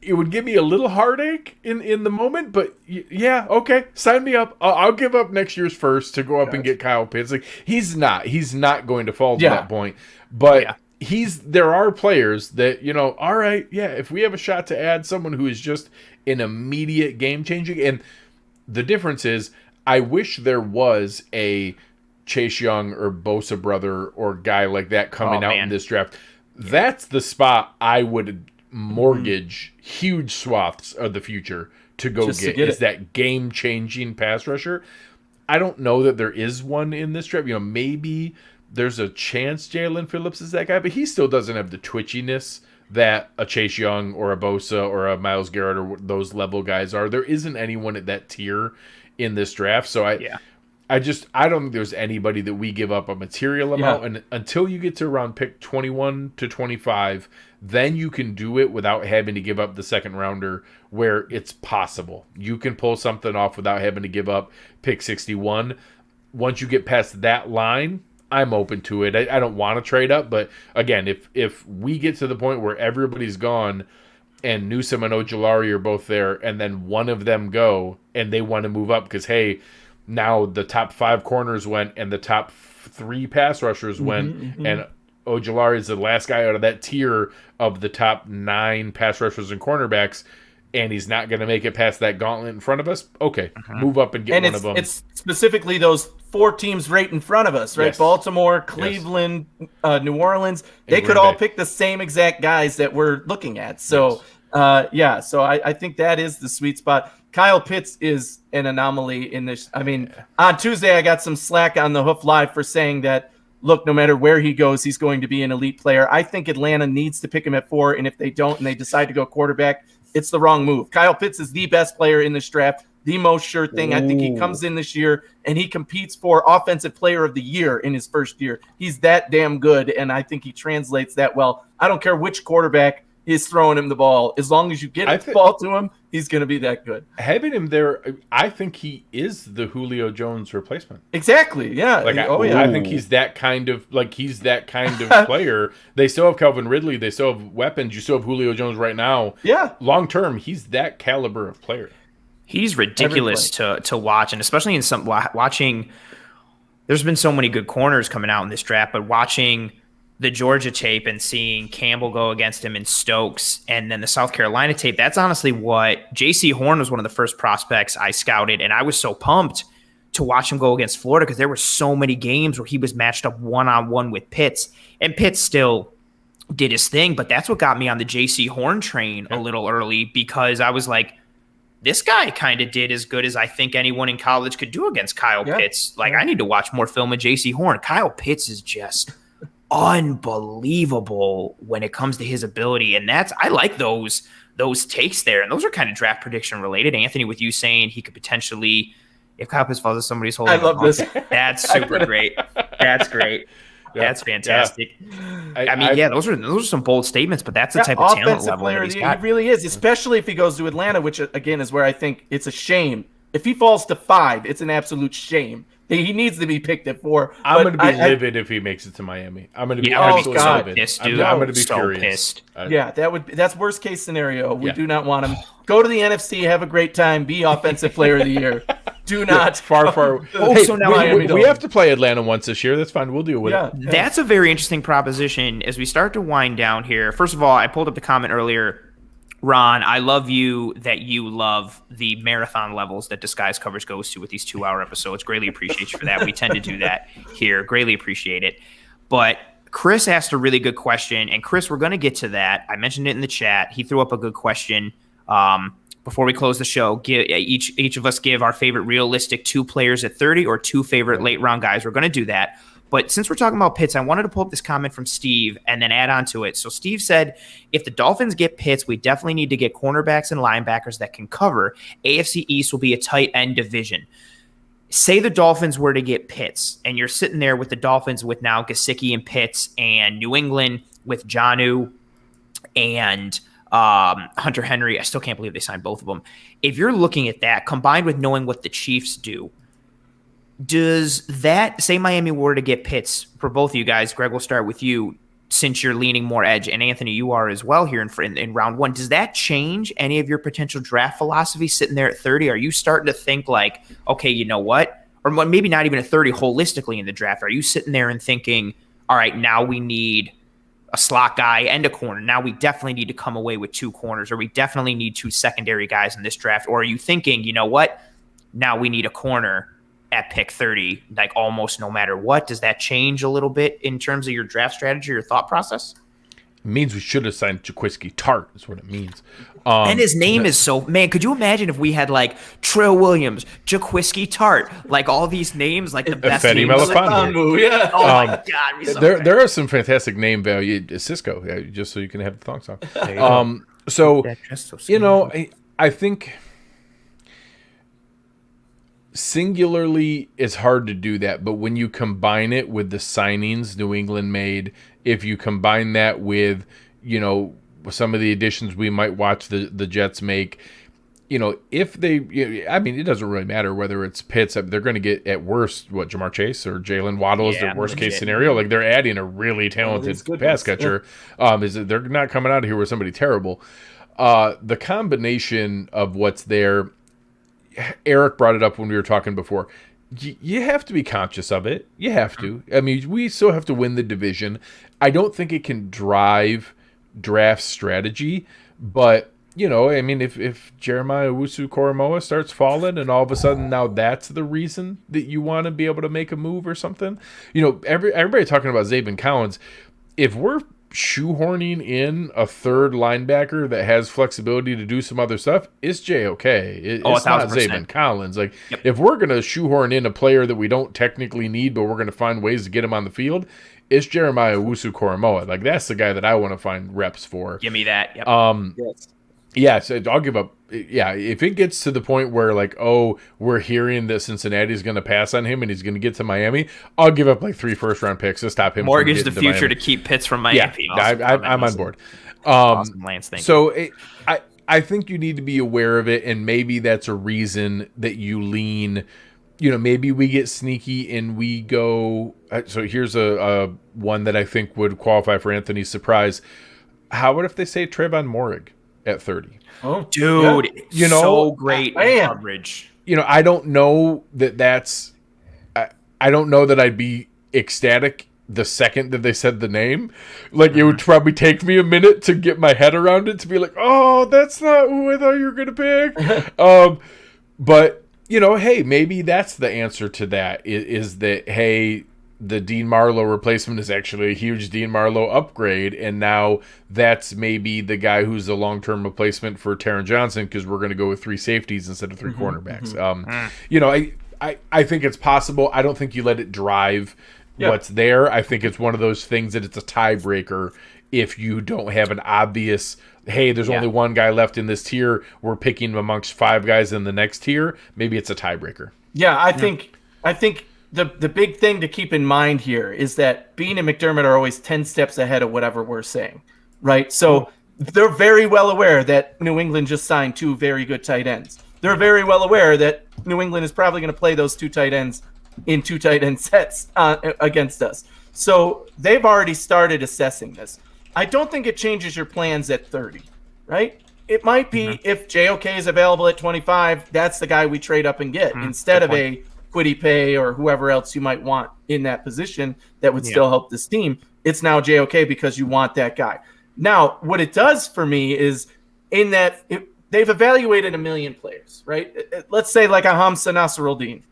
It would give me a little heartache in the moment, but yeah, okay, sign me up. I'll give up next year's first to go up and get Kyle Pitts. Like he's not going to fall to that point, but there are players that all right, yeah, if we have a shot to add someone who is just an immediate game changing, and the difference is, I wish there was a Chase Young or Bosa brother or guy like that coming out in this draft. That's the spot I would mortgage huge swaths of the future to go get is that game-changing pass rusher. I don't know that there is one in this draft. Maybe there's a chance Jalen Phillips is that guy, but he still doesn't have the twitchiness that a Chase Young or a Bosa or a Myles Garrett or those level guys are. There isn't anyone at that tier in this draft, so I don't think there's anybody that we give up a material amount, and until you get to around pick 21 to 25, then you can do it without having to give up the second rounder where it's possible. You can pull something off without having to give up pick 61. Once you get past that line, I'm open to it. I don't want to trade up, but again, if we get to the point where everybody's gone and Newsome and Ojulari are both there, and then one of them go and they want to move up because, hey, now the top 5 corners went and the top 3 pass rushers went, and Ojulari is the last guy out of that tier of the top 9 pass rushers and cornerbacks, and he's not going to make it past that gauntlet in front of us. Okay, move up and get one of them. It's specifically those 4 teams right in front of us, right? Yes. Baltimore, Cleveland, New Orleans. They could all pick the same exact guys that we're looking at. So, so I think that is the sweet spot. Kyle Pitts is an anomaly in this. I mean, on Tuesday, I got some slack on the Hoof Live for saying that, look, no matter where he goes, he's going to be an elite player. I think Atlanta needs to pick him at 4, and if they don't and they decide to go quarterback, it's the wrong move. Kyle Pitts is the best player in this draft, the most sure thing. I think he comes in this year, and he competes for Offensive Player of the Year in his first year. He's that damn good, and I think he translates that well. I don't care which quarterback is throwing him the ball. As long as you get the ball to him, he's going to be that good. Having him there, I think he is the Julio Jones replacement. Exactly, yeah. I think he's that kind of player. They still have Calvin Ridley. They still have weapons. You still have Julio Jones right now. Yeah. Long term, he's that caliber of player. He's ridiculous to watch, and especially in some watching. There's been so many good corners coming out in this draft, but watching the Georgia tape and seeing Campbell go against him in Stokes, and then the South Carolina tape, that's honestly what J.C. Horn was one of the first prospects I scouted, and I was so pumped to watch him go against Florida because there were so many games where he was matched up one-on-one with Pitts, and Pitts still did his thing, but that's what got me on the J.C. Horn train a little early because I was like, this guy kind of did as good as I think anyone in college could do against Kyle Pitts. I need to watch more film of J.C. Horn. Kyle Pitts is just unbelievable when it comes to his ability, and I like those takes there, and those are kind of draft prediction related. Anthony, with you saying he could potentially, if Kyle Pitts falls to somebody's holding, I love this. That's super great. That's great. That's fantastic. I mean, those are some bold statements, but that's the type of talent level that he's got. He really is, especially if he goes to Atlanta, which again is where I think it's a shame. If he falls to 5, it's an absolute shame. He needs to be picked at 4. I'm going to be livid if he makes it to Miami. I'm going to be livid. Pissed, dude. I'm going to be so furious. Pissed. That's worst case scenario. We do not want him. Go to the NFC, have a great time, be offensive player of the year. Do not far. So now we have to play Atlanta once this year. That's fine. We'll deal with it. That's a very interesting proposition as we start to wind down here. First of all, I pulled up the comment earlier. Ron, I love you that you love the marathon levels that Disguise Coverage goes to with these 2-hour episodes. Greatly appreciate you for that. We tend to do that here. Greatly appreciate it. But Chris asked a really good question, and Chris, we're going to get to that. I mentioned it in the chat. He threw up a good question. Before we close the show, each of us give our favorite realistic 2 players at 30 or 2 favorite late round guys. We're going to do that. But since we're talking about Pitts, I wanted to pull up this comment from Steve and then add on to it. So Steve said, if the Dolphins get Pitts, we definitely need to get cornerbacks and linebackers that can cover. AFC East will be a tight end division. Say the Dolphins were to get Pitts, and you're sitting there with the Dolphins with now Gesicki and Pitts, and New England with Jonnu and Hunter Henry. I still can't believe they signed both of them. If you're looking at that, combined with knowing what the Chiefs do, does that, say Miami were to get Pitts, for both of you guys, Greg, we'll start with you, since you're leaning more edge, and Anthony, you are as well here in round 1. Does that change any of your potential draft philosophy sitting there at 30? Are you starting to think like, okay, you know what? Or maybe not even at 30 holistically in the draft. Are you sitting there and thinking, all right, now we need a slot guy and a corner. Now we definitely need to come away with 2 corners, or we definitely need 2 secondary guys in this draft. Or are you thinking, you know what? Now we need a corner at pick 30, like almost no matter what? Does that change a little bit in terms of your draft strategy or thought process? It means we should have signed Jaquiski Tart, is what it means. And his name is so, man, could you imagine if we had like Trill Williams, Jaquiski Tart, like all these names, like the best Fetty names. Melifonwu. Yeah. Oh my God. There are some fantastic name value. Cisco, just so you can have the thong song. So, you know, I think singularly it's hard to do that, but when you combine it with the signings New England made, if you combine that with, you know, some of the additions we might watch the Jets make, you know, if they, I mean, it doesn't really matter whether it's Pitts. They're going to get at worst Jamar Chase or Jalen Waddle is their worst case scenario. Like they're adding a really talented pass catcher. They're not coming out of here with somebody terrible. The combination of what's there. Eric brought it up when we were talking before. You have to be conscious of it. You have to. I mean, we still have to win the division. I don't think it can drive draft strategy, but, you know, I mean, if Jeremiah Owusu-Koramoah starts falling and all of a sudden now that's the reason that you want to be able to make a move or something, you know, everybody talking about Zavin Collins, if we're shoehorning in a third linebacker that has flexibility to do some other stuff, it's J-OK. It's not Zavin Collins. Like, if we're going to shoehorn in a player that we don't technically need, but we're going to find ways to get him on the field, it's Jeremiah Owusu-Koramoah. Like, that's the guy that I want to find reps for. Give me that. Yep. Yes. Yeah, so I'll give up. Yeah, if it gets to the point where, like, oh, we're hearing that Cincinnati's going to pass on him and he's going to get to Miami, I'll give up like 3 first-round picks to stop him. Mortgage the future to keep Pitts from Miami. Yeah, I'm on board. Awesome, Lance. Thank you. I think you need to be aware of it, and maybe that's a reason that you lean. You know, maybe we get sneaky and we go. So here's a one that I think would qualify for Anthony's surprise. How about if they say Trayvon Moehrig at 30? Oh, dude, yeah. You know, so great coverage. You know, I don't know that's. I don't know that I'd be ecstatic the second that they said the name. Like, it would probably take me a minute to get my head around it to be like, oh, that's not who I thought you were gonna pick. But you know, hey, maybe that's the answer to that. Is that, hey, the Dean Marlowe replacement is actually a huge Dean Marlowe upgrade, and now that's maybe the guy who's the long-term replacement for Taron Johnson because we're going to go with 3 safeties instead of 3 cornerbacks. You know, I think it's possible. I don't think you let it drive what's there. I think it's one of those things that it's a tiebreaker if you don't have an obvious, hey, there's only one guy left in this tier. We're picking amongst 5 guys in the next tier. Maybe it's a tiebreaker. Yeah, I think the big thing to keep in mind here is that Bean and McDermott are always 10 steps ahead of whatever we're saying, right? So they're very well aware that New England just signed 2 very good tight ends. They're very well aware that New England is probably going to play those 2 tight ends in 2 tight end sets against us. So they've already started assessing this. I don't think it changes your plans at 30, right? It might be if JOK is available at 25, that's the guy we trade up and get instead of a Kwity Paye or whoever else you might want in that position that would still help this team. It's now JOK because you want that guy. Now, what it does for me is in that they've evaluated 1 million players, right? Let's say like a Hamza Nasruddin.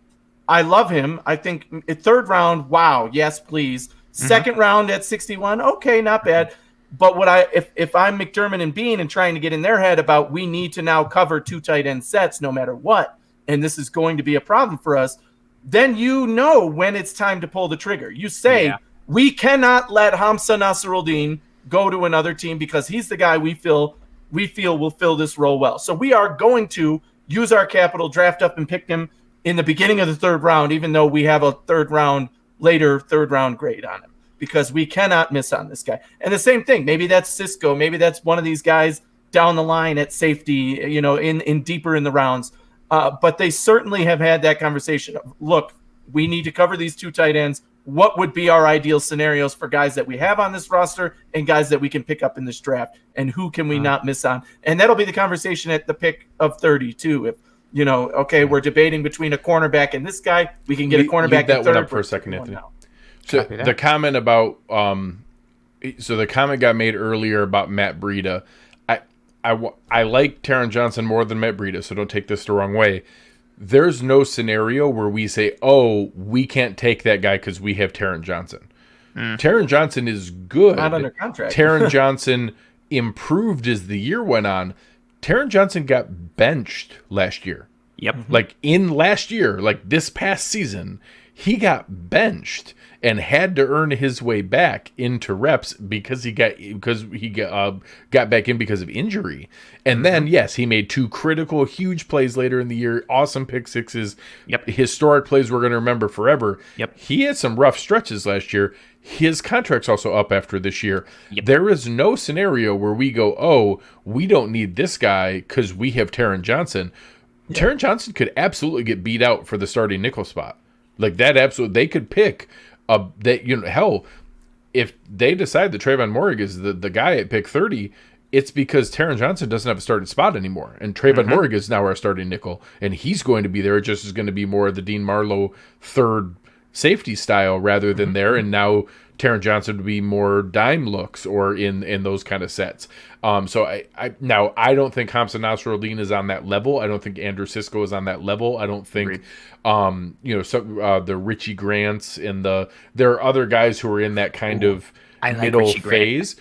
I love him. I think 3rd round, wow, yes, please. 2nd round at 61, okay, not bad. But if I'm McDermott and Bean and trying to get in their head about we need to now cover 2 tight end sets no matter what, and this is going to be a problem for us, then you know when it's time to pull the trigger. You say, we cannot let Hamza Nasruddin go to another team because he's the guy we feel will fill this role well. So we are going to use our capital, draft up and pick him in the beginning of the 3rd round, even though we have a later third round grade on him, because we cannot miss on this guy. And the same thing, maybe that's Cisco, maybe that's one of these guys down the line at safety, in deeper in the rounds. But they certainly have had that conversation of, look, we need to cover these 2 tight ends. What would be our ideal scenarios for guys that we have on this roster and guys that we can pick up in this draft, and who can we not miss on? And that'll be the conversation at the pick of 30 too. If we're debating between a cornerback and this guy, we can get a cornerback. That one up for a second, Anthony. So the comment about the comment got made earlier about Matt Breida. I like Terrence Johnson more than Matt Breida, so don't take this the wrong way. There's no scenario where we say, oh, we can't take that guy because we have Terrence Johnson. Terrence Johnson is good. Not under contract. Terrence Johnson improved as the year went on. Terrence Johnson got benched last year. Yep. Like in last year, like this past season, he got benched and had to earn his way back into reps because he got back in because of injury. And then, yes, he made 2 critical, huge plays later in the year. Awesome pick sixes. Yep. Historic plays we're going to remember forever. Yep. He had some rough stretches last year. His contract's also up after this year. Yep. There is no scenario where we go, oh, we don't need this guy because we have Terrence Johnson. Yep. Terrence Johnson could absolutely get beat out for the starting nickel spot. Like that, absolutely. They could pick hell, if they decide that Trayvon Moehrig is the guy at pick 30, it's because Terrence Johnson doesn't have a starting spot anymore. And Trayvon Moehrig is now our starting nickel. And he's going to be there. It just is going to be more of the Dean Marlowe 3rd safety style rather than there. And now Terrence Johnson would be more dime looks or in those kind of sets. So I don't think Hamza Nasruddin is on that level. I don't think Andrew Cisco is on that level. I don't think the Richie Grants and there are other guys who are in that kind of middle phase.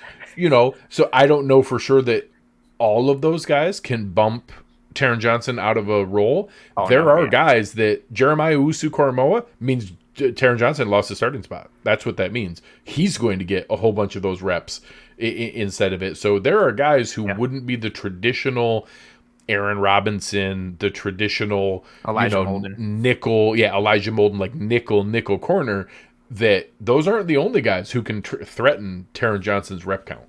So I don't know for sure that all of those guys can bump Terrence Johnson out of a role. There are guys that Jeremiah Owusu-Koramoah means Terrence Johnson lost his starting spot. That's what that means. He's going to get a whole bunch of those reps instead of it. So there are guys who wouldn't be the traditional Aaron Robinson, the traditional Elijah Molden. Nickel, Elijah Molden, like nickel corner. That those aren't the only guys who can threaten Terrence Johnson's rep count.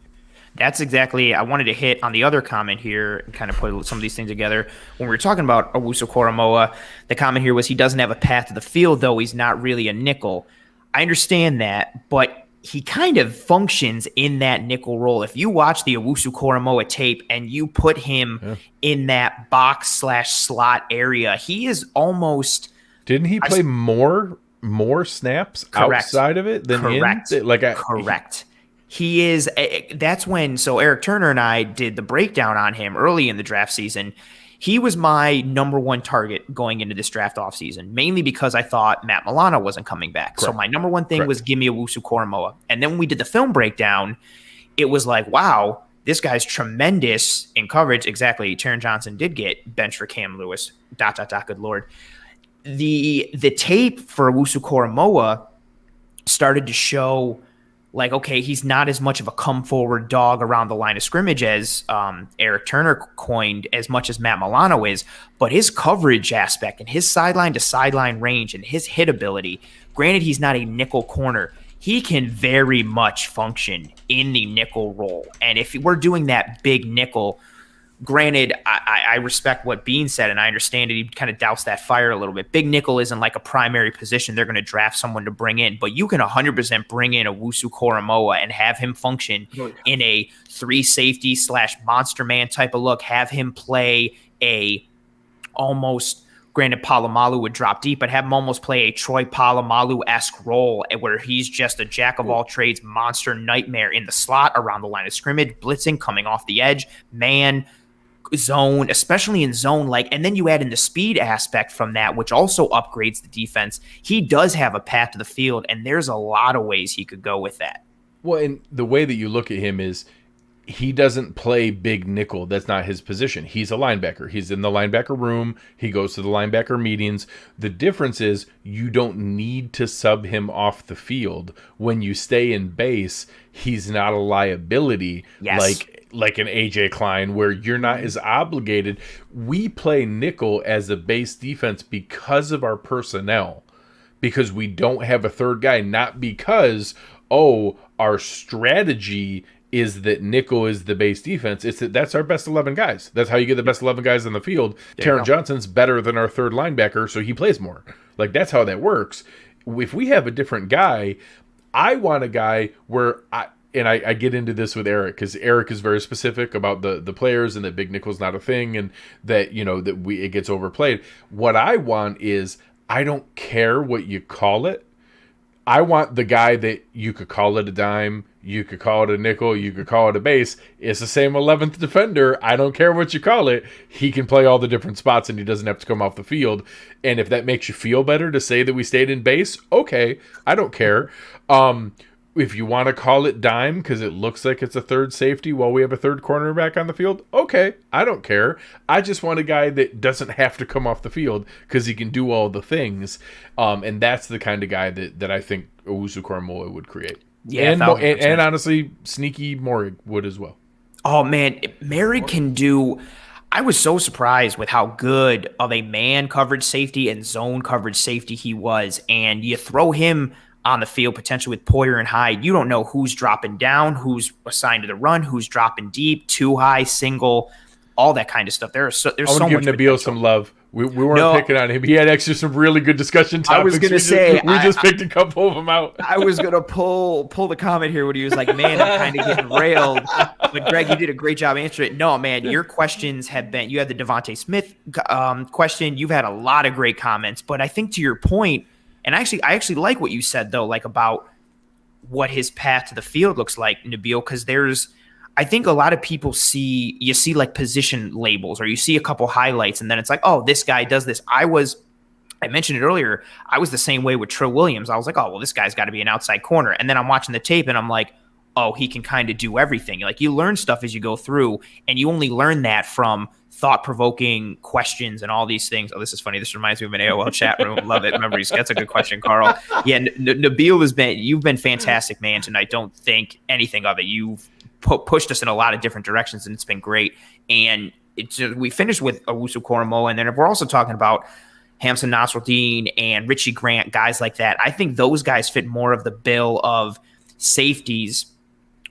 That's exactly, I wanted to hit on the other comment here and kind of put some of these things together. When we were talking about Owusu-Koramoah, the comment here was he doesn't have a path to the field, though he's not really a nickel. I understand that, but he kind of functions in that nickel role. If you watch the Owusu-Koramoah tape and you put him in that box/slot area, he is almost... Didn't he play more snaps outside of it than in? Correct. He is, that's when, so Eric Turner and I did the breakdown on him early in the draft season. He was my number 1 target going into this draft offseason, mainly because I thought Matt Milano wasn't coming back. Correct. So my number 1 thing was give me Owusu-Koramoah. And then when we did the film breakdown, it was like, wow, this guy's tremendous in coverage. Exactly. Terrence Johnson did get benched for Cam Lewis. ... Good Lord. The tape for Owusu-Koramoah started to show like, okay, he's not as much of a come forward dog around the line of scrimmage as Eric Turner coined, as much as Matt Milano is, but his coverage aspect and his sideline to sideline range and his hit ability, granted he's not a nickel corner, he can very much function in the nickel role. And if we're doing that big nickel, granted, I respect what Bean said, and I understand it. He kind of doused that fire a little bit. Big nickel isn't like a primary position they're going to draft someone to bring in, but you can 100% bring in a Wusu Koromoa and have him function in a 3 safety / monster man type of look, have him play a almost, granted Palomalu would drop deep, but have him almost play a Troy Polamalu-esque role where he's just a jack of all trades, monster nightmare in the slot, around the line of scrimmage, blitzing, coming off the edge, man, zone, especially in zone, like, and then you add in the speed aspect from that, which also upgrades the defense. He does have a path to the field, and there's a lot of ways he could go with that. Well, and the way that you look at him is he doesn't play big nickel. That's not his position. He's a linebacker. He's in the linebacker room. He goes to the linebacker meetings. The difference is you don't need to sub him off the field. When you stay in base, he's not a liability. Yes. Like an AJ Klein, where you're not as obligated. We play nickel as a base defense because of our personnel, because we don't have a third guy, not because, our strategy is that nickel is the base defense. It's that's our best 11 guys. That's how you get the best 11 guys on the field. Terrence Johnson's better than our third linebacker, so he plays more. Like, that's how that works. If we have a different guy, I want a guy where I get into this with Eric, because Eric is very specific about the players and that big nickel's not a thing, and that, it gets overplayed. What I want is, I don't care what you call it. I want the guy that you could call it a dime, you could call it a nickel, you could call it a base. It's the same 11th defender. I don't care what you call it. He can play all the different spots, and he doesn't have to come off the field. And if that makes you feel better to say that we stayed in base, okay, I don't care. If you want to call it dime because it looks like it's a third safety while we have a third cornerback on the field, okay, I don't care. I just want a guy that doesn't have to come off the field because he can do all the things. And that's the kind of guy that I think Owusu Koromoa would create. Yeah, and honestly, Sneaky Morig would as well. Oh, man, Morig can do... I was so surprised with how good of a man coverage safety and zone coverage safety he was. And you throw him on the field potentially with Poyer and Hyde, you don't know who's dropping down, who's assigned to the run, who's dropping deep, too high, single, all that kind of stuff. There's so much. I want to give Nabil some love. We weren't picking on him. He had actually some really good discussion topics. I was going to say we just picked a couple of them out. I was going to pull the comment here when he was like, "Man, I'm kind of getting railed." But Greg, you did a great job answering it. No, man, your questions have been. You had the Devonta Smith question. You've had a lot of great comments, but I think to your point. And I actually like what you said, though, like about what his path to the field looks like, Nabil, because I think a lot of people see like position labels, or you see a couple highlights, and then it's like, oh, this guy does this. I mentioned it earlier, I was the same way with Trill Williams. I was like, oh, well, this guy's got to be an outside corner. And then I'm watching the tape, and I'm like, oh, he can kind of do everything. Like, you learn stuff as you go through, and you only learn that from thought-provoking questions and all these things. Oh, this is funny. This reminds me of an AOL chat room. Love it. Remember, that's a good question, Carl. Yeah, Nabil you've been fantastic, man, tonight. Don't think anything of it. You've pushed us in a lot of different directions, and it's been great. And we finished with Owusu Koromoa, and then if we're also talking about Hamza Nasruddin and Richie Grant, guys like that, I think those guys fit more of the bill of safeties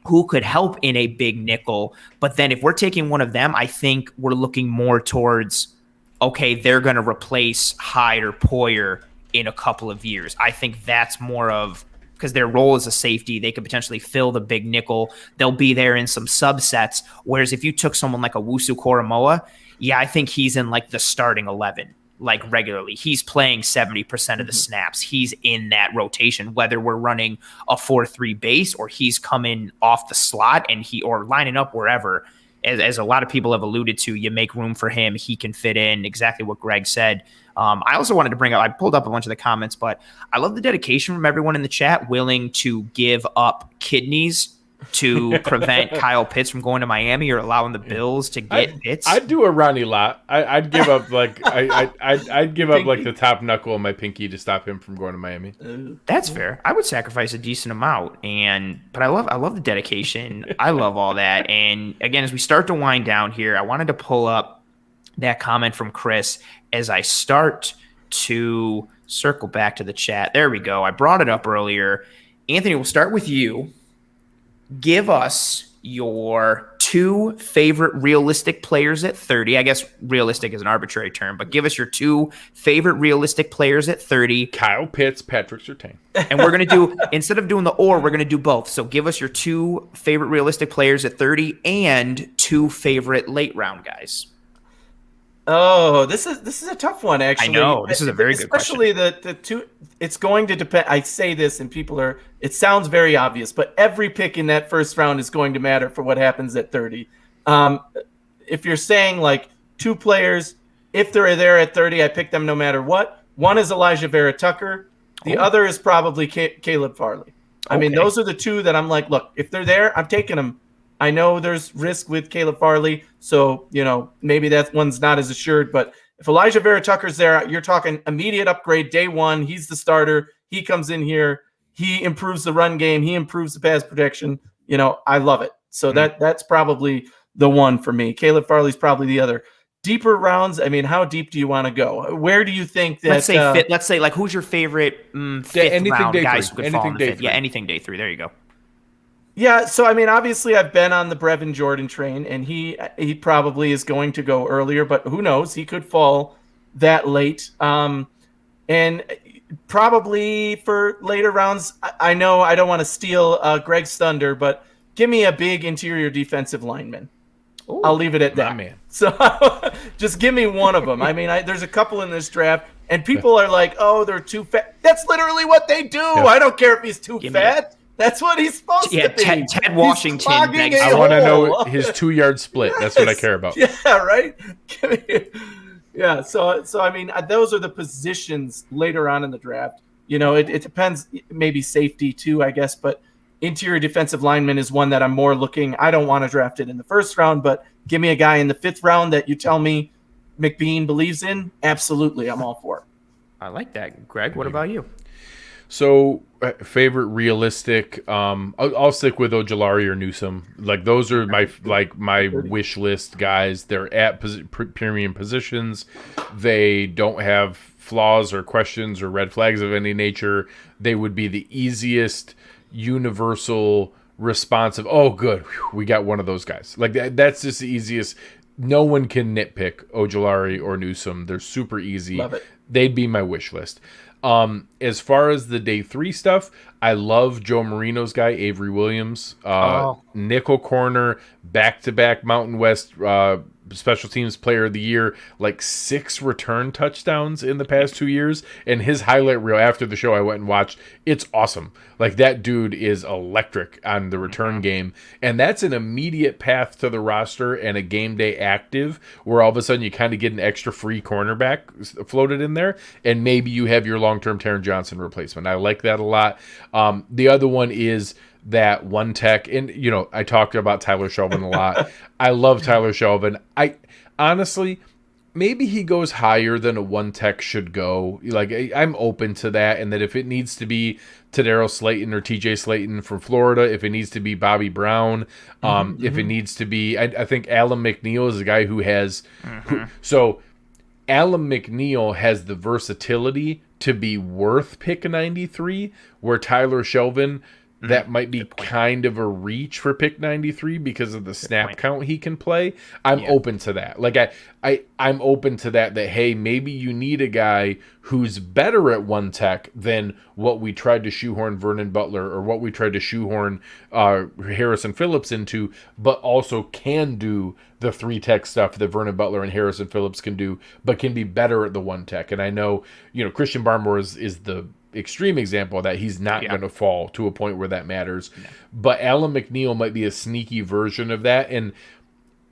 who could help in a big nickel. But then if we're taking one of them, I think we're looking more towards, okay, they're going to replace Hyde or Poyer in a couple of years. I think that's more of, because their role as a safety, they could potentially fill the big nickel. They'll be there in some subsets. Whereas if you took someone like Owusu Koromoa, yeah, I think he's in like the starting 11. Like regularly, he's playing 70% of the snaps. He's in that rotation, whether we're running a 4-3 base or he's coming off the slot or lining up wherever. As a lot of people have alluded to, you make room for him. He can fit in exactly what Greg said. I also wanted to bring up, I pulled up a bunch of the comments, but I love the dedication from everyone in the chat willing to give up kidneys to prevent Kyle Pitts from going to Miami or allowing the Bills to get Pitts? I'd do a Ronnie Lott. I'd give up I'd give up like the top knuckle of my pinky to stop him from going to Miami. That's fair. I would sacrifice a decent amount, but I love the dedication. I love all that. And again, as we start to wind down here, I wanted to pull up that comment from Chris as I start to circle back to the chat. There we go. I brought it up earlier. Anthony, we'll start with you. Give us your 2 favorite realistic players at 30. I guess realistic is an arbitrary term, but give us your 2 favorite realistic players at 30. Kyle Pitts, Patrick Surtain. And we're going to do, instead of doing the or, we're going to do both. So give us your 2 favorite realistic players at 30 and 2 favorite late round guys. Oh, this is a tough one, actually. I know. This is a very good question. Especially the 2, it's going to depend. I say this and people it sounds very obvious, but every pick in that first round is going to matter for what happens at 30. If you're saying like 2 players, if they're there at 30, I pick them no matter what. One is Elijah Vera-Tucker. The other is probably Caleb Farley. I mean, those are the 2 that I'm like, look, if they're there, I'm taking them. I know there's risk with Caleb Farley, so, maybe that one's not as assured. But if Elijah Vera-Tucker's there, you're talking immediate upgrade, day 1. He's the starter. He comes in here. He improves the run game. He improves the pass protection. I love it. So that's probably the one for me. Caleb Farley's probably the other. Deeper rounds, I mean, how deep do you want to go? Where do you think that... Let's say, like, who's your favorite fifth round guys who could fall in the fifth? Yeah, anything day 3. There you go. Yeah, so I mean, obviously, I've been on the Brevan Jordan train, and he probably is going to go earlier, but who knows? He could fall that late. And probably for later rounds, I know I don't want to steal Greg's thunder, but give me a big interior defensive lineman. Ooh, I'll leave it at that. Man. So just give me one of them. I mean, there's a couple in this draft, and people are like, "Oh, they're too fat." That's literally what they do. Yeah. I don't care if he's too fat. That's what he's supposed to be. Ted Washington. I want to know his 2-yard split. That's what I care about. Yeah, right? Yeah, so I mean, those are the positions later on in the draft. It depends, maybe safety too, I guess, but interior defensive lineman is one that I'm more looking. I don't want to draft it in the first round, but give me a guy in the 5th round that you tell me McBean believes in. Absolutely, I'm all for it. I like that. Greg, what about you? So, favorite realistic, I'll stick with Ojulari or Newsome. Like, those are my wish list guys. They're at premium positions. They don't have flaws or questions or red flags of any nature. They would be the easiest universal responsive. Oh, good. Whew, we got one of those guys. Like, that's just the easiest. No one can nitpick Ojulari or Newsome. They're super easy. Love it. They'd be my wish list. As far as the day 3 stuff, I love Joe Marino's guy, Avery Williams, nickel corner, back-to-back Mountain West special teams player of the year, like 6 return touchdowns in the past 2 years. And his highlight reel after the show I went and watched, it's awesome. Like, that dude is electric on the return game. And that's an immediate path to the roster and a game day active where all of a sudden you kind of get an extra free cornerback floated in there. And maybe you have your long-term Taron Johnson replacement. I like that a lot. The other one is that one tech, and I talked about Tyler Shelvin a lot. I love Tyler Shelvin. I honestly, maybe he goes higher than a one tech should go. Like, I'm open to that, and that if it needs to be Tadaro Slayton or TJ Slayton from Florida, if it needs to be Bobby Brown, if it needs to be, I think Elam McNeil is a guy who has, so Elam McNeil has the versatility to be worth pick 93, where Tyler Shelvin, that might be kind of a reach for pick 93 because of the snap count he can play. I'm open to that. Like, I'm open to that, hey, maybe you need a guy who's better at one tech than what we tried to shoehorn Vernon Butler or what we tried to shoehorn Harrison Phillips into, but also can do the 3 tech stuff that Vernon Butler and Harrison Phillips can do, but can be better at the one tech. And I know, Christian Barmore is the extreme example of that. He's not going to fall to a point where that matters. No. But Elam McNeil might be a sneaky version of that. And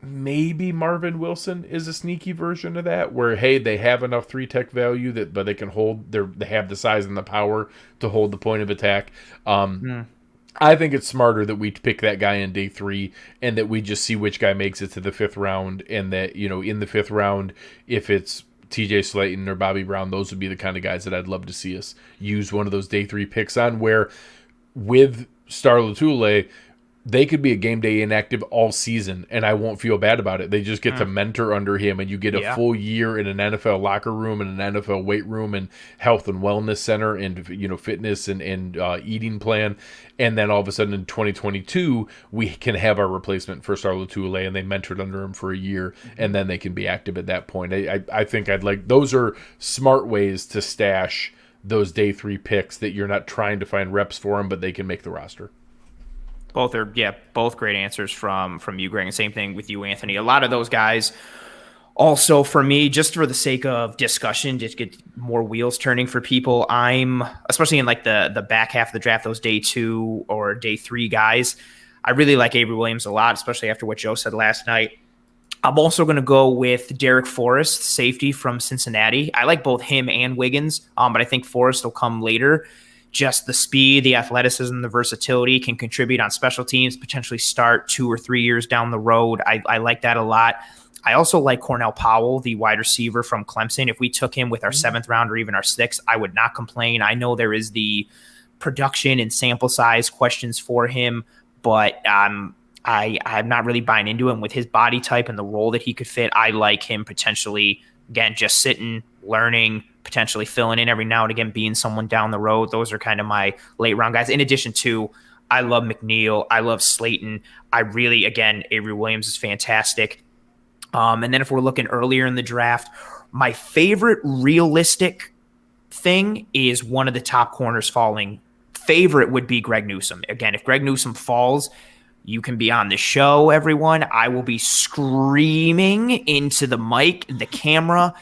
maybe Marvin Wilson is a sneaky version of that, where, hey, they have enough 3 tech value but they can hold they have the size and the power to hold the point of attack. I think it's smarter that we pick that guy in day 3 and that we just see which guy makes it to the 5th round, and that, in the 5th round, if it's TJ Slayton or Bobby Brown, those would be the kind of guys that I'd love to see us use one of those day 3 picks on, where with Star Lotulelei, they could be a game day inactive all season, and I won't feel bad about it. They just get to mentor under him, and you get a full year in an NFL locker room and an NFL weight room and health and wellness center and fitness and eating plan. And then all of a sudden in 2022, we can have our replacement for Star Lotulelei, and they mentored under him for a year, and then they can be active at that point. I think those are smart ways to stash those day 3 picks that you're not trying to find reps for them, but they can make the roster. Both great answers from you, Greg, and same thing with you, Anthony. A lot of those guys also, for me, just for the sake of discussion, just get more wheels turning for people, I'm, especially in like the back half of the draft, those day 2 or day 3 guys, I really like Avery Williams a lot, especially after what Joe said last night. I'm also going to go with Derek Forrest, safety from Cincinnati. I like both him and Wiggins, but I think Forrest will come later. Just the speed, the athleticism, the versatility can contribute on special teams, potentially start 2 or 3 years down the road. I like that a lot. I also like Cornell Powell, the wide receiver from Clemson. If we took him with our 7th round or even our 6th, I would not complain. I know there is the production and sample size questions for him, but I'm not really buying into him with his body type and the role that he could fit. I like him potentially, again, just sitting, learning, potentially filling in every now and again, being someone down the road. Those are kind of my late round guys. In addition to, I love McNeil. I love Slayton. Avery Williams is fantastic. And then if we're looking earlier in the draft, my favorite realistic thing is one of the top corners falling. Favorite would be Greg Newsome. Again, if Greg Newsome falls, you can be on the show, everyone. I will be screaming into the mic, the camera,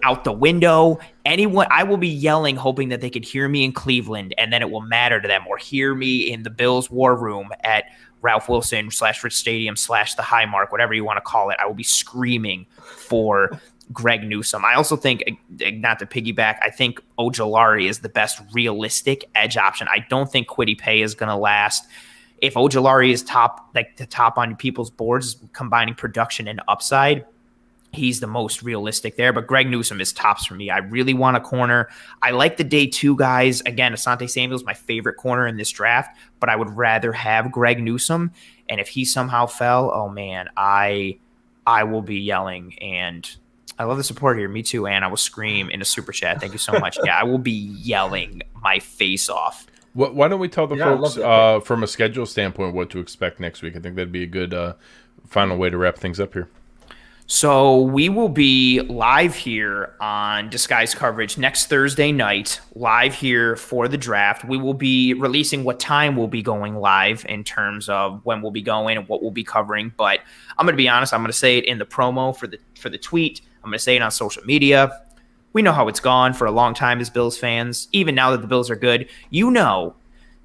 out the window. Anyone, I will be yelling, hoping that they could hear me in Cleveland, and then it will matter to them, or hear me in the Bills war room at Ralph Wilson / Rich Stadium / the Highmark, whatever you want to call it. I will be screaming for Greg Newsome. I also think, not to piggyback, I think Ojulari is the best realistic edge option. I don't think Kwity Paye is going to last. If Ojulari is the top on people's boards, combining production and upside, he's the most realistic there. But Greg Newsome is tops for me. I really want a corner. I like the day 2 guys. Again, Asante Samuel's my favorite corner in this draft, but I would rather have Greg Newsome. And if he somehow fell, oh man, I will be yelling. And I love the support here. Me too, Ann. I will scream in a super chat. Thank you so much. Yeah, I will be yelling my face off. Why don't we tell the folks from a schedule standpoint what to expect next week? I think that'd be a good final way to wrap things up here. So we will be live here on Disguise Coverage next Thursday night, live here for the draft. We will be releasing what time we'll be going live in terms of when we'll be going and what we'll be covering. But I'm going to be honest. I'm going to say it in the promo for the tweet. I'm going to say it on social media. We know how it's gone for a long time as Bills fans. Even now that the Bills are good, you know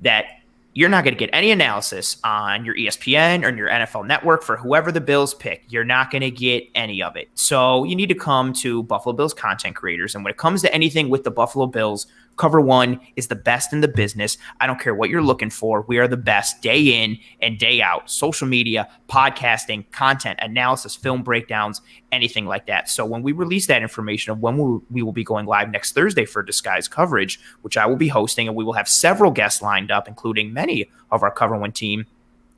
that you're not going to get any analysis on your ESPN or your NFL Network for whoever the Bills pick. You're not going to get any of it. So you need to come to Buffalo Bills content creators. And when it comes to anything with the Buffalo Bills, Cover One is the best in the business. I don't care what you're looking for. We are the best day in and day out. Social media, podcasting, content, analysis, film breakdowns, anything like that. So when we release that information of when we will be going live next Thursday for Disguise Coverage, which I will be hosting, and we will have several guests lined up, including many of our Cover One team,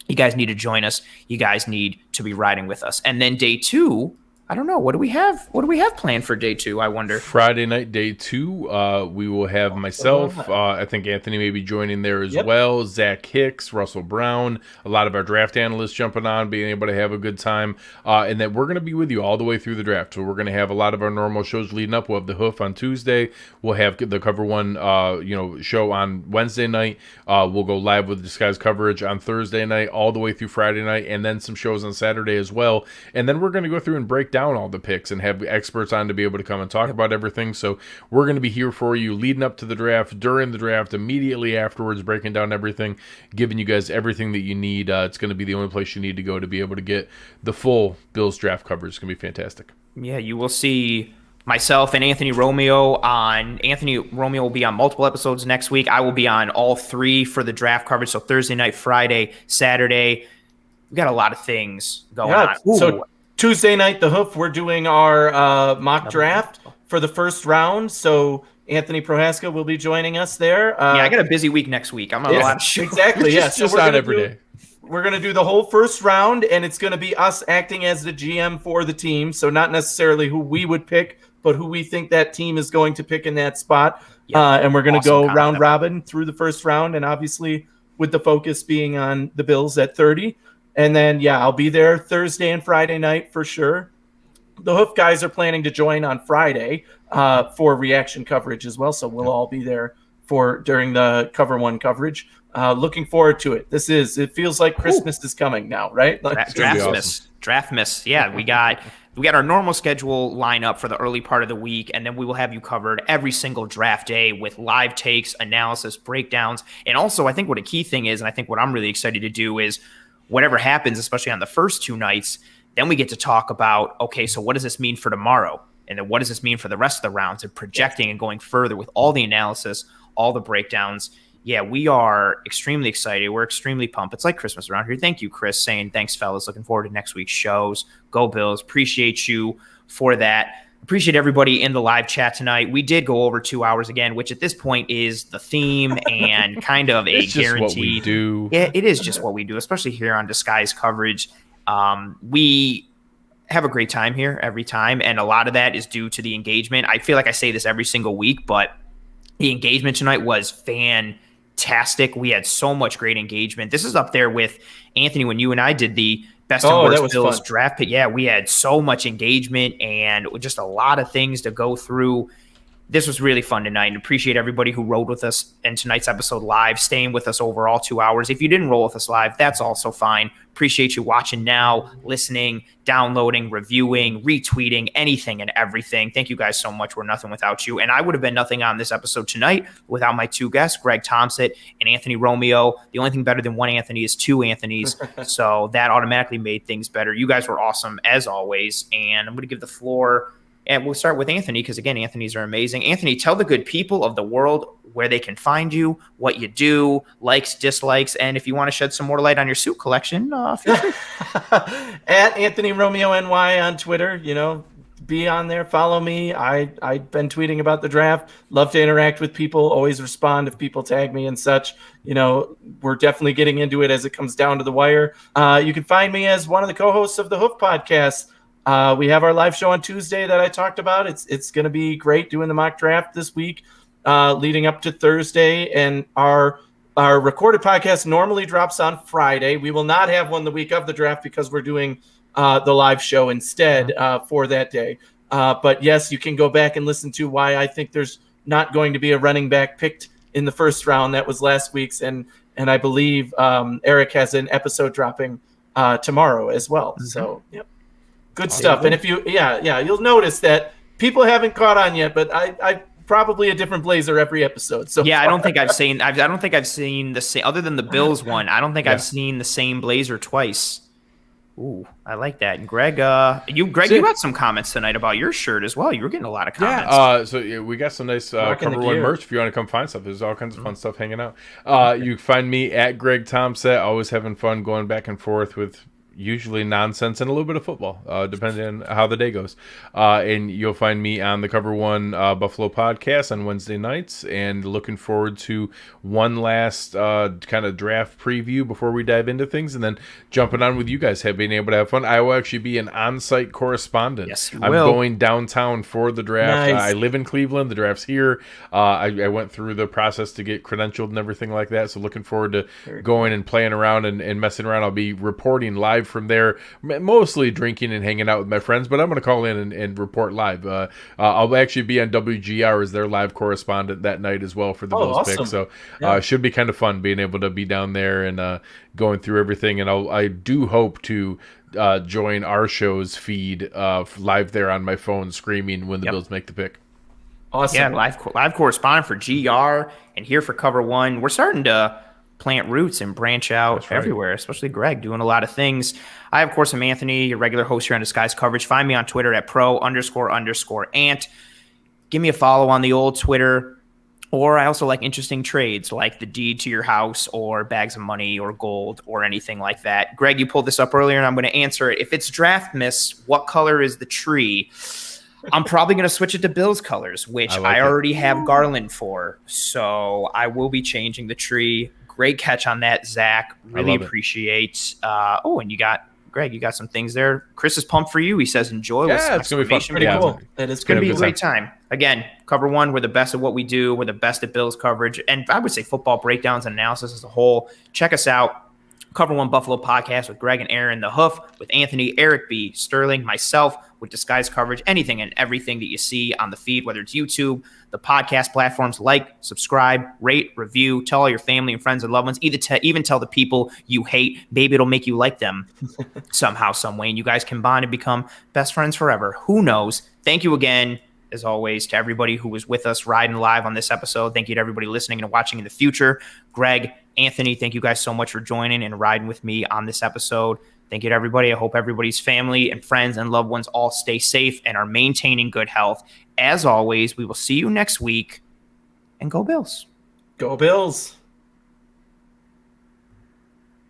you guys need to join us. You guys need to be riding with us. And then day 2, I don't know. What do we have? What do we have planned for day 2? I wonder. Friday night, day 2. We will have myself. I think Anthony may be joining there as well. Zach Hicks, Russell Brown, a lot of our draft analysts jumping on, being able to have a good time. And that we're going to be with you all the way through the draft. So we're going to have a lot of our normal shows leading up. We'll have the Hoof on Tuesday. We'll have the Cover One, show on Wednesday night. We'll go live with Disguise Coverage on Thursday night, all the way through Friday night, and then some shows on Saturday as well. And then we're going to go through and break down all the picks and have experts on to be able to come and talk about everything. So we're going to be here for you leading up to the draft, during the draft, immediately afterwards, breaking down everything, giving you guys everything that you need. It's going to be the only place you need to go to be able to get the full Bills draft coverage. It's going to be fantastic. Yeah, you will see myself and Anthony Romeo will be on multiple episodes next week. I will be on all 3 for the draft coverage. So Thursday night, Friday, Saturday. We got a lot of things going on. Ooh. So Tuesday night, the Hoof, we're doing our mock draft for the first round. So Anthony Prohaska will be joining us there. I got a busy week next week. I'm on a lot of shows. Exactly. Yeah. Just on every day. We're going to do the whole first round, and it's going to be us acting as the GM for the team. So not necessarily who we would pick, but who we think that team is going to pick in that spot. And we're going to go round robin through the first round, and obviously with the focus being on the Bills at 30. And then, I'll be there Thursday and Friday night for sure. The Hoof guys are planning to join on Friday for reaction coverage as well. So we'll all be there during the Cover One coverage. Looking forward to it. It feels like Christmas is coming now, right? Draft miss. Yeah, we got our normal schedule lineup for the early part of the week, and then we will have you covered every single draft day with live takes, analysis, breakdowns. And also, I think what a key thing is, and I think what I'm really excited to do is whatever happens, especially on the first 2 nights, then we get to talk about, okay, so what does this mean for tomorrow? And then what does this mean for the rest of the rounds, and projecting and going further with all the analysis, all the breakdowns. Yeah, we are extremely excited. We're extremely pumped. It's like Christmas around here. Thank you, Chris, saying thanks, fellas. Looking forward to next week's shows. Go Bills. Appreciate you for that. Appreciate everybody in the live chat tonight. We did go over 2 hours again, which at this point is the theme and kind of a guaranteed. Just what we do. Yeah, it is just what we do, especially here on Disguise Coverage. We have a great time here every time, and a lot of that is due to the engagement. I feel like I say this every single week, but the engagement tonight was fantastic. We had so much great engagement. This is up there with, Anthony, when you and I did the best and worst Bills draft pick. Yeah, we had so much engagement and just a lot of things to go through. This was really fun tonight, and appreciate everybody who rode with us in tonight's episode live, staying with us over all 2 hours. If you didn't roll with us live, that's also fine. Appreciate you watching now, listening, downloading, reviewing, retweeting, anything and everything. Thank you guys so much. We're nothing without you. And I would have been nothing on this episode tonight without my 2 guests, Greg Tompsett and Anthony Romeo. The only thing better than 1 Anthony is 2 Anthonys. So that automatically made things better. You guys were awesome as always. And I'm going to give the floor. And we'll start with Anthony because, again, Anthony's are amazing. Anthony, tell the good people of the world where they can find you, what you do, likes, dislikes, and if you want to shed some more light on your suit collection, feel free. At Anthony Romeo NY on Twitter, be on there, follow me. I've been tweeting about the draft. Love to interact with people, always respond if people tag me and such. We're definitely getting into it as it comes down to the wire. You can find me as one of the co-hosts of the Hoof podcast. We have our live show on Tuesday that I talked about. It's going to be great doing the mock draft this week, leading up to Thursday. And our recorded podcast normally drops on Friday. We will not have one the week of the draft because we're doing the live show instead for that day. But yes, you can go back and listen to why I think there's not going to be a running back picked in the first round. That was last week's. And I believe Eric has an episode dropping tomorrow as well. Mm-hmm. So, yep. Good stuff. And if you'll notice that people haven't caught on yet, but I probably a different blazer every episode. So yeah, I don't think I've seen the same, other than the Bills one. I don't think I've seen the same blazer twice. Ooh, I like that. And Greg, you got some comments tonight about your shirt as well. You were getting a lot of comments. Yeah. So we got some nice Cover One merch. If you want to come find stuff, there's all kinds of fun stuff hanging out. You can find me at Greg Tompsett. Always having fun going back and forth with usually nonsense and a little bit of football, depending on how the day goes. And you'll find me on the Cover One Buffalo podcast on Wednesday nights, and looking forward to one last kind of draft preview before we dive into things, and then jumping on with you guys, being able to have fun. I will actually be an on-site correspondent. Yes, you I'm will. Going downtown for the draft. Nice. I live in Cleveland. The draft's here. I went through the process to get credentialed and everything like that, so looking forward to going and playing around and messing around. I'll be reporting live from there, mostly drinking and hanging out with my friends, but I'm going to call in and report live. I'll actually be on WGR as their live correspondent that night as well for the Bills pick. So should be kind of fun being able to be down there and going through everything. And I do hope to join our show's feed live there on my phone, screaming when the Bills make the pick. Awesome. Yeah, live correspondent for GR and here for Cover One. We're starting to plant roots and branch out everywhere, especially Greg doing a lot of things. I, of course, am Anthony, your regular host here on Disguise Coverage. Find me on Twitter at @pro__ant. Give me a follow on the old Twitter. Or I also like interesting trades like the deed to your house or bags of money or gold or anything like that. Greg, you pulled this up earlier, and I'm going to answer it. If it's draft miss, what color is the tree? I'm probably going to switch it to Bills colors, which I already have Garland for. So I will be changing the tree. Great catch on that, Zach. Really appreciate. And you got Greg. You got some things there. Chris is pumped for you. He says enjoy. Yeah, it's gonna be fun. Pretty cool. It's gonna be a great time. Again, Cover One. We're the best at what we do. We're the best at Bills coverage, and I would say football breakdowns and analysis as a whole. Check us out. Cover One Buffalo podcast with Greg and Aaron, the Hoof with Anthony, Eric B, Sterling, myself with Disguise Coverage, anything and everything that you see on the feed, whether it's YouTube, the podcast platforms. Like, subscribe, rate, review, tell all your family and friends and loved ones, even tell the people you hate. Maybe it'll make you like them somehow, some way, and you guys can bond and become best friends forever. Who knows? Thank you again, as always, to everybody who was with us riding live on this episode. Thank you to everybody listening and watching in the future. Greg, Anthony, thank you guys so much for joining and riding with me on this episode. Thank you to everybody. I hope everybody's family and friends and loved ones all stay safe and are maintaining good health. As always, we will see you next week, and go Bills. Go Bills.